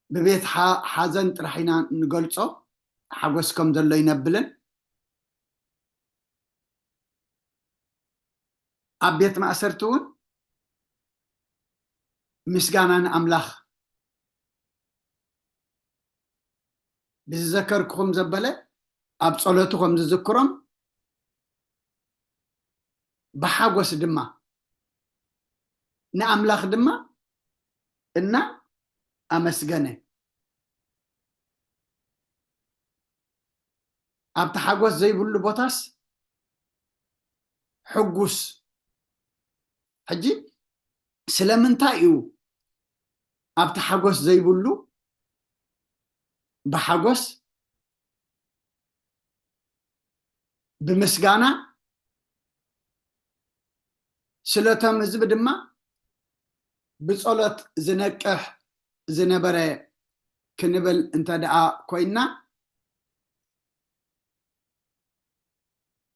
ببيت حزن رحينا نقولصو حقوسكم دلو ينبلن أبيت ما أسرتون مسجانا أملاخ بذكركم زبلة أبصلتكم تذكرهم بحاجوس دما نأملاخ دما إننا أمسجنه أبت حاجوس زي بقول بوتاس حجوس حجي سلامن تايو أبت حاجوس زي بقول بحاجوس بمسجانا سلطة مزبد ما بصلت زنكح زنبرة كنبل انت دعا كوينا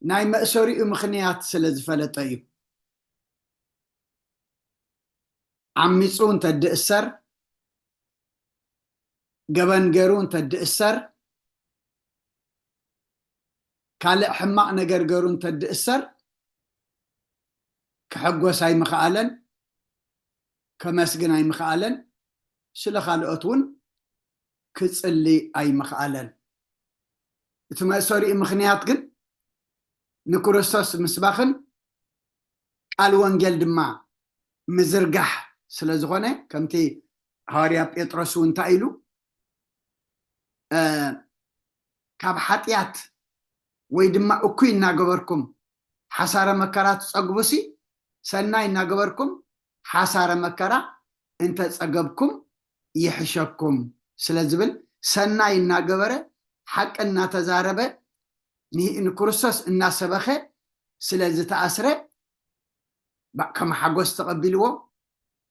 ناي مأسوري مخنيات سلز فلطيب عميصون تدئسر قبن قرون تدئسر كالق حماق نقر قرون تدئسر كحقوس هاي مخالن كمسجن هاي مخالن سلا خالقتون كتصلي أي مخالن ثم سوري مخنيات قل نكروستوس مسباخن قال وانجل دما مزرقح سلازغونه كمتي هاريا بيترسون تايلو كاب حاتيات ويدما اكوي ناغبركم حسار مكرات صقبسي سناي ناغبركم حسار مكرا انت صقبكم يحشكم سلازبل سناي ناغبره حق ان تزاربه ني ان كرسس ان سبخه سلاز تأسره كما حقوس تقبلوه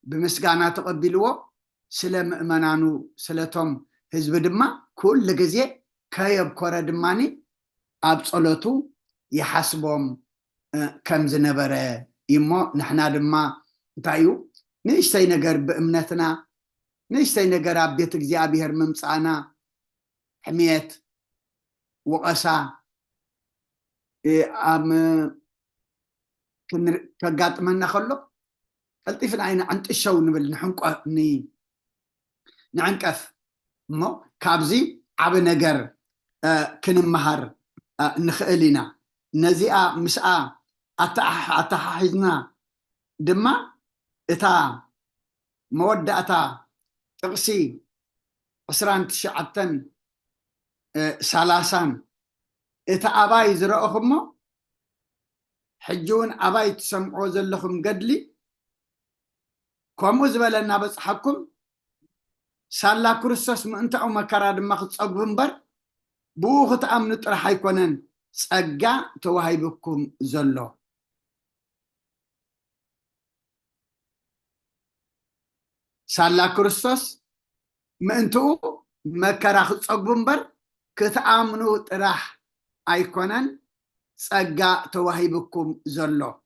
بمسقانا تقبلوه سلام امنانو سلاتهم حزب دما كل غزي كايب كورا دماني ابصلتو يحسبهم كم زنبره يمو نحنا دما تايو نيشتي نجر بامنتنا نيشتي نجر ابيت እግዚአብሔር ممصانا حميت وقسا ام كقاطمنا خلو قلطيفنا عين عن الشو نبل نحنقه نعنقف مو كابزي عب نجر كنمهر نخئلنا نزيئة مساء أتححزنا دما إتا مودة أتا تقسي عسران تشعتن سالاسان إتا أباي زرأخمو حجون أباي تسمعو زلخم قدلي كومو زبالنا بس حكم سالا كرسوس ما انت او مكرا دما خصقبن بر بوخ تامن طرح يكونن صقا توهيبكم زلو سالا كرسوس ما انتو مكرا خصقبن بر كتامنو طرح ايكونن صقا توهيبكم زلو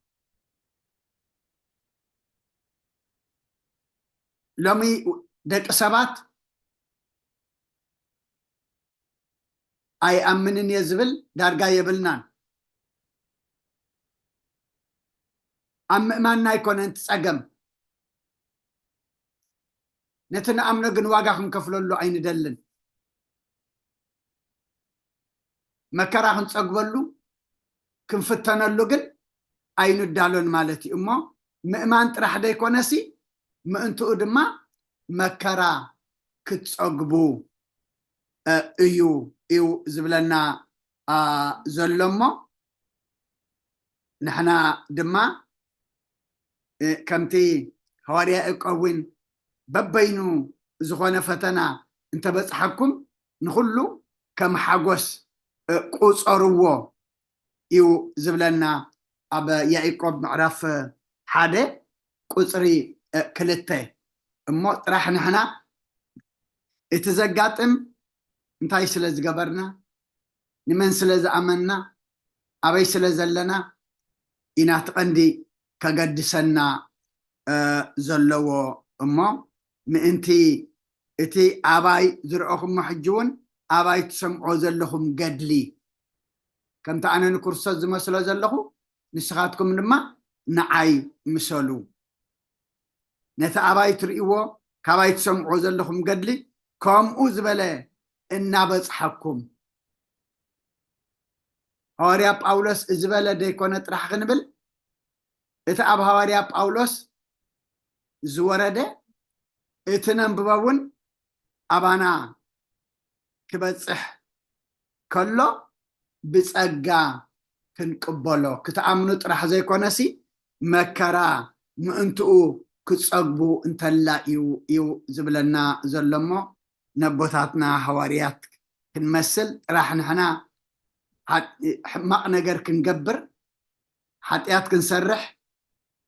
لمي دك سبات أي أمنن يزبل دارقا يبلنان ما نايكون انت سقم نتنا أمنا قن واقعهم كفلولو عين دلن مكراهم تسقبلو كنفتنالو قن عين الدالون مالتي أمو مأمان ترح ديكونسي ما انتو قدما مكرا كتصقبو ايو زبلنا زلمو نحنا دما كمتي هواريا اقوين ببينو زغونا فتنا انت بصحكم نخلو كم حقوس قصروا ايو زبلنا ابا يعقوب معرف حاده قصري كلته امو طرح نحنا اتزقاطم انتاي سلاز قبرنا نمن سلاز امنا ابي سلاز لنا إنا تقندي كقدسنا زلو امو مئنتي اتي اباي زرعكم محجون اباي تسمعوا زلهم قدلي كنت انا نكرسو زمسلو زلخو نسخاتكم لما نعاي مسلو نتا اباي تريو كاباي تسمعوا زلهم قدلي كم أزبلة እናበጽሐኩም ሐዋርያ ጳውሎስ ዝበለ ደይኮነ ጥራሕ ክንብል እቲ ኣብ ሐዋርያ ጳውሎስ ዝወረደ እቲ ነንብበውን ኣባና ክበጽሕ ከሎ ብጸጋ ክንቅበሎ ክትኣምኑ ጥራሕ ዘይኮነሲ መከራ ምእንትኡ ክጸግቡ እንተላ እዩ ዝብለና ዘሎሞ ነቦታትና ሐዋርያት ክንመስል ጥራሕ ንሕና ሕማቕ ነገር ክንገብር ሓጢኣት ክንሰርሕ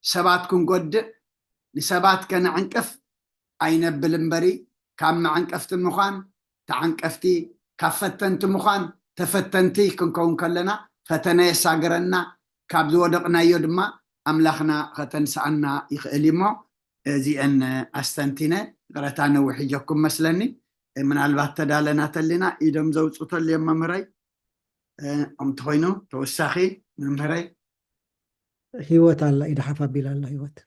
ሰባት ክንጎድእ ንሰባት ከነዕንቅፍ ኣይነብል እምበሪ ካብ መዓንቀፍቲ ምዃን ተዓንቀፍቲ ካብ ፈተንቲ ምዃን ተፈተንቲ ክንከውን ከለና ፈተነ የሳገረና ካብ ዝወደቕናዮ ድማ ኣምላኽና ከተንስኣና ይኽእል እሞ እዚአን ኣስተንቲነ ቅረታ ነዊሕ ጀኩም መስለኒ ምናልባት ተዳለና ተሊና ኢዶም ዘውፁ ተልዮም መምህራይ ከምቲ ኮይኑ ተወሳኺ መምህራይ ህይወት ኣላ ኢዳ ሓፍ ኣቢላ ኣላ ህይወት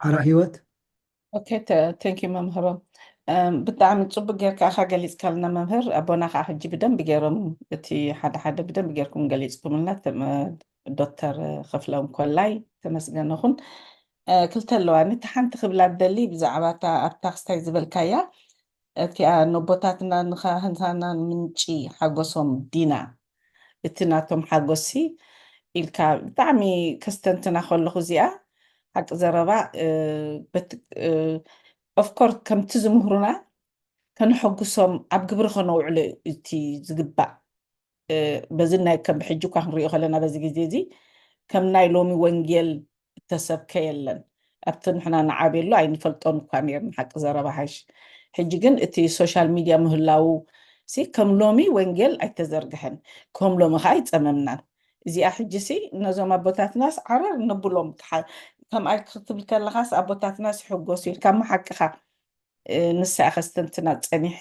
ኣራ ህይወት اوكي ثانك يو ممهرم ብጣዕሚ ፅቡቅ ጌርካ ኢኻ ገሊፅካልና መምህር ኣቦና ከዓ ሕጂ ብደንቢ ገይሮም እቲ ሓደ ሓደ ብደንቢ ጌርኩም ገሊፅኩምልና ዶክተር ክፍሎም ኮላይ ተመስገነኹን ክልተ ኣለዋኒ እቲ ሓንቲ ክብላ ደሊ ብዛዕባ ኣብታ ክስታይ ዝበልካያ እቲኣ ነቦታትና ንካህንታና ምንጪ ሓጎሶም ዲና እቲ ናቶም ሓጎሲ ኢልካ ብጣዕሚ ከስተንትና ከለኹ እዚኣ ሓቂ ዘረባ ኦፍኮርስ ከምቲ ዝምህሩና ከንሐጉሶም ኣብ ግብሪ ከነውዕሎ እቲ ዝግባእ በዚ ናይ ከም ሕጂ እኳ ክንሪኦ ከለና በዚ ግዜ እዚ ከም ናይ ሎሚ ወንጌል ተሰብከ የለን ኣብቲ ንሕና ንዓብየሉ ኣይንፈልጦን እኳ ነርና ሓቂ ዘረባ ሓሽ ሕጂ ግን እቲ ሶሻል ሚድያ ምህላው ከም ሎሚ ወንጌል ኣይተዘርግሐን ከም ሎሚ ከዓ ይፀመምናን እዚኣ ሕጂ ነዞም ኣቦታትናስ ዓረር ነብሎም ከም ኣይ ክትብል ከለኻስ ኣቦታትናስ ይሕጎሱ ኢልካ መሓቅኻ ንስኣ ከስተንትና ፀኒሐ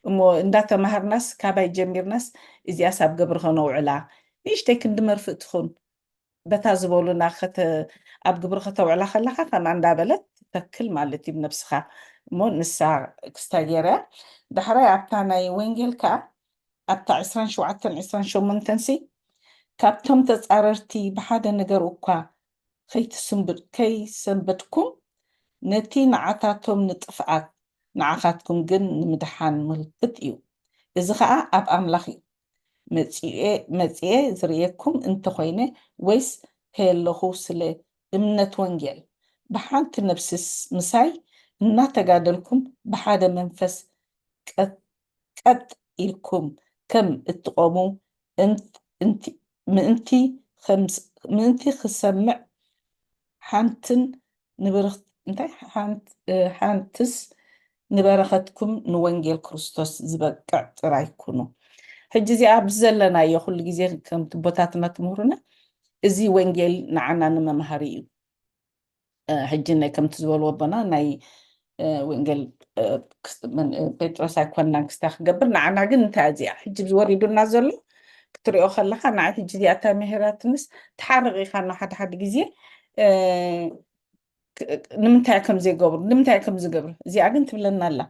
እሞ እንዳተማሃርናስ ካባይ ጀሚርናስ እዚኣስ ኣብ ገብሪ ከነውዕላ ንእሽተይ ክንዲ መርፍእ ትኹን በታ ዝበሉና ኣብ ግብሪ ከተውዕላ ከለካ ከም እንዳበለት ተክል ማለት እዩ ብነብስኻ እሞ ንሳ ክስታይ ገይረያ ዳሕራይ ኣብታ ናይ ወንጌል ከዓ ኣብታ 27 28 ካብቶም ተፃረርቲ ብሓደ ነገር እኳ ከይሰንበድኩም ነቲ ንዓታቶም ንጥፍኣት ንዓኻትኩም ግን ንምድሓን ምልክት እዩ እዚ ከዓ ኣብ ኣምላኽ እዩ መፅኤ ዝርየኩም እንተኮይነ ወይስ ከየለኹ ስለ እምነት ወንጌል ብሓንቲ ነብስስ ምሳይ እናተጋደልኩም ብሓደ መንፈስ ቀጥ ኢልኩም ከም እትቆሙ ምእንቲ ክሰምዕ ሓንትስ ንበረኸትኩም ንወንጌል ክርስቶስ ዝበቅዕ ጥራይ ኩኑ ሕጂ እዚኣ ብዘለናዮ ኩሉ ግዜ ከምቲ ቦታትና ትምህሩና እዚ ወንጌል ንዓና ንመምሃሪ እዩ ሕጂ ናይ ከምቲ ዝበልዎ ኣቦና ናይ ወንጌል ጴጥሮስ ኣይኮናን ክስታይ ክገብር ንዓና ግን እንታይ እዚኣ ሕጂ ዝወሪዱና ዘሎ ክትሪኦ ከለካ ንዓይ ሕጂ እዚኣ እታ ምህረትንስ ተሓርቕ ኢኻ ሓደ ሓደ ግዜ ንምንታይ ከም ዘይገብሩ ንምንታይ ከም ዝገብሩ እዚኣ ግን ትብለና ኣላ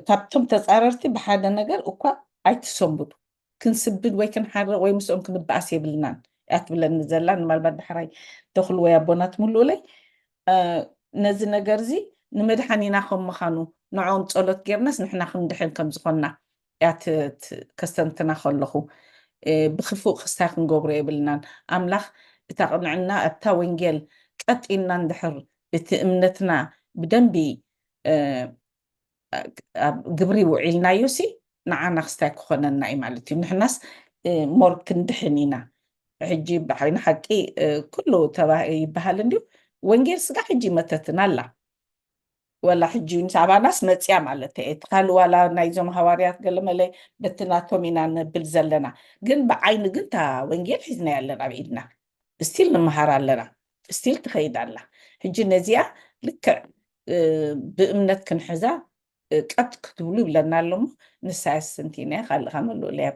ካብቶም ተፃረርቲ ብሓደ ነገር እኳ ኣይትሰንብዱ ክንስብድ ወይ ክንሓርቕ ወይ ምስኦም ክንበኣስ የብልናን እያ ትብለኒ ዘላ ንማልባት ዳሕራይ ተኽል ወይ ኣቦና ትምልኡለይ ነዚ ነገር እዚ ንመድሓኒና ከም ምዃኑ ንዖም ፀሎት ጌርናስ ንሕና ክንድሕን ከም ዝኾንና እያ ከስተንትና ከለኹ ብክፉእ ክስታይ ክንገብሮ የብልናን ኣምላኽ እታ ቅንዕና እታ ወንጌል ቀጢልና እንድሕር እቲ እምነትና ብደንቢ ኣብ ግብሪ ውዒልናዮሲ ንዓና ክስታይ ክኾነና እዩ ማለት እዩ ንሕናስ ሞር ክንድሕን ኢና ሕጂ ብሓይኒ ሓቂ ኩሉ ይበሃል እንድዩ ወንጌል ስጋ ሕጂ መተትና ኣላ ወላ ሕጂ ንሳባናስ መፅያ ማለት እየ ትካል ዋላ ናይዞም ሃዋርያት ገለመለይ በትናቶም ኢና ነብል ዘለና ግን ብዓይኒ ግን ታ ወንጌል ሒዝናያ ኣለና ኣብ ኢድና እስቲል ንምሃር ኣለና እስቲል ትኸይድ ኣላ ሕጂ ነዚኣ ልክዕ ብእምነት ክንሕዛ ቀጥ ክትብሉ ይብለና ኣሎ ሞ ንሳ ያስንቲና ካልእኻ መልኡ ለይ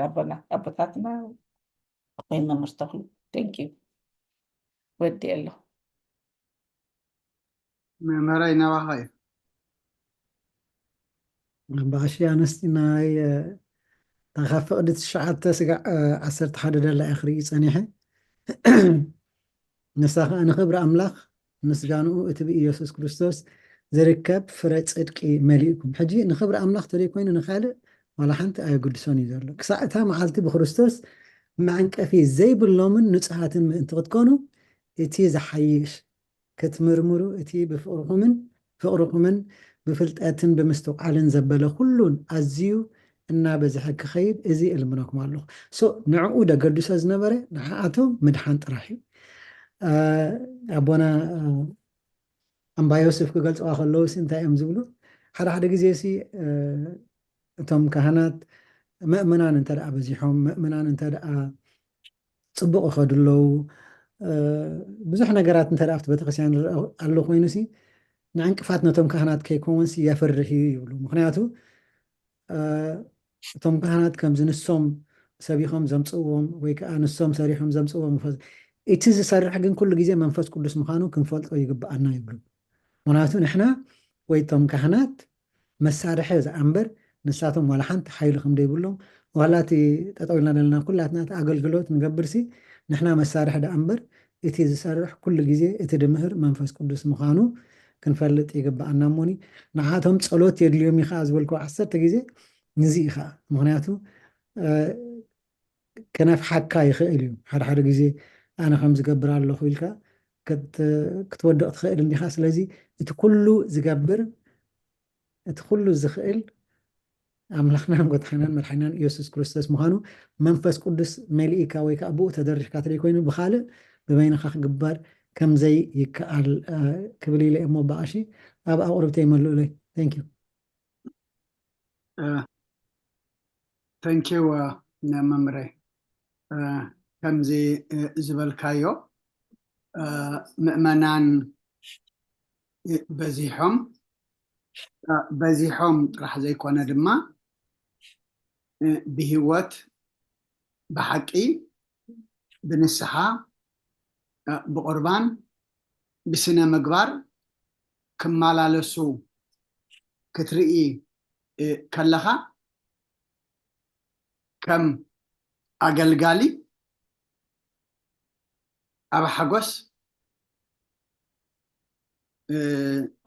ኣቦና ኣቦታትና ወይ መምህር ተኽሉ ቴንክ ዩ ወዲ ኣለኹ መምህራይ ናባኸ እዩ باشي أنستنا تخاف قدت الشعات تسقع عسر تحدد الآخري صنيحة نساخ أنا خبر أملاخ نسجانو اتبي يسوس كريستوس زركب فرات صدقي مليكم حجي نخبر أملاخ تري كوين نخالق ولا حنت أي قدسوني زرلو ساعتها معالتي بخريستوس معنك في زي باللومن نصحات ما انت تكونوا اتي زحيش كتمرمرو اتي بفقركم بفلتاتن بمستوعلن زبله كلون أزيو إنا بزحك خيد إزي المناكم الله نعقو دا قدسة زنبري نحاتو مدحان تراحي أبونا أمبا يوسف كقلت أخلو سنتا يمزولو حدا جزي سي توم كهنات مؤمنان انت دعا بزيحهم مؤمنان انت دعا صبق خدلو بزح نجارات انت دعفت بتقسيان الله خوينسي نعنقفاتنا توم كهنات كيكونسي يفرحي يقولوا مخنياتو توم كهنات كم زنسوم سبيخم زمصوم ويكا نسوم سريحم زمصوم فز إتز سرح جن كل جزء منفس كل سمخانو كنفلت ويجب أن يقولوا مناتو نحنا ويتم كهنات مسارح إذا أمبر نساتهم ولا حنت حيلهم دي بقولهم ولا تطولنا لنا كلاتنا أقل نقبرسي نحنا مسارح دا أمبر إتز سرح كل جزء إتدمهر منفس كل سمخانو كنفلت يجب أن نموني نعاتهم تصلوت اليوم يخاز بالكو عسر تجزء نزيخا مغنياتو كناف حكا يخيل حد جزء أنا خمس قبر على خويلك كتودق تخيل إني خاص لذي كله زقبر كله زخيل أملاخنا قد حنان مرحنان يسوع كريستوس مهانو منفس قدس ملائكة ويك أبو تدرج كاتري كوينو بخالق ببين خاخ جبار كم زي يكال كبلي لي أمو باشي أبا أقرب تيملو لي thank you thank you نممري كم زي زبل كايو مؤمنان بزيحهم راح زي كونا دما بهوت بحقي بنسحة بقربان بسنة مقبار كمالالسو كترئي كلها كم أقلقالي أبا حقوس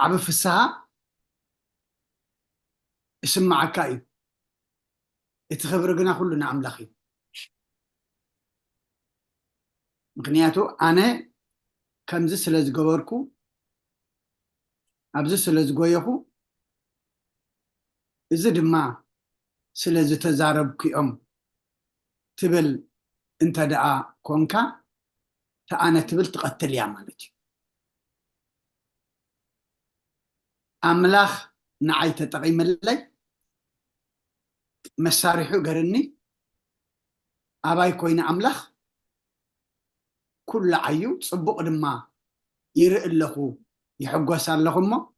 أبا فسها اسم عكاي اتخبر قنا كلنا عملخي مغنياتو أنا كمزي سلز قبركو أبزي سلز قويخو إذا دما سلز تزاربكي تبل انت دعا كونكا تأنا تبل تقتل يا مالتي أملاخ نعيت تقيم اللي مسارحو قرني أباي كوين أملاخ كل عيو تصبق دما يرئ اللخو يحقوسان لهم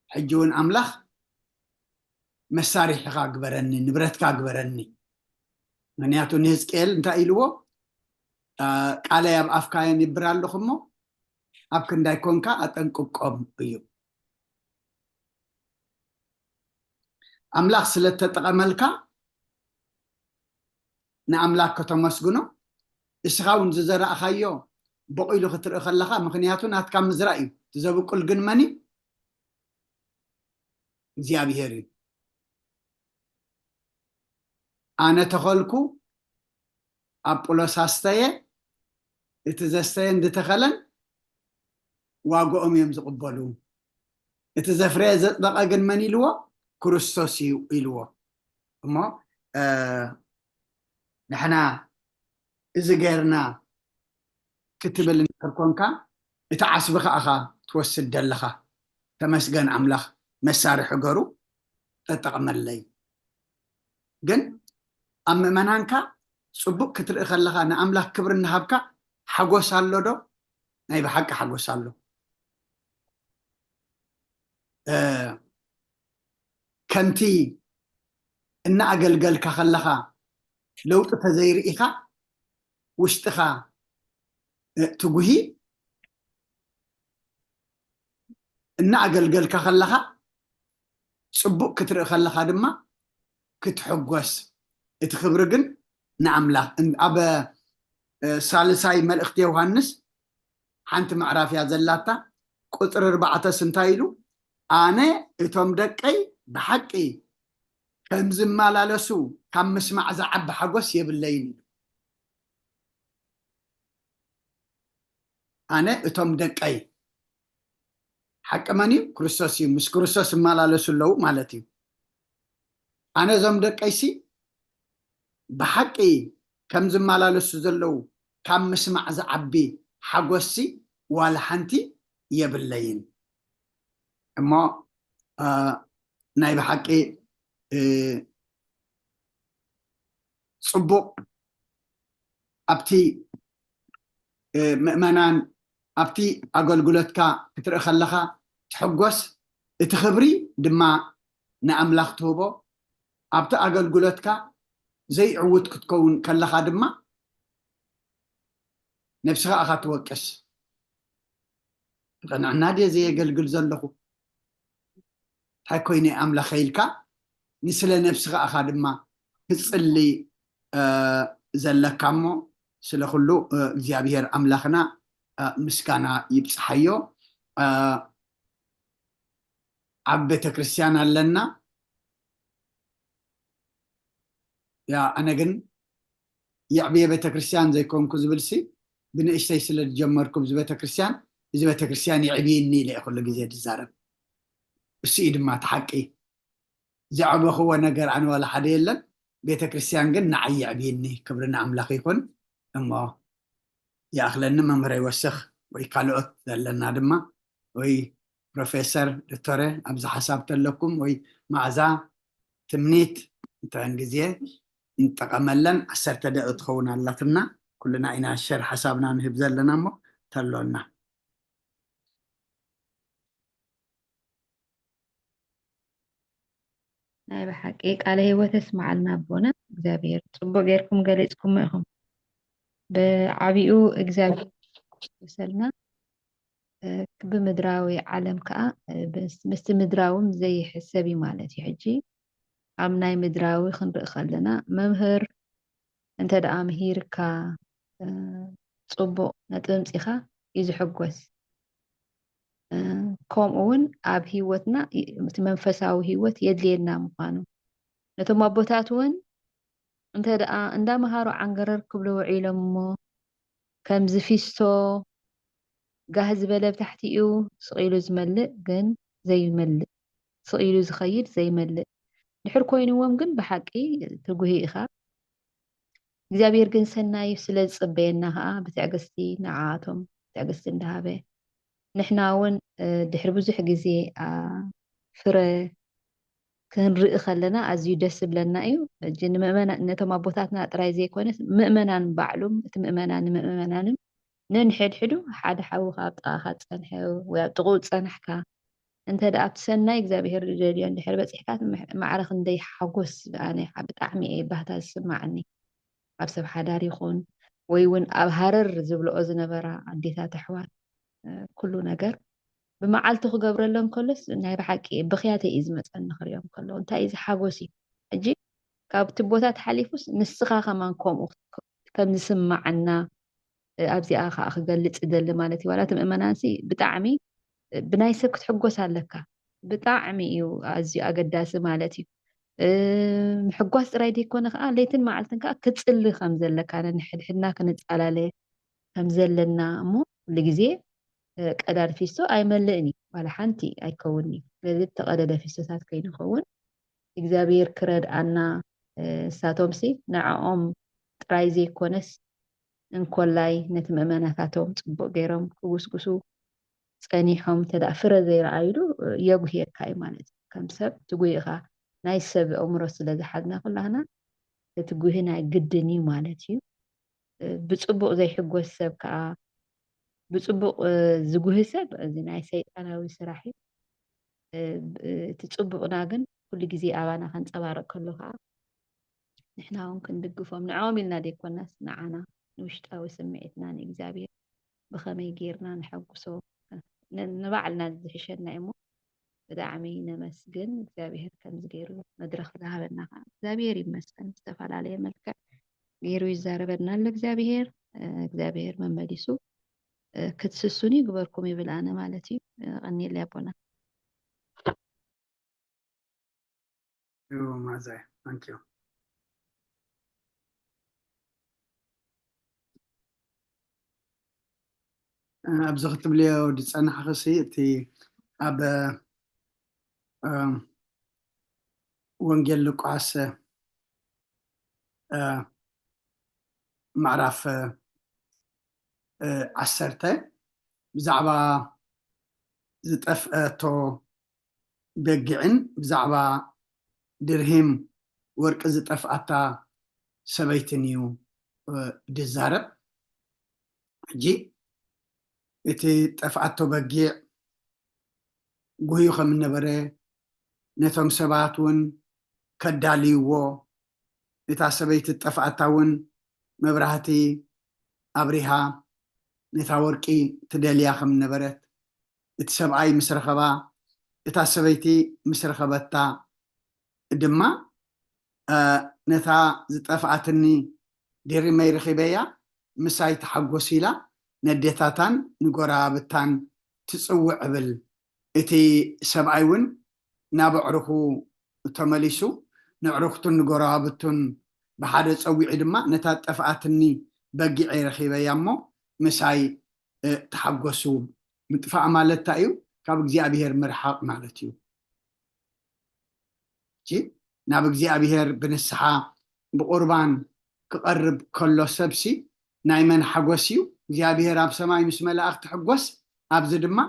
حجون أملاخ مسارح قبرني نبرتك قبرني منياتو نهزكيل انتا إلوو قال ياب أفكاين يبرال لهم أبكن دايكونكا أتنكوكم بيو أملاك سلطة تقملكا نأملاك كتمسجنو إسخاون ززرا أخيو بقيلو خطر أخلقا مخنياتو ناتكا مزرائي تزوق الجنماني زيابي هيري أنا تخلكو أبولوس هستايا إتزستاين دي تخلن واقو أمي يمزقبالو إتزفريا زدقا جنماني لوا كريستوسي إلوا أما نحنا إذا غيرنا كتب اللي نكركونكا إتعصبخ أخا توسد دلخا تمسجن أملخ مسار حجرو تتقمل لي جن أما منانكا صبوك كتر إخلخا نأملخ كبر النهابكا حقو سالو دو نايب حق حقو سالو كنتي إن أقل كخلخا لو تتزير إخا واشتخا تقوهي إن أقل كخلخا صبوق كتر خلى خادمة كتحجوس اتخبرجن نعمله أبا سالساي ملأختي يوهانس حنت معرف يا زلاتا قطر 4 سنتايلو أنا اتوم دقي بحقي كم زمالالسو كم مسمع زعب حجوس يبلين أنا اتوم دقي حق ماني كريستوس مش كريستوس مالالسو لو مالتي أنا زم دقيسي بحقي كم زمالالسو زلو كم مسمع زعبي حجوسي ولا حنتي يبلين أما ناي بحقي صبوق أبتي مؤمنان أبتي أقول قلتك كتر خلخا تحجوس تخبري دما نأملاخ توبو أبتي أقول قلتك زي عود كتكون كلخا دما نفسها أخات وكس غنا نادي زي قلقل زلخو هاي كويني أملا خيلكا نسل نفسها أخا دما كتصلي زلكامو سلخلو እግዚአብሔር አምላኽና ምስጋና ይብጽሐዮ ኣብ ቤተ ክርስቲያን ኣለና ያ ኣነ ግን የዕብየ ቤተ ክርስቲያን ዘይኮንኩ ዝብልሲ ብንእሽተይ ስለ ጀመርኩ እዚ ቤተ ክርስቲያን ይዕብየኒ ኢለ ኩሉ ግዜ ትዛረብ እሱ ድማ ተሓቂ ዘዕበኽዎ ነገር ኣነ ወላ ሓደ የለን ቤተ ክርስቲያን ግን ንዓይ ይዕብየኒ ክብርና ኣምላኽ ይኹን እሞ يأخلنا ممر يوسخ ويكالوت لنا دما وي بروفيسور دكتورة أبز حسابت لكم وي معزا تمنيت تنجزيه انتقملن عسرت دقيقة تخونا اللتنا كلنا إنا الشر حسابنا نهبزل لنا مو تلونا ناي بحقيق عليه وتسمع لنا بونا እግዚአብሔር ጽቡቅ ጌርኩም ገሊጽኩም ኢኹም بعبيو እግዚአብሔር ወሰልና بمدراوي عالم كأ بس مدراوم زي حسابي مالتي حجي عمناي مدراوي خنرق خلنا ممهر انت دا مهيركا صبو نتمصيخا يزحقوس كوم اون اب هيوتنا منفساوي هيوت يدلينا مقانو نتوما بوتاتون انت دا اندا مهارو عنقرر كبلو عيلمو كم زفيستو جاهز بلا بتحتيو صقيلو زملء جن زي ملء صقيلو زخيل زي ملء نحر كوينوام جن بحقي تقوهي إخا እግዚአብሔር ግን ሰናይ ስለ ዝጽበየና ها بتعقستي نعاتهم بتعقستي اندهابه نحنا ون دحر بزح ጊዜ ፍረ ክንርኢ ከለና ኣዝዩ ደስ ብለና እዩ እጅን ምእመና ነቶም ኣቦታትና ጥራይ ዘይኮነስ ምእመናን ባዕሉም እቲ ምእመናንን ነንሕድሕዱ ሓደ ሓዊ ካብ ጥቓኻ ፀንሐ ወይ ኣብ ጥቕኡ ፀናሕካ እንተ ደኣ ኣብቲ ሰናይ እግዚኣብሔር ዝደልዮ እንድሕር በፂሕካ ማዕረ ክንደይ ሓጎስ ኣነ ብጣዕሚ እየ ባህታ ዝስማዓኒ ኣብ ሰብ ሓዳር ይኹን ወይ እውን ኣብ ሃረር ዝብልኦ ዝነበራ ኣዴታት ኣሕዋት ኩሉ ነገር بمعالت خجبر لهم كلس ناي بحكي بخياتي إذ مثلا نخريهم كلهم تا إذا حاجوسي أجي كابت بوتات حليفوس نسخة كمان كوم كم نسمع عنا أبزي أخ قلت إدل مالتي ولا تمأمنانسي بتعمي بنايسك تحجوس عليك بتعمي يو أزي أقداس مالتي حجوس رايدي يكون ليتن معالتن كتسل خمزل لك أنا نحد حنا كنت على ليه خمزل لنا مو اللي قدر فيستو أي ملئني ولا حنتي أي كوني لذلك تقدر فيستو سات كين خون إجابير كرد أنا ساتومسي نعم ترايزي كونس إن كلاي نتمأمنا فاتوم تبو غيرهم كوسكوسو سكانيهم تدافر زي رأيلو يجوه كاي مالت كم سب تقولها ناي سب عمره سلذ حدنا كلنا تقولها ناي جدني مالتي بتصبو زي حقو السب كا بتصبق زجوه سب زي ناي سيطانوي سراحي تتصبقنا جن كل جزء أبانا خنصبارك كلها نحنا ممكن ندقفهم نعاملنا ديك والناس معنا نشتاوي سمعتنا نجزابير بخمي جيرنا نحقسو نبعلنا زحشنا إمو ብጣዕሚ ነመስግን እግዚኣብሔር ከምዚ ገይሩ መድረክ ዝሃበና ከዓ እግዚኣብሔር ይመስገን ዝተፈላለየ መልክዕ ገይሩ ይዛረበና ኣሎ እግዚኣብሔር መመሊሱ ክትስሱን ይግበርኩም ይብል ኣነ ማለት እዩ ቀኒለ ያቦና ማዛይ ታንክ ዩ ኣብዚ ክትብልዮ ድፀናሕኸሲ እቲ ኣብ ወንጌል ሉቃስ معرف 10 ብዛዕባ ዝጠፍአቶ በጊዕን ብዛዕባ ድርሂም ወርቂ ዝጠፍአታ ሰበይትን እዩ ድዛረብ ሕጂ እቲ ጠፍአቶ በጊዕ ጉህዩ ከም ነበረ ነቶም ሰባት እውን ከዳልይዎ እታ ሰበይቲ ጠፍአታ እውን መብራህቲ ኣብሪሃ ነታ ወርቂ ትደልያ ከም ነበረት እቲ ሰብኣይ ምስ ረኸባ እታ ሰበይቲ ምስ ረኸበታ ድማ ነታ ዝጠፍአትኒ ድሪመይ ረኺበያ ምሳይ ተሓጎስ ኢላ ነዴታታን ንጎራብታን ትፅውዕ ብል እቲ ሰብኣይ እውን ናብ ኣዕሩኹ ተመሊሱ ንዕሩኽቱን ንጎራብቱን ብሓደ ፀዊዑ ድማ ነታ ጠፍአትኒ በጊዕ ረኺበያ እሞ ምሳይ ተሓጎሱ ምጥፋእ ማለት እንታይ እዩ ካብ እግዚኣብሔር ምርሓቅ ማለት እዩ ናብ እግዚኣብሔር ብንስሓ ብቁርባን ክቐርብ ከሎ ሰብሲ ናይ መን ሓጎስ እዩ እግዚኣብሔር ኣብ ሰማይ ምስ መላእኽቲ ሕጎስ ኣብዚ ድማ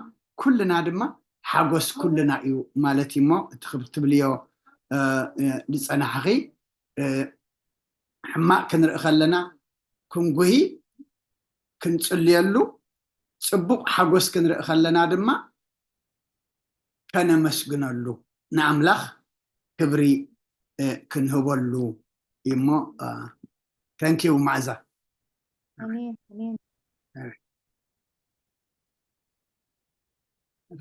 ኩልና ድማ ሓጎስ ኩልና እዩ ማለት እዩ እሞ እቲ ክትብልዮ ዝፀናሕኺ ሕማቅ ክንርኢ ከለና ክንጉሂ ክንፅልየሉ ፅቡቅ ሓጎስ ክንርኢ ከለና ድማ ከነመስግነሉ ንኣምላኽ ክብሪ ክንህበሉ እሞ ተንኪዩ ማዕዛ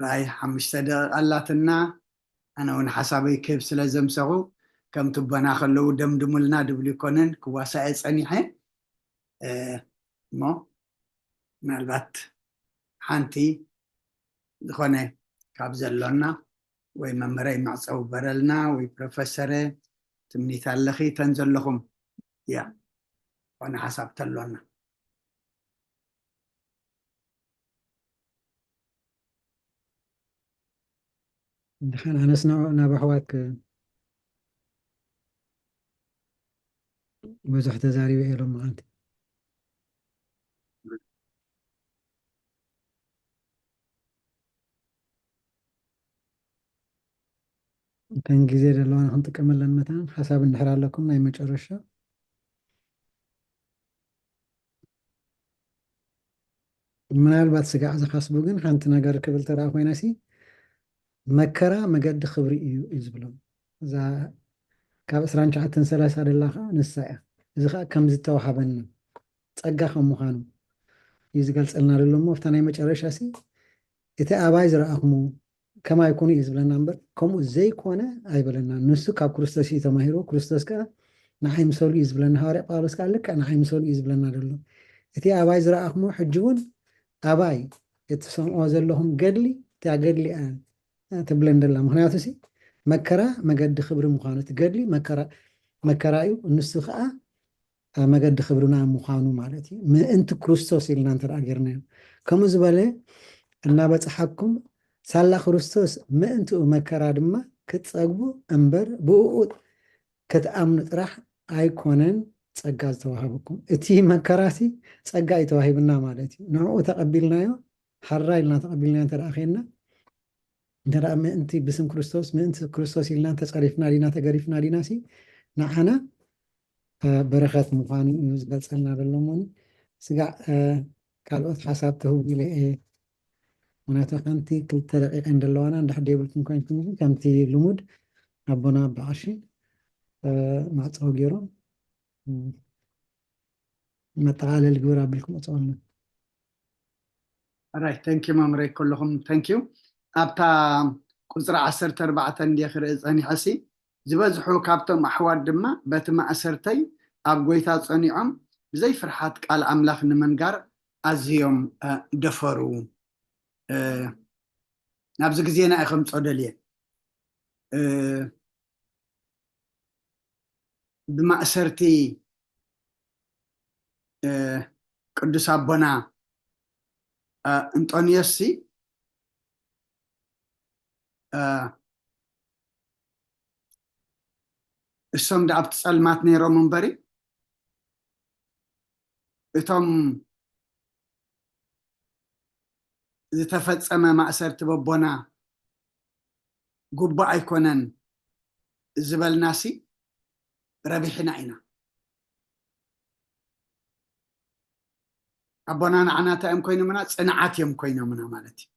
ራይ 5 ደቂቃ ኣላትና ኣነ እውን ሓሳበይ ክህብ ስለ ዘምሰኹ ከም ትበና ከለዉ ደምድሙልና ድብል ይኮነን ክዋሳኤ ፀኒሐ እሞ ምናልባት ሓንቲ ዝኾነ ካብ ዘሎና ወይ መምህረይ ማዕፀው በረልና ወይ ፕሮፌሰረ ትምኒት ኣለኺ ተን ዘለኹም ያ ኮነ ሓሳብ ተሎና ድሓን ኣነስ ናብ ኣሕዋት ብዙሕ ተዛሪበ ኢሎም መዓልቲ كان جزيرة لو أنا كنت كمل مثلا حسب النحر لكم ناي مجرشة من البات سقع إذا خاصبو جن خانت نجار قبل ترى أخوي ناسي مكرا مجد خبري يزبلون إذا كابس رانش عتن سلاسة لله نساء إذا كم زتوا حبنا تأجع خم مخانو يزقل سألنا لهم وفتنا مجرشة سي إذا أبايز رأخمو كما يكون يزبلنا نمبر كم زي كونه أي بلنا نسو كاب كريستوس يتماهيرو كريستوس كا نحيم سول يزبلنا هاري قالوس قالك نحيم سول يزبلنا دلو إتي أباي زرا أخمو حجون أباي يتسمع أوزل لهم قدلي تاع قدلي تبلن دلهم هنا تسي مكرا ما قد خبر مخانة قدلي مكرايو نسو خا ما قد خبرنا مخانو مالتي ما أنت كريستوس اللي ننتر أجرنا كم زبالة النابت حقكم سالا خريستوس ما انتو مكرا دما كتصاغبو انبر بوؤ كتامن طرح ايكونن ጸጋ ዝተዋሃበኩም እቲ መከራሲ ጸጋ ይተዋሂብና ማለት እዩ ንዕኡ ተቀቢልናዮ ሓራ ኢልና ተቀቢልናዮ ተራኺና እንተራ ምእንቲ ብስም ክርስቶስ ምእንቲ ክርስቶስ ኢልና ተጸሪፍና ዲና ተገሪፍና ዲናሲ ንዓና በረኸት ምዃኑ እዩ ዝገልጸልና ደሎሞኒ ስጋዕ ካልኦት ሓሳብ ተህቡ ኢለ ونحن كنتي كل طريقة عند اللوانا عند حد يقول كم كمتي لمود أبونا بعشي مع تصويرهم ما تعالى الجورا بالكم أتصورنا. Alright, thank you مامري كلهم thank you. أبتا قصر 14 دي خرز أني حسي زبزحو كابتم أحوال دما باتما أسرتي أبغيتها صنيعم زي فرحات قال أملاخ نمنقر أزيوم دفرو نابز غزينا أخم صدليه بما أسرتي قدس أبونا أنطونيوسي السوم دا أبتسأل ماتني رومن بري إتوم زتفت أما ما أسرت ببونا قبا أيكونن زبال ناسي ربيحنا عينا أبونا نعناتا يم كوينو منا صنعات يم كوينو منا مالتي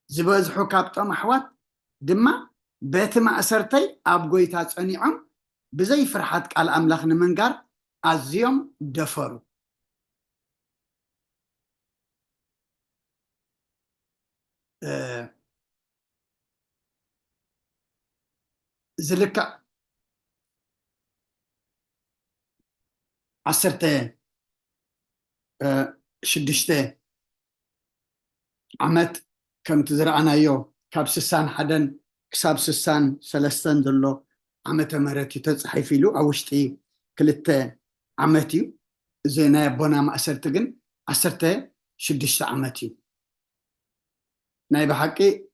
زبزحو كابتو محوات دما بيت ما أسرتي أبغيتها صنيعم بزي فرحات قال أملاخ نمنقر أزيوم دفرو زلكا عسرتين شدشتين عمت كم تزرعنا يو كاب سسان حدن كساب سسان سلستان دلو عمت مرتي تزحي فيلو أوشتي كلتا عمتي زينا بونا ما أسرتقن عسرتين شدشت عمتي ناي بحكي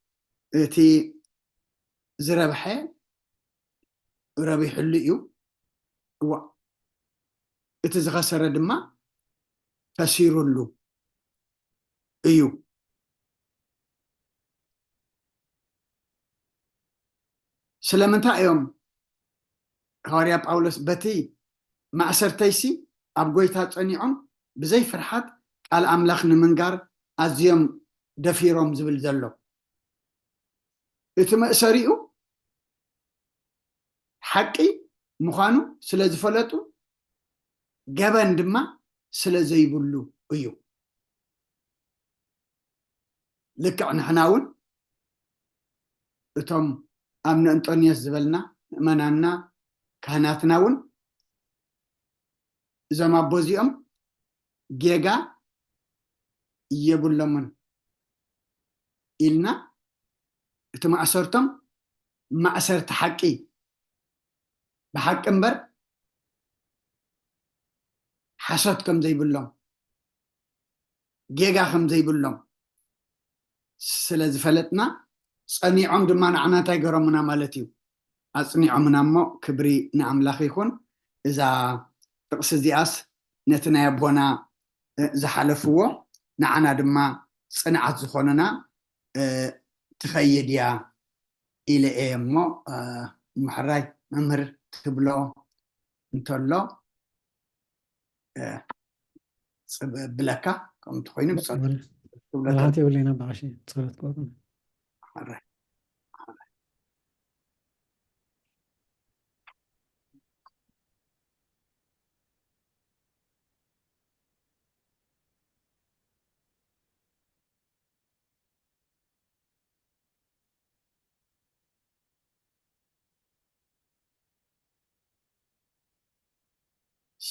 تي زربحي ربيح الليو و اتزغسر دما فسيرو له ايو سلامتا يوم هاريا باولس بتي ما أسرتيسي أبغيتها تصنيعهم بزي فرحات قال أملاخ نمنقر أزيوم دفيروم زبل زلو إتما أسريئو حقي مخانو سلازي فلتو جبن دما سلازي بلو ايو لك عن حناون اتم أمن أنطونيوس زبلنا منانا كهناتناون زما بوزيوم جيجا يبلمن إلنا اتما أسرتم ما أسرت حقي بحق امبر حسدكم زي بلهم جيجا خم زي بلهم سلازي فلتنا صنيعهم دما نعناتا يقرمنا مالتيو أصنيعهم نامو كبري نعم لاخيخون إذا تقص زياس نتنا يبونا زحلفوه نعنا دما صنعات زخوننا تخيد يا إلى إيمو محراي ممر تبلو انتولو بلاكا كم تخويني بصوت الهاتي ولينا بعشي تصرت كورنا محراي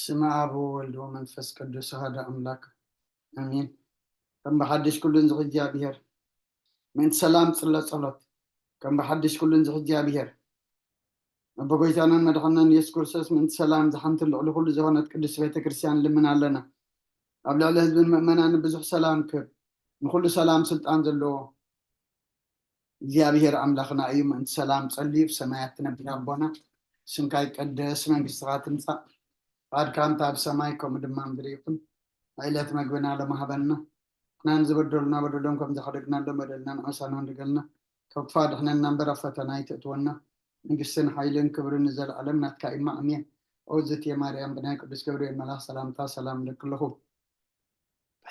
سمع أبو والد ومنفس قدس هذا أملاك آمين كم بحدش كل زغجي بير من سلام صلاة كم بحدش كل زغجي بير بقيتانا مدخلنا يسكر ساس من سلام زحمت اللي كل زغنات قدس بيت كريستيان لمن لنا قبل على حزب المؤمنان بزح سلام كب نقول سلام سلطان زلو እግዚአብሔር አምላኽና እዩ ምእንቲ ሰላም ጸልዩ ብሰማያት ትነብር ኣቦና ስምካ ይቀደስ መንግስትኻ ትምጻእ ፈቃድካ እንታ ኣብ ሰማይ ከምኡ ድማ ምድሪ ይኹን ዕለት መግብና ለማህበልና ናን ዝበደሉና በደሎም ከም ዘኸደግናሎም በደልና ንዕሳና እንድገልና ካብ ክፋ ድሕነና እምበር ኣብ ፈተና ይተእትወና መንግስትን ሓይልን ክብርን ንዘለዓለም ናትካ ኢማ ኣሜን ኦዝት የማርያም ብናይ ቅዱስ ገብርኤል መልኣክ ሰላምታ ሰላም ለክለኹ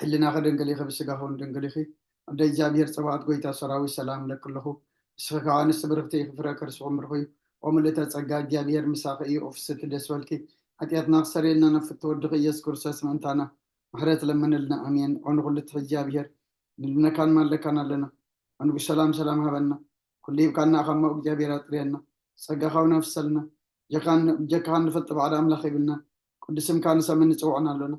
ሕልና ከድንግል ኢኺ ብስጋኹን ድንግል ኢኺ عند እግዚአብሔር ጽባኦት ጎይታ ሰራዊት ሰላም ለክለኹ እስኻ አንስ ብርክቲ ይፍረ ክርስኦም ምርኹ ወምልተ ጸጋ እግዚአብሔር ምሳኺ እዩ ኦፍስት ደስ በልኪ ኃጢአትና ክሰረየልና ነፍት ወድኽ ኢየሱስ ክርስቶስ ምእንታና ምሕረት ለምንልና አሜን ኦን ሁሉ እግዚአብሔር ንልነካን ማለካን አለና አንጉ ሰላም ሰላም ሀበና كل يبقى خم وجابيرات رينا سجخوا نفسنا جكان نفط بعد أملاخ بلنا كل اسم كان سمن توعنا لنا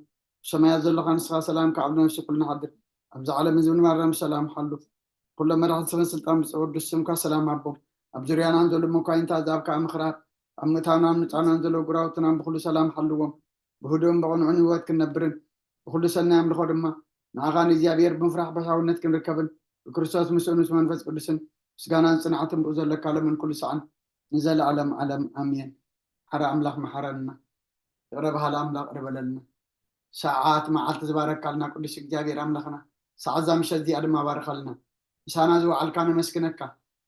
سما يزل خان سلام كعبنا شكلنا حدر أبز على من زمن مرة سلام حلو كل مرة سمن سلطان بسعود السم كسلام عبو أبزريان أنزل مكاين تعذاب كأمخرات أمتانا نتعنا ننزل وقراوتنا بكل سلام حلوهم بهدوم بعون عنوات كنبرن بكل سنة عمل خدمة نعغاني زيابير بنفرح بحاولنا كنركبن بكريستوس مسؤولنا منفس قدسن سجانا صنعتهم بوزل لك على من كل سعن نزل علم آمين حرا أملاخ محرنا ربها الأملاخ ربلنا ساعات ما عالت زبارك لنا كل شيء جابير أملاخنا ساعات زامشة دي أدم بارك لنا سانا زو عالكان مسكنك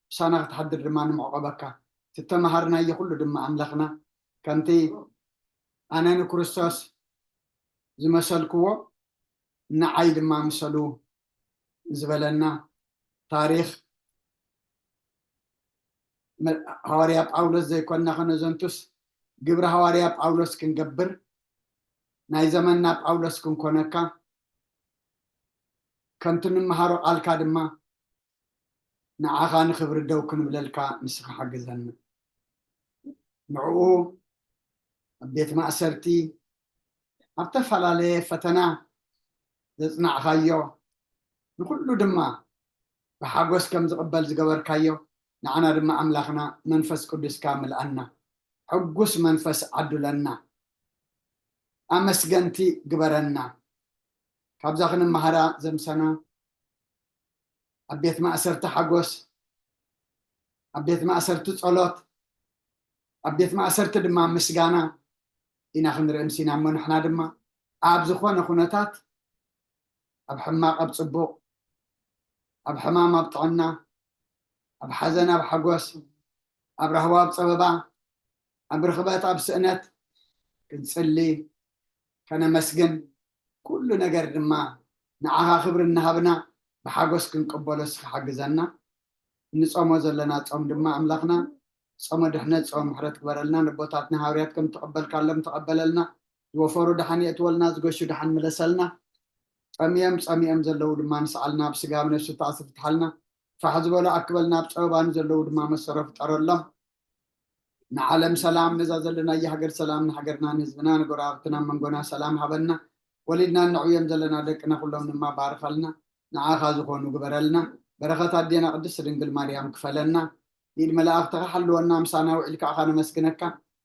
سانا تحضر رمان معقبك تتمهرنا يخلو دم أملاخنا كنتي أنا نكريستوس زمسل كوا نعيد ما مسلو زبلنا تاريخ هواريا باولوس زي كنا خنزنتوس جبر هواريا باولوس كنجبر ناي زمننا باولوس كنكونكا كنتن مهارو الكادما نعاخان خبر دو كنبللكا نسخ حجزنا نعو بيت مأسرتي أبتفل عليه فتنا زنا خيو نقول دما بحاجوس كم زقبل زقبر كيو نعنا دما أملاخنا منفس قدس كامل أنا حجوس منفس عدلنا أمسجنتي جبرنا كابزاخن مهارا زمسنا أبيت ما أسرت حجوس أبيت ما أسرت صلات أبيت ما أسرت دما مسجانا إنا خن رمسينا من إحنا دما أبزخونا خناتات أب حماق أب صبوق أب حمام أب طعنا أب حزن أب حجوس أب رهواب صبابا أب رخبات أب سئنت كنسلي كان مسجن كل نجر دما نعها خبر النهبنا بحجوس كنقبلس حجزنا نصوم زلنا صوم دما أملاخنا صوم دحنا صوم حرت كبرلنا نبوتاتنا هاوريات كم تقبل كلام تقبللنا يوفروا دحني أتولنا زقشوا دحن ملسلنا أميام زلوا دما نسألنا بسجا من الشتاء فتحلنا فحزبوا لا أقبلنا بصعوبان زلوا دما مسرف ترى الله نعلم سلام نزازلنا يحجر سلام نحجرنا نزبنا نقرابتنا من قنا سلام حبلنا ولدنا نعيم زلنا لكنا كلهم ما بارخلنا نعاخذ خون وقبرلنا بركات الدين قدس رنجل مريم كفلنا يد ملاك تحلوا مسانا وعلك أخانا مسكنك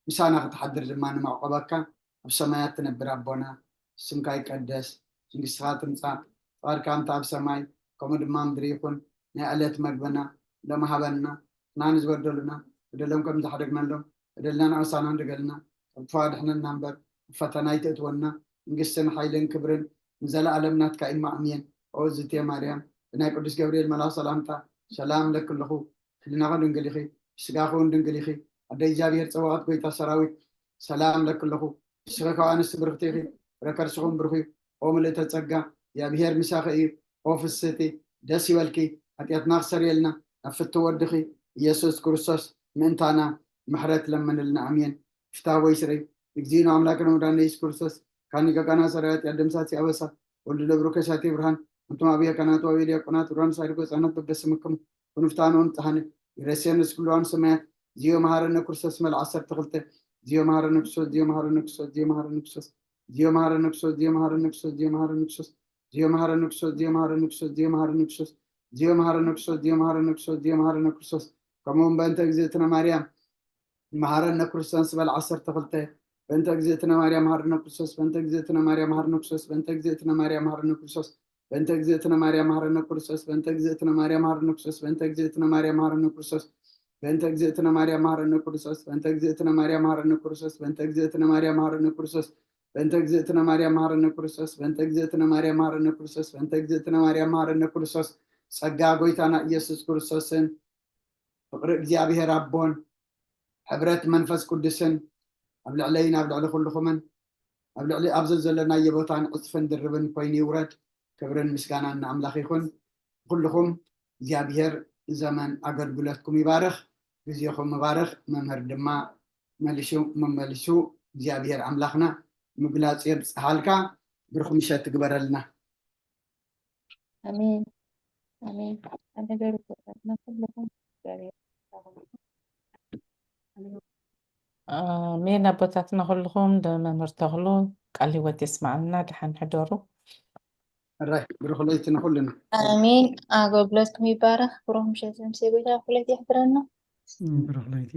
مسانا تحضر زمان معقبك بسمايات تنبر ربنا سمكاي قدس سنقسخات نصا فاركام تاب سماي كومد مام دريكون نعلت مقبنا لما حبلنا نانز ودلنا ودلهم كم تحرقنا لهم ودلنا عصانا ندقلنا وفادحنا النمبر فتنايت اتونا نقسن حيلين كبرن نزل علمنا تكاين أمين أوزت يا مريم بناي قدس جبريل ملا سلامتا سلام لك لخو خلينا غدن قليخي سقاخون دن قليخي أدي جابير صوات قويتا سراوي سلام لك لخو سقاخو أنس برختيخي ركر سخون برخي أوملي تتسقى يا بيهر مساخي أوف السيتي داسي والكي هتيات ناخسر يلنا أفتو ودخي يسوس كرسوس منتانا محرت لمن لنا أمين فتاوي سري يجزينا أملاكنا ودان ليس كرسوس كان يكاكانا سريات يقدم ساتي أوسا ولد لبروك شاتي برهان أنتم أبيا كانت وويليا كانت وران سايركو سانت ببدسمكم ونفتانون تهاني يرسين سكولوان سمات زيو مهارنا كرسوس مال عصر تغلطة زيو مهارنا كرسوس زيو مهارنا كرسوس زيو مهارنا كرسوس زيو مهارنا كرسوس زيو مهارنا كرسوس زيو مهارنا كرسوس زيو مهارنا كرسوس زيو مهارنا كرسوس زيو مهارنا كرسوس زيو مهارنا كرسوس زيو مهارنا كرسوس زيو مهارنا كرسوس كمون بنت أجزيتنا مريم مهارنا كرسوس بالعصر تغلطة بنت أجزيتنا مريم مهارنا كرسوس بنت أجزيتنا مريم مهارنا كرسوس بنت أجزيتنا مريم مهارنا كرسوس بنت أجزيتنا مريم مهارنا كرسوس بنت أجزيتنا مريم مهارنا كرسوس بنت أجزيتنا مريم مهارنا كرسوس بنت أجزيتنا مريم مهارنا كرسوس بنت أجزيتنا مريم مهارنا كرسوس بنت أجزيتنا مريم مهارنا كرسوس بنت أجزيتنا مريم مهارنا كرسوس بنت أجزيتنا مريم مهارنا كرسوس بنت أجزيتنا مريم مهارنا كرسوس سجى قويتنا يسوع كرسوسن فقر እግዚአብሔር አቦን ሕብረት መንፈስ ቅዱስን ኣብ ልዕለይና ኣብ ልዕሊ ኩልኹምን ኣብ ልዕሊ ኣብዚ ዘለና የቦታን ዕፅፍን ድርብን ኮይኑ ይውረድ ክብርን ምስጋናን ንኣምላኽ ይኹን ኩልኹም እግዚአብሔር ዘመን ኣገልግሎትኩም ይባርኽ ግዜኹም ይባርኽ መምህር ድማ መመልሱ እግዚአብሔር ኣምላኽና ምግላፅ የብፅሓልካ ብርኹም ምሸት ትግበረልና آمين آمين أنا جربت أنا كلهم مين أبوتاتنا كلهم دائما مرتغلون قال لي وتسمعنا دحين حضروا الراي برخليتنا كلنا آمين أقول بلادكم يبارك بروح مش لازم سيبوا كلية يحضرنا ብረኽለይቲ